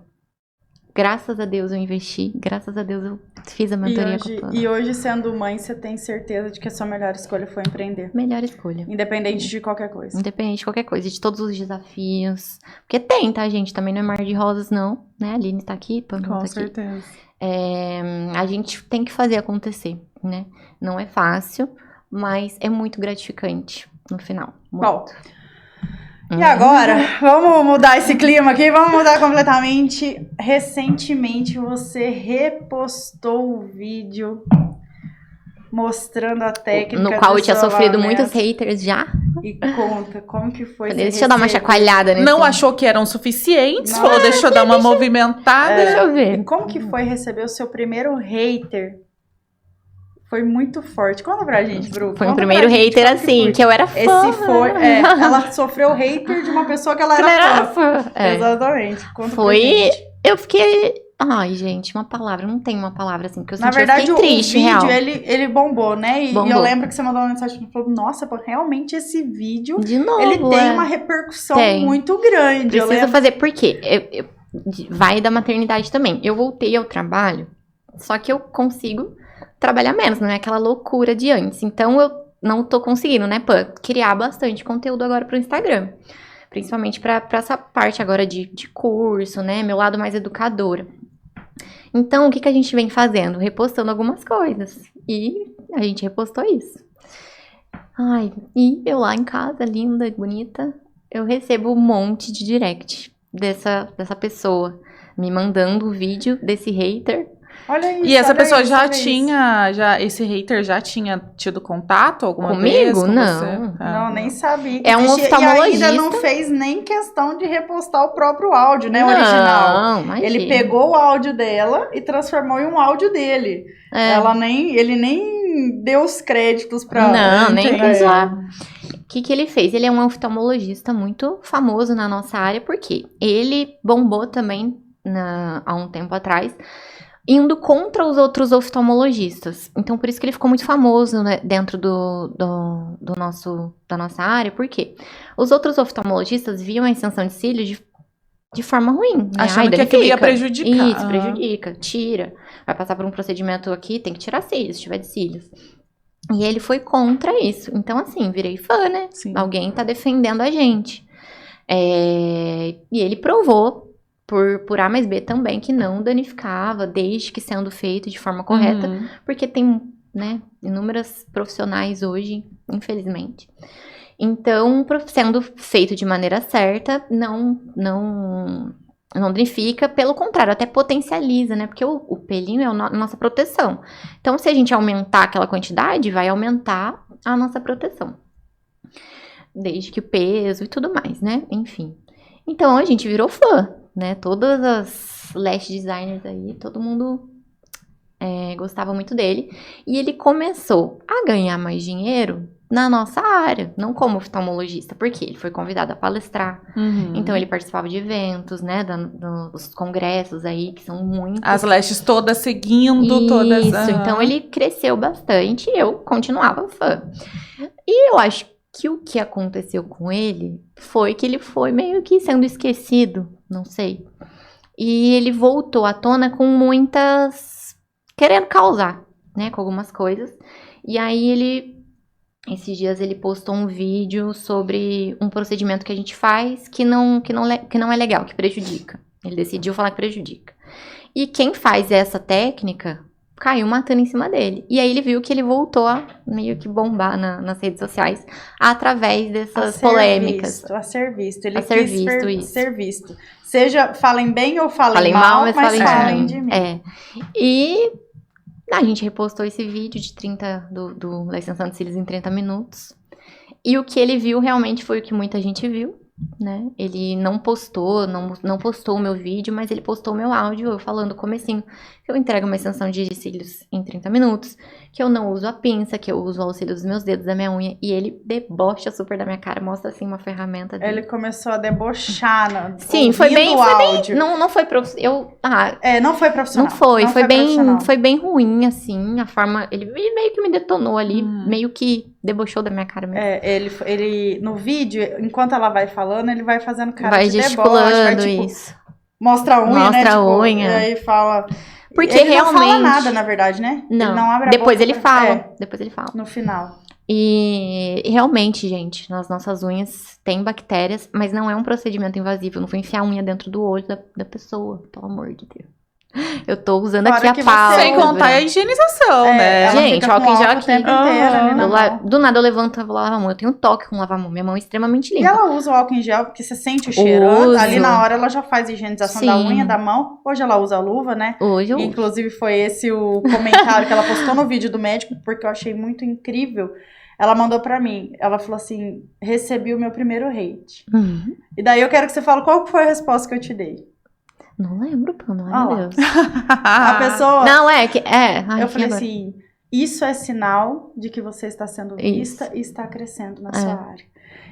graças a Deus eu investi, graças a Deus eu fiz a mentoria com a E hoje, sendo mãe, você tem certeza de que a sua melhor escolha foi empreender? Melhor escolha. Independente de qualquer coisa. Independente de qualquer coisa, de todos os desafios. Porque tem, tá, gente? Também não é mar de rosas, não. Né? A Aline tá aqui, Pamela tá aqui. Com certeza. A gente tem que fazer acontecer, né? Não é fácil, mas é muito gratificante no final. Muito. Bom, e agora, vamos mudar esse clima aqui, vamos mudar completamente. Recentemente você repostou o vídeo mostrando a técnica no qual eu tinha sofrido muitos muitos haters já. E conta, como que foi? Deixa eu dar uma chacoalhada nesse. Não achou que eram suficientes? Falou, deixa eu dar uma movimentada. Deixa eu ver. E como que foi receber o seu primeiro hater? Foi muito forte. Conta pra gente, Bru. Foi um primeiro hater assim, que eu era fã. Esse foi, ela sofreu hater de uma pessoa que ela era fã. Exatamente. Conta pra gente. Eu fiquei... Ai, gente, uma palavra. Não tem uma palavra assim, porque eu senti, na verdade, eu fiquei triste, o vídeo, real. ele bombou, né? E bombou. eu lembro que você mandou uma mensagem e falou, nossa, pô, realmente esse vídeo, de novo, ele tem uma repercussão muito grande. Preciso fazer, por quê? Vai da maternidade também. Eu voltei ao trabalho, só que eu consigo trabalhar menos, não é aquela loucura de antes. Então, eu não tô conseguindo, né, criar bastante conteúdo agora pro Instagram. Principalmente pra essa parte agora de curso, né, meu lado mais educadora. Então, o que a gente vem fazendo? Repostando algumas coisas. E a gente repostou isso. Ai, e eu lá em casa, linda e bonita, eu recebo um monte de direct dessa pessoa me mandando o vídeo desse hater. Olha isso. E essa pessoa isso, esse hater já tinha tido contato alguma Comigo? vez com Não. você? Ah. Não, nem sabia. É um oftalmologista. E ainda não fez nem questão de repostar o próprio áudio, né? Original. Não, imagina. Ele pegou o áudio dela e transformou em um áudio dele. Ele nem deu os créditos pra... Não, nem Entendi. quis lá. O que ele fez? Ele é um oftalmologista muito famoso na nossa área, porque ele bombou também há um tempo atrás, indo contra os outros oftalmologistas. Então, por isso que ele ficou muito famoso, né, dentro da nossa área. Por quê? Os outros oftalmologistas viam a extensão de cílios de forma ruim. Né? Achando que aquilo ia prejudicar. Isso, prejudica, tira. Vai passar por um procedimento aqui, tem que tirar cílios, se tiver de cílios. E ele foi contra isso. Então, assim, virei fã, né? Sim. Alguém tá defendendo a gente. E ele provou, por A mais B também, que não danificava, desde que sendo feito de forma correta. Uhum. Porque tem, né, inúmeras profissionais hoje, infelizmente. Então, sendo feito de maneira certa, não danifica, pelo contrário, até potencializa, né? Porque o pelinho é a nossa proteção. Então, se a gente aumentar aquela quantidade, vai aumentar a nossa proteção. Desde que o peso e tudo mais, né? Enfim. Então, a gente virou fã, né? Todas as lash designers aí, todo mundo gostava muito dele. E ele começou a ganhar mais dinheiro na nossa área, não como oftalmologista, porque ele foi convidado a palestrar. Uhum. Então, ele participava de eventos, né, dos congressos aí, que são muitos. As lashes todas seguindo, todas... Isso, então ele cresceu bastante e eu continuava fã. E eu acho que o que aconteceu com ele foi que ele foi meio que sendo esquecido, não sei. E ele voltou à tona com muitas... querendo causar, né, com algumas coisas. E aí esses dias ele postou um vídeo sobre um procedimento que a gente faz que não é legal, que prejudica. Ele decidiu falar que prejudica. E quem faz essa técnica caiu matando em cima dele. E aí ele viu que ele voltou a meio que bombar nas redes sociais através dessas polêmicas. A ser visto. Ele a ser quis visto, isso. ser visto. Seja falem bem ou falem mal, mas falem de mim. E a gente repostou esse vídeo de 30 da extensão de cílios em 30 minutos. E o que ele viu realmente foi o que muita gente viu, né? Ele não postou o meu vídeo, mas ele postou o meu áudio, eu falando comecinho, que eu entrego uma extensão de cílios em 30 minutos, que eu não uso a pinça, que eu uso o auxílio dos meus dedos, da minha unha, e ele debocha super da minha cara, mostra assim uma ferramenta dele. Ele começou a debochar, sim, foi bem, não foi profissional. Não foi profissional. Foi bem ruim, assim, a forma, ele meio que me detonou ali, meio que debochou da minha cara mesmo. Ele no vídeo, enquanto ela vai falando, ele vai fazendo cara vai de gesticulando, deboche, vai, tipo, isso. Mostra a unha, mostra né? a unha. E aí fala... Porque ele realmente... não fala nada, na verdade, né? Não, ele não abre a depois boca, ele fala. Depois ele fala. No final. E realmente, gente, nas nossas unhas tem bactérias, mas não é um procedimento invasivo. Eu não vou enfiar a unha dentro do olho da pessoa, pelo amor de Deus. Eu tô usando aqui a pálpebra. Sem contar a higienização, né? Gente, álcool em gel aqui. Do nada eu levanto e vou lavar a mão. Eu tenho toque com lavar a mão. Minha mão é extremamente limpa. E ela usa o álcool em gel porque você sente o cheiro. Ali na hora ela já faz a higienização da unha, da mão. Hoje ela usa luva, né? Hoje eu uso. Inclusive foi esse o comentário que ela postou no vídeo do médico, porque eu achei muito incrível. Ela mandou pra mim, ela falou assim, recebi o meu primeiro hate. E daí eu quero que você fale qual foi a resposta que eu te dei. Não lembro, pelo amor de Deus. A pessoa... Não, Ai, eu falei assim, isso é sinal de que você está sendo vista e está crescendo na sua área.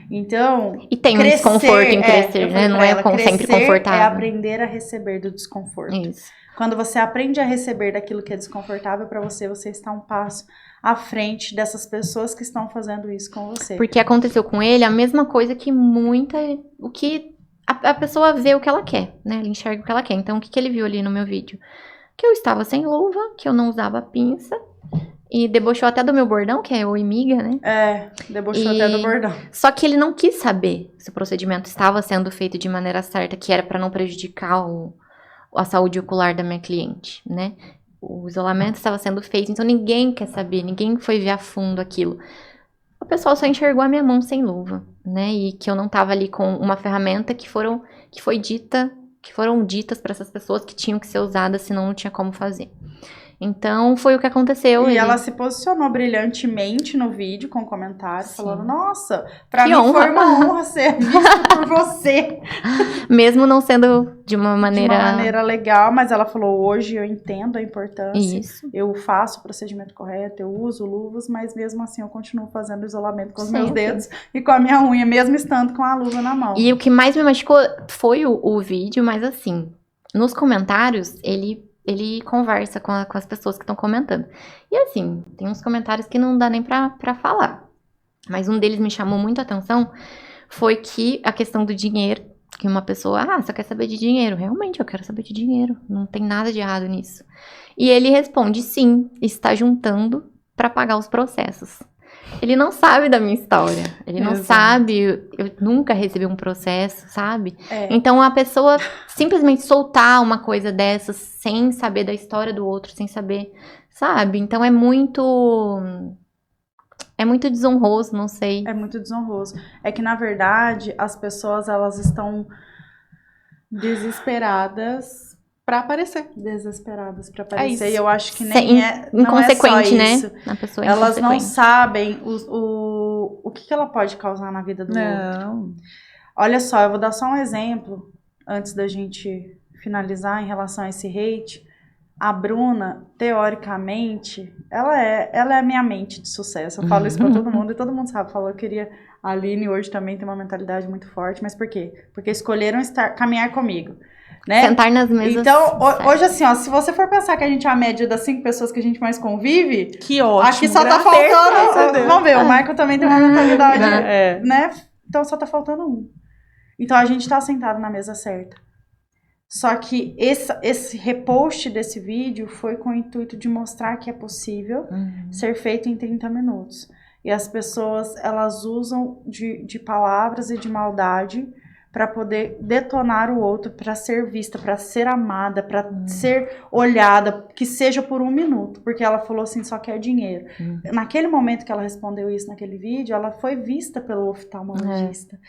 Então... E tem um desconforto em crescer, né? Não é sempre confortável. É aprender a receber do desconforto. Isso. Quando você aprende a receber daquilo que é desconfortável pra você, você está um passo à frente dessas pessoas que estão fazendo isso com você. Porque aconteceu com ele a mesma coisa que a pessoa vê o que ela quer, né? Ela enxerga o que ela quer. Então, o que ele viu ali no meu vídeo? Que eu estava sem luva, que eu não usava pinça. E debochou até do meu bordão, que é oi miga, né? Debochou até do bordão. Só que ele não quis saber se o procedimento estava sendo feito de maneira certa, que era para não prejudicar a saúde ocular da minha cliente, né? O isolamento estava sendo feito, então ninguém quer saber, ninguém foi ver a fundo aquilo. O pessoal só enxergou a minha mão sem luva, né? E que eu não estava ali com uma ferramenta que foram ditas para essas pessoas que tinham que ser usadas, senão não tinha como fazer. Então, foi o que aconteceu. E ela se posicionou brilhantemente no vídeo com comentários, falando, nossa, pra que mim honra. foi uma honra ser vista por você. Mesmo não sendo de uma maneira legal, mas ela falou, hoje eu entendo a importância, Isso. eu faço o procedimento correto, eu uso luvas, mas mesmo assim eu continuo fazendo isolamento com os meus Sempre. dedos e com a minha unha, mesmo estando com a luva na mão. E o que mais me machucou foi o vídeo, mas assim, nos comentários, ele conversa com as pessoas que estão comentando. E assim, tem uns comentários que não dá nem pra falar. Mas um deles me chamou muito a atenção, foi que a questão do dinheiro, que uma pessoa, você quer saber de dinheiro? Realmente, eu quero saber de dinheiro. Não tem nada de errado nisso. E ele responde, sim, está juntando pra pagar os processos. Ele não sabe da minha história. Ele não sabe, eu nunca recebi um processo, sabe? Então, a pessoa simplesmente soltar uma coisa dessas sem saber da história do outro, sem saber, sabe? Então, é muito desonroso, não sei. É muito desonroso. É que, na verdade, as pessoas, elas estão desesperadas pra aparecer. Desesperadas pra aparecer. E eu acho que nem não inconsequente, é só isso. Né? A pessoa elas não sabem o que ela pode causar na vida do outro. Olha só, eu vou dar só um exemplo antes da gente finalizar em relação a esse hate. A Bruna, teoricamente, ela é a minha mente de sucesso. Eu falo isso pra todo mundo e todo mundo sabe. Falou, eu queria... A Aline hoje também tem uma mentalidade muito forte. Mas por quê? Porque escolheram caminhar comigo. Né? Sentar nas mesas. Então, hoje assim, ó, se você for pensar que a gente é a média das 5 pessoas que a gente mais convive, que ótimo. Aqui só tá faltando. Vamos ver, o Marco também tem uma mentalidade, né? Então só tá faltando um. Então a gente tá sentado na mesa certa. Só que esse repost desse vídeo foi com o intuito de mostrar que é possível ser feito em 30 minutos. E as pessoas, elas usam de palavras e de maldade para poder detonar o outro, para ser vista, para ser amada, para ser olhada, que seja por 1 minuto, porque ela falou assim, só quer dinheiro. Naquele momento que ela respondeu isso naquele vídeo, ela foi vista pelo oftalmologista,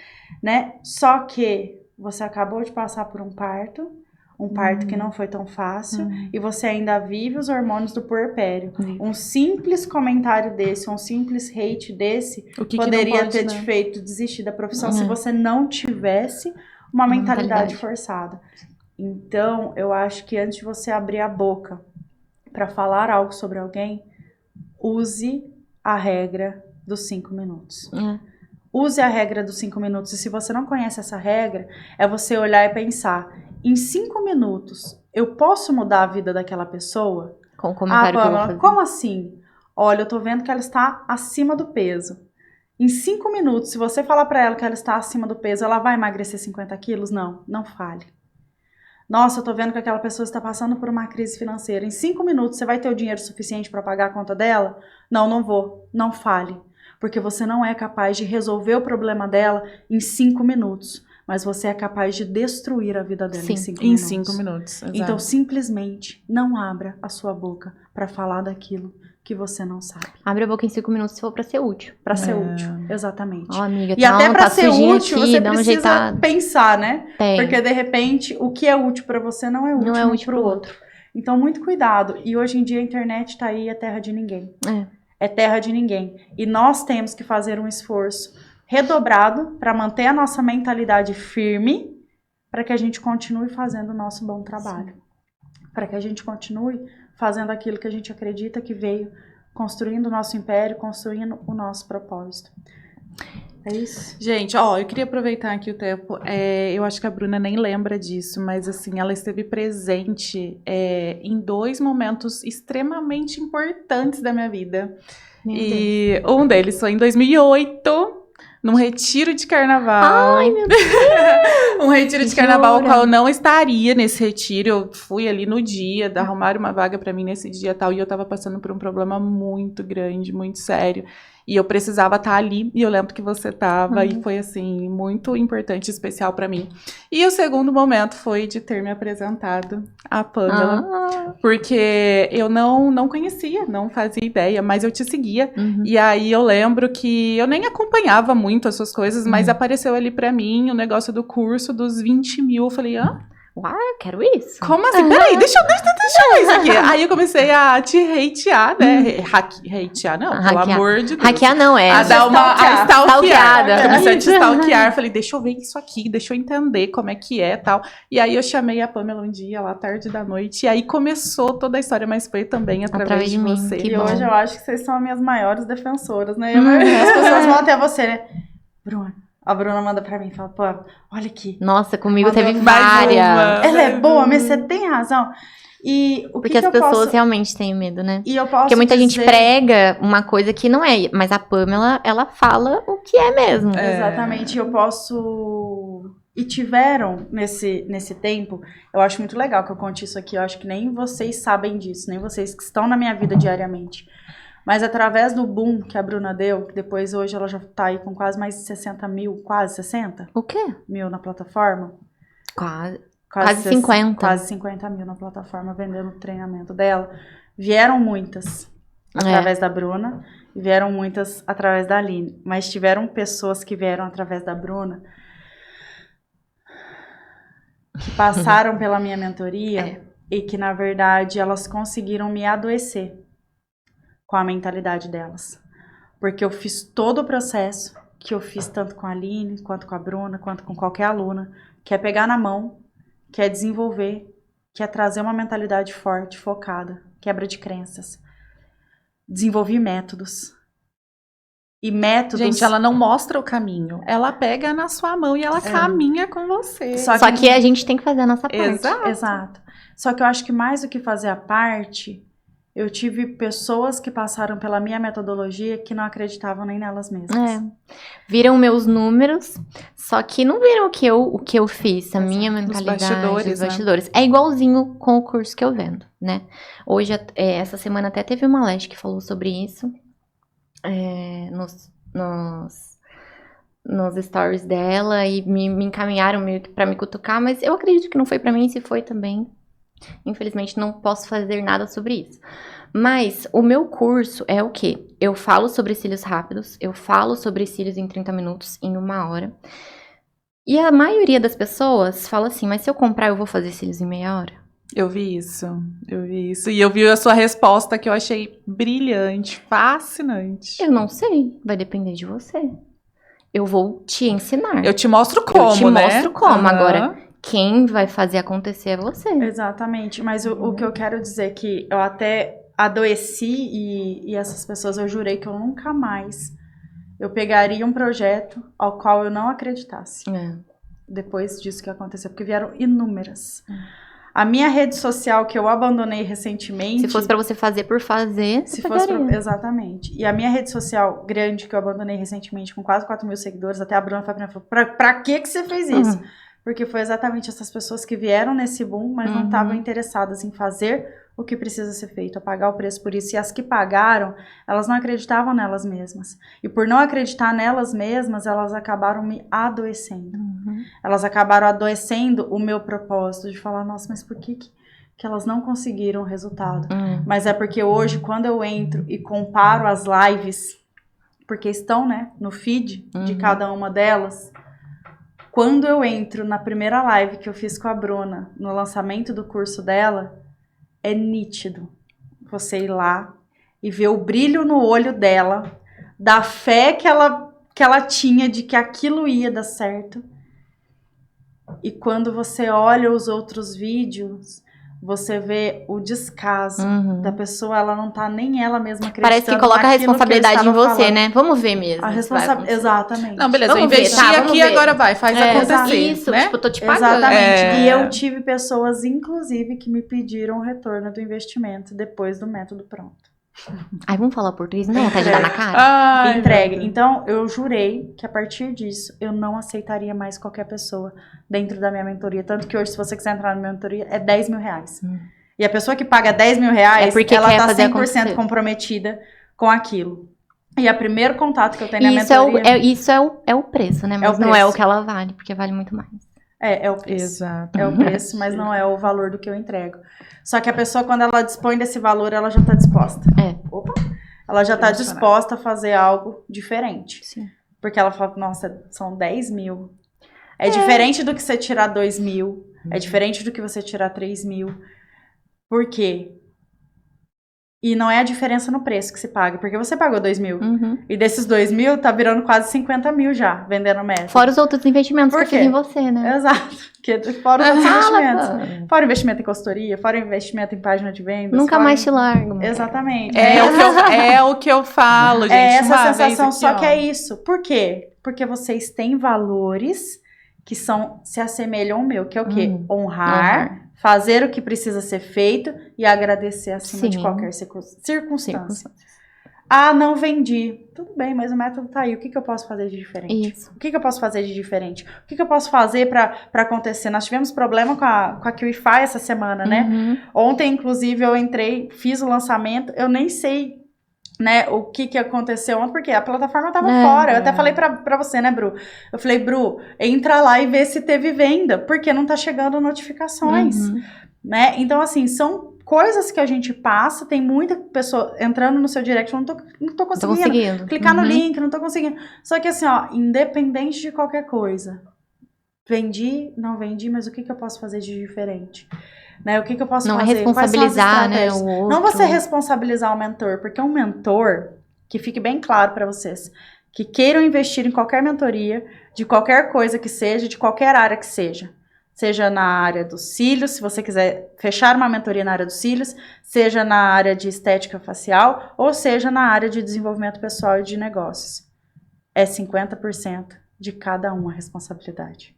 né? Só que você acabou de passar por um parto que não foi tão fácil, e você ainda vive os hormônios do puerpério. Um simples comentário desse, um simples hate desse, poderia ter te feito desistir da profissão se você não tivesse uma mentalidade forçada. Então, eu acho que antes de você abrir a boca para falar algo sobre alguém, use a regra dos 5 minutos. Use a regra dos 5 minutos. E se você não conhece essa regra, é você olhar e pensar... Em 5 minutos, eu posso mudar a vida daquela pessoa? Com o comentário que eu vou fazer. Como assim? Olha, eu tô vendo que ela está acima do peso. Em 5 minutos, se você falar pra ela que ela está acima do peso, ela vai emagrecer 50 quilos? Não, não fale. Nossa, eu tô vendo que aquela pessoa está passando por uma crise financeira. Em 5 minutos, você vai ter o dinheiro suficiente para pagar a conta dela? Não, não vou. Não fale. Porque você não é capaz de resolver o problema dela em 5 minutos. Mas você é capaz de destruir a vida dela em 5 minutos. Exato. Então, simplesmente, não abra a sua boca para falar daquilo que você não sabe. Abre a boca em 5 minutos se for pra ser útil. Pra ser útil, exatamente. Amiga, e até pra ser útil, aqui, você precisa pensar, né? Tem. Porque, de repente, o que é útil pra você não é útil, pro outro. Então, muito cuidado. E hoje em dia, a internet tá aí, é terra de ninguém. É terra de ninguém. E nós temos que fazer um esforço redobrado para manter a nossa mentalidade firme, para que a gente continue fazendo o nosso bom trabalho. Para que a gente continue fazendo aquilo que a gente acredita que veio, construindo o nosso império, construindo o nosso propósito. É isso. Gente, eu queria aproveitar aqui o tempo. Eu acho que a Bruna nem lembra disso, mas assim, ela esteve presente em 2 momentos extremamente importantes da minha vida. E um deles foi em 2008, num retiro de carnaval. Ai, meu Deus! Um retiro de carnaval ao qual eu não estaria nesse retiro. Eu fui ali no dia, arrumaram uma vaga pra mim nesse dia e tal, e eu tava passando por um problema muito grande, muito sério. E eu precisava estar ali, e eu lembro que você estava, e foi, assim, muito importante e especial para mim. E o segundo momento foi de ter me apresentado à Pamela, porque eu não conhecia, não fazia ideia, mas eu te seguia. E aí eu lembro que eu nem acompanhava muito as suas coisas, mas apareceu ali para mim o negócio do curso dos 20 mil. Eu falei, Uau, eu quero isso. como assim? Peraí, deixa eu ver isso aqui. Aí eu comecei a te hatear, né? Hatear, não, pelo Hackear. amor de Deus. Hackear não, A dar uma stalkeada. Stalkeada. Comecei a te stalkear. Falei, deixa eu ver isso aqui, deixa eu entender como é que é e tal. E aí eu chamei a Pamela um dia, lá tarde da noite, e aí começou toda a história, mas foi também através de mim, você. que E bom. hoje eu acho que vocês são as minhas maiores defensoras, né? E a maioria das pessoas vão até você, né? Bruna. A Bruna manda pra mim e fala, pô, olha aqui. Nossa, comigo Mandou teve mais várias. uma. Ela é boa, mas você tem razão. E o Porque que as eu pessoas posso... realmente têm medo, né? E eu posso Porque muita gente dizer- prega uma coisa que não é. Mas a Pamela, ela fala o que é mesmo. Exatamente, eu posso... E tiveram nesse tempo, eu acho muito legal que eu conte isso aqui, eu acho que nem vocês sabem disso, nem vocês que estão na minha vida diariamente. Mas através do boom que a Bruna deu, que depois hoje ela já tá aí com quase mais de 60 mil, quase 60 O quê? mil na plataforma. Quase 50. Quase 50 mil na plataforma vendendo o treinamento dela. Vieram muitas através da Bruna e vieram muitas através da Aline. Mas tiveram pessoas que vieram através da Bruna que passaram pela minha mentoria e que, na verdade, elas conseguiram me adoecer com a mentalidade delas. Porque eu fiz todo o processo que eu fiz tanto com a Aline, quanto com a Bruna, quanto com qualquer aluna, que é pegar na mão, que é desenvolver, que é trazer uma mentalidade forte, focada, quebra de crenças. Desenvolvi métodos. E métodos... Gente, ela não mostra o caminho. Ela pega na sua mão e ela caminha com você. Só que a gente tem que fazer a nossa parte. Exato. Só que eu acho que mais do que fazer a parte, eu tive pessoas que passaram pela minha metodologia que não acreditavam nem nelas mesmas. Viram meus números, só que não viram o que eu fiz, a minha mentalidade, bastidores, os bastidores. É igualzinho com o curso que eu vendo, né? Hoje, essa semana até teve uma Leste que falou sobre isso, nos stories dela, e me encaminharam meio que pra me cutucar, mas eu acredito que não foi pra mim, se foi também. Infelizmente, não posso fazer nada sobre isso. Mas o meu curso é o quê? Eu falo sobre cílios rápidos, eu falo sobre cílios em 30 minutos, em 1 hora. E a maioria das pessoas fala assim, mas se eu comprar, eu vou fazer cílios em meia hora? Eu vi isso. E eu vi a sua resposta que eu achei brilhante, fascinante. Eu não sei, vai depender de você. Eu vou te ensinar. Eu te mostro como, Eu te né? mostro como. Aham. Agora, quem vai fazer acontecer é você. Exatamente, mas o que eu quero dizer é que eu até adoeci e essas pessoas eu jurei que eu nunca mais eu pegaria um projeto ao qual eu não acreditasse. Depois disso que aconteceu, porque vieram inúmeras. A minha rede social que eu abandonei recentemente... Se fosse pra você fazer por fazer, Se você fosse pegaria. exatamente. E a minha rede social grande que eu abandonei recentemente com quase 4 mil seguidores, até a Bruna falou pra que você fez isso? Porque foi exatamente essas pessoas que vieram nesse boom, mas não estavam interessadas em fazer o que precisa ser feito, a pagar o preço por isso. E as que pagaram, elas não acreditavam nelas mesmas. E por não acreditar nelas mesmas, elas acabaram me adoecendo. Elas acabaram adoecendo o meu propósito de falar, nossa, mas por que elas não conseguiram o resultado? Mas é porque hoje, quando eu entro e comparo as lives, porque estão, né, no feed de cada uma delas... Quando eu entro na primeira live que eu fiz com a Bruna, no lançamento do curso dela, é nítido você ir lá e ver o brilho no olho dela, da fé que ela tinha de que aquilo ia dar certo. E quando você olha os outros vídeos, você vê o descaso da pessoa, ela não tá nem ela mesma acreditando. Parece que coloca a naquilo responsabilidade que em você, falando. né? Vamos ver mesmo. A se vai responsabilidade, acontecer. exatamente. Não, beleza, Vamos eu investi ver, tá? aqui Vamos e ver. agora vai, faz acontecer, Isso, né? tipo, eu tô te pagando. Exatamente. E eu tive pessoas, inclusive, que me pediram o retorno do investimento depois do método pronto. Ai, vamos falar português? Não, tá de dar na cara. Ai, Entregue. meu Deus. Então, eu jurei que a partir disso, eu não aceitaria mais qualquer pessoa dentro da minha mentoria. Tanto que hoje, se você quiser entrar na minha mentoria, é 10 mil reais. E a pessoa que paga 10 mil reais, É porque ela quer tá fazer 100% acontecer. comprometida com aquilo. E é o primeiro contato que eu tenho na Isso mentoria. é o preço, né? Mas É o não é o preço. que ela vale, porque vale muito mais. É o preço. Exato. É o preço, mas não é o valor do que eu entrego. Só que a pessoa, quando ela dispõe desse valor, ela já tá disposta. Opa! Ela já tá disposta a fazer algo diferente. Sim. Porque ela fala, nossa, são 10 mil. É diferente do que você tirar 2 mil. É diferente do que você tirar 3 mil. Por quê? E não é a diferença no preço que se paga. Porque você pagou 2 mil. E desses 2 mil, tá virando quase 50 mil já, vendendo método. Fora os outros investimentos Por que eu fiz em você, né? Exato. Fora os outros investimentos. Fora investimento em consultoria, fora investimento em página de vendas. Nunca mais te largo. Exatamente. É o que eu falo, gente. É essa uma sensação, vez aqui, só ó. que é isso. Por quê? Porque vocês têm valores que se assemelham ao meu, que é o quê? Honrar, fazer o que precisa ser feito e agradecer acima de qualquer circunstância. Ah, não vendi. Tudo bem, mas o método tá aí. O que eu posso fazer de diferente? Isso. O que eu posso fazer de diferente? O que eu posso fazer pra acontecer? Nós tivemos problema com a QIFI essa semana, né? Ontem, inclusive, eu entrei, fiz o lançamento, eu nem sei, né, o que aconteceu ontem, porque a plataforma tava fora. Eu até falei pra você, né, Bru? Eu falei, Bru, entra lá e vê se teve venda, porque não tá chegando notificações, né? Então, assim, são coisas que a gente passa, tem muita pessoa entrando no seu direct, eu não tô conseguindo clicar no link, não tô conseguindo. Só que assim, ó, independente de qualquer coisa, vendi, não vendi, mas o que eu posso fazer de diferente? Né? O que eu posso fazer? Não é responsabilizar, né, o outro. Não você responsabilizar o mentor, porque um mentor, que fique bem claro pra vocês, que queiram investir em qualquer mentoria, de qualquer coisa que seja, de qualquer área que seja. Seja na área dos cílios, se você quiser fechar uma mentoria na área dos cílios, seja na área de estética facial, ou seja na área de desenvolvimento pessoal e de negócios. É 50% de cada um a responsabilidade.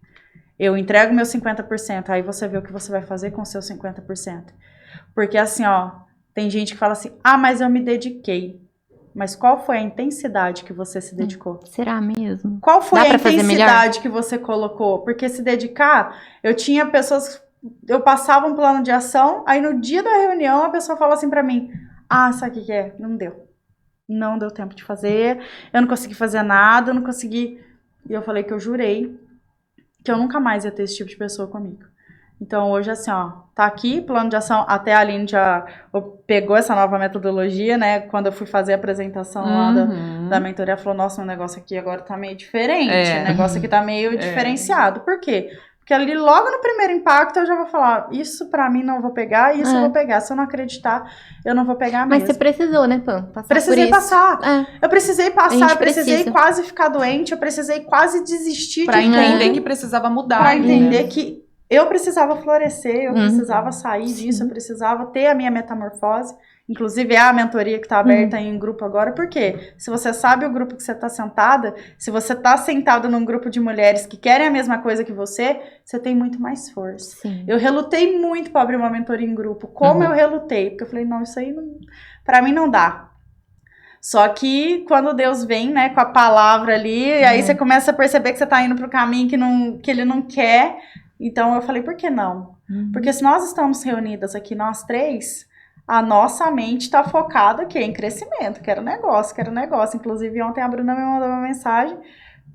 Eu entrego meu 50%, aí você vê o que você vai fazer com o seu 50%. Porque assim, ó, tem gente que fala assim, ah, mas eu me dediquei. Mas qual foi a intensidade que você se dedicou? Será mesmo? Qual foi a intensidade que você colocou? Porque se dedicar, eu tinha pessoas, eu passava um plano de ação, aí no dia da reunião a pessoa fala assim pra mim, ah, sabe o que é? Não deu. Não deu tempo de fazer, eu não consegui fazer nada, eu não consegui... E eu falei que eu jurei que eu nunca mais ia ter esse tipo de pessoa comigo. Então, hoje, assim, ó, tá aqui, plano de ação, até a Aline já pegou essa nova metodologia, né, quando eu fui fazer a apresentação lá da mentoria, ela falou, nossa, o negócio aqui agora tá meio diferente, o negócio aqui tá meio diferenciado. Por quê? Porque ali, logo no primeiro impacto, eu já vou falar, isso pra mim não vou pegar, isso eu vou pegar. Se eu não acreditar, eu não vou pegar mesmo. Mas você precisou, né, Pam? Precisei passar. Eu precisei passar, eu precisei precisa. quase ficar doente, eu precisei quase desistir pra de entender tudo, que precisava mudar. pra entender que eu precisava florescer, eu precisava sair disso, eu precisava ter a minha metamorfose. Inclusive, é a mentoria que está aberta em grupo agora. Por quê? Se você sabe o grupo que você está sentada, se você está sentada num grupo de mulheres que querem a mesma coisa que você tem muito mais força. Sim. Eu relutei muito para abrir uma mentoria em grupo. Como eu relutei? Porque eu falei, não, isso aí para mim não dá. Só que quando Deus vem, né, com a palavra ali, aí você começa a perceber que você está indo para o caminho que ele não quer. Então, eu falei, por que não? Porque se nós estamos reunidas aqui, nós três, a nossa mente está focada aqui em crescimento, quero negócio. Inclusive, ontem a Bruna me mandou uma mensagem,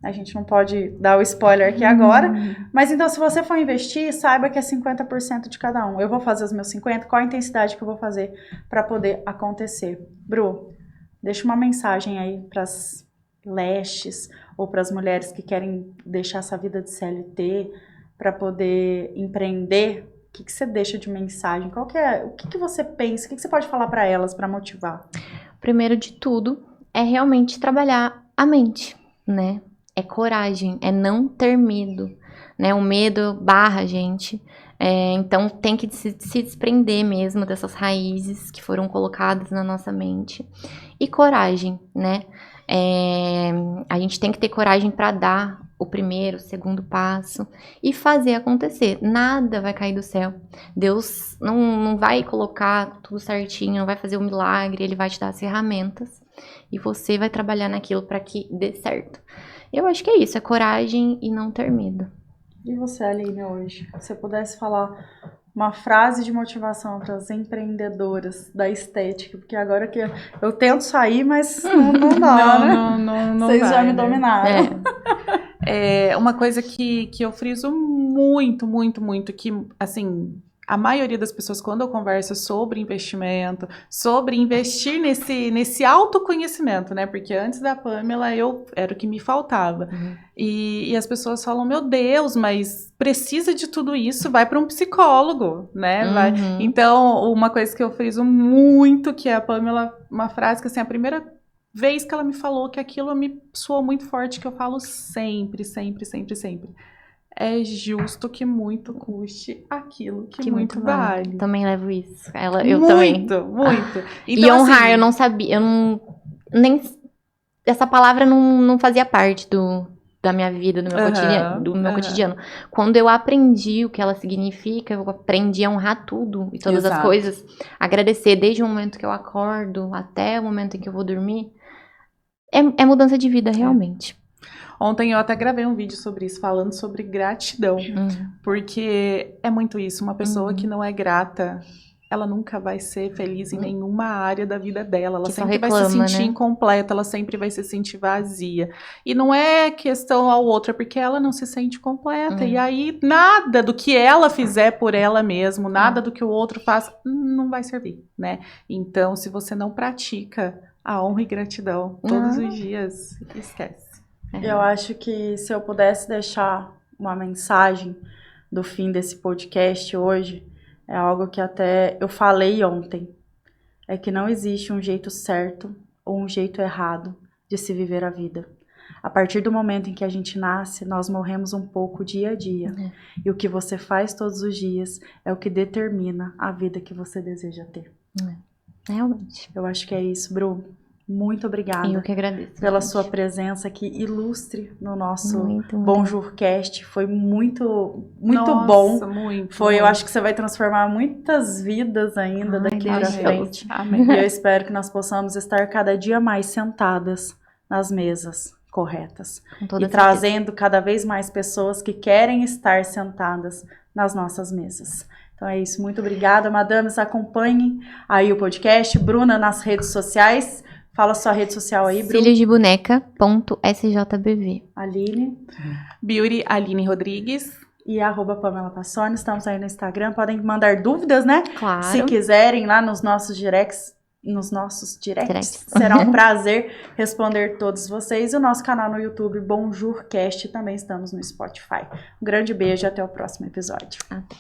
a gente não pode dar o spoiler aqui agora, mas então, se você for investir, saiba que é 50% de cada um. Eu vou fazer os meus 50%, qual a intensidade que eu vou fazer para poder acontecer? Bru, deixa uma mensagem aí para as lestes ou para as mulheres que querem deixar essa vida de CLT, para poder empreender. O que você deixa de mensagem? O que você pensa? O que você pode falar para elas para motivar? Primeiro de tudo, é realmente trabalhar a mente, né? É coragem, é não ter medo, né? O medo barra a gente. Então, tem que se desprender mesmo dessas raízes que foram colocadas na nossa mente. E coragem, né? A gente tem que ter coragem para dar o primeiro, o segundo passo e fazer acontecer. Nada vai cair do céu. Deus não vai colocar tudo certinho, não vai fazer um milagre, ele vai te dar as ferramentas e você vai trabalhar naquilo para que dê certo. Eu acho que é isso, é coragem e não ter medo. E você, Aline, hoje? Se você pudesse falar uma frase de motivação para as empreendedoras da estética, porque agora que eu tento sair, mas não dá, né? Não Vocês vai, já me né? dominaram. É uma coisa que eu friso muito, muito, muito, que, assim, a maioria das pessoas, quando eu converso sobre investimento, sobre investir nesse autoconhecimento, né? Porque antes da Pamela, era o que me faltava. E as pessoas falam, meu Deus, mas precisa de tudo isso, vai para um psicólogo, né? Então, uma coisa que eu friso muito, que é a Pamela, uma frase que, assim, a primeira vez que ela me falou que aquilo me soou muito forte, que eu falo sempre, sempre, sempre, sempre. É justo que muito custe aquilo que muito vale. Também levo isso. Eu também. Muito. Então, e honrar, assim, eu não sabia, essa palavra não fazia parte da minha vida, do meu cotidiano. Quando eu aprendi o que ela significa, eu aprendi a honrar tudo e todas as coisas, agradecer desde o momento que eu acordo até o momento em que eu vou dormir. É mudança de vida, realmente. Ontem eu até gravei um vídeo sobre isso, falando sobre gratidão. Porque é muito isso. Uma pessoa que não é grata, ela nunca vai ser feliz em nenhuma área da vida dela. Ela sempre vai se sentir incompleta, ela sempre vai se sentir vazia. E não é questão ao outro, é porque ela não se sente completa. E aí, nada do que ela fizer por ela mesma, nada do que o outro faz, não vai servir, né? Então, se você não pratica a honra e gratidão todos os dias, esquece. Eu acho que se eu pudesse deixar uma mensagem do fim desse podcast hoje, é algo que até eu falei ontem. É que não existe um jeito certo ou um jeito errado de se viver a vida. A partir do momento em que a gente nasce, nós morremos um pouco dia a dia. E o que você faz todos os dias é o que determina a vida que você deseja ter. Realmente. Eu acho que é isso, Bru. Muito obrigada. Eu que agradeço. Pela sua presença aqui ilustre no nosso Bonjourcast. Foi muito bom. Eu acho que você vai transformar muitas vidas ainda daqui pra frente. Amém. E eu espero que nós possamos estar cada dia mais sentadas nas mesas corretas. E trazendo cada vez mais pessoas que querem estar sentadas nas nossas mesas. Então é isso. Muito obrigada, madames. Acompanhem aí o podcast. Bruna nas redes sociais. Fala sua rede social aí, Bruno. ciliosdeboneca.sjbv. Aline. Beauty Aline Rodrigues. E @Pamela Passoni. Estamos aí no Instagram. Podem mandar dúvidas, né? Claro. Se quiserem, lá nos nossos directs. Será um prazer responder todos vocês. E o nosso canal no YouTube, Bonjourcast, também estamos no Spotify. Um grande beijo e até o próximo episódio. Até.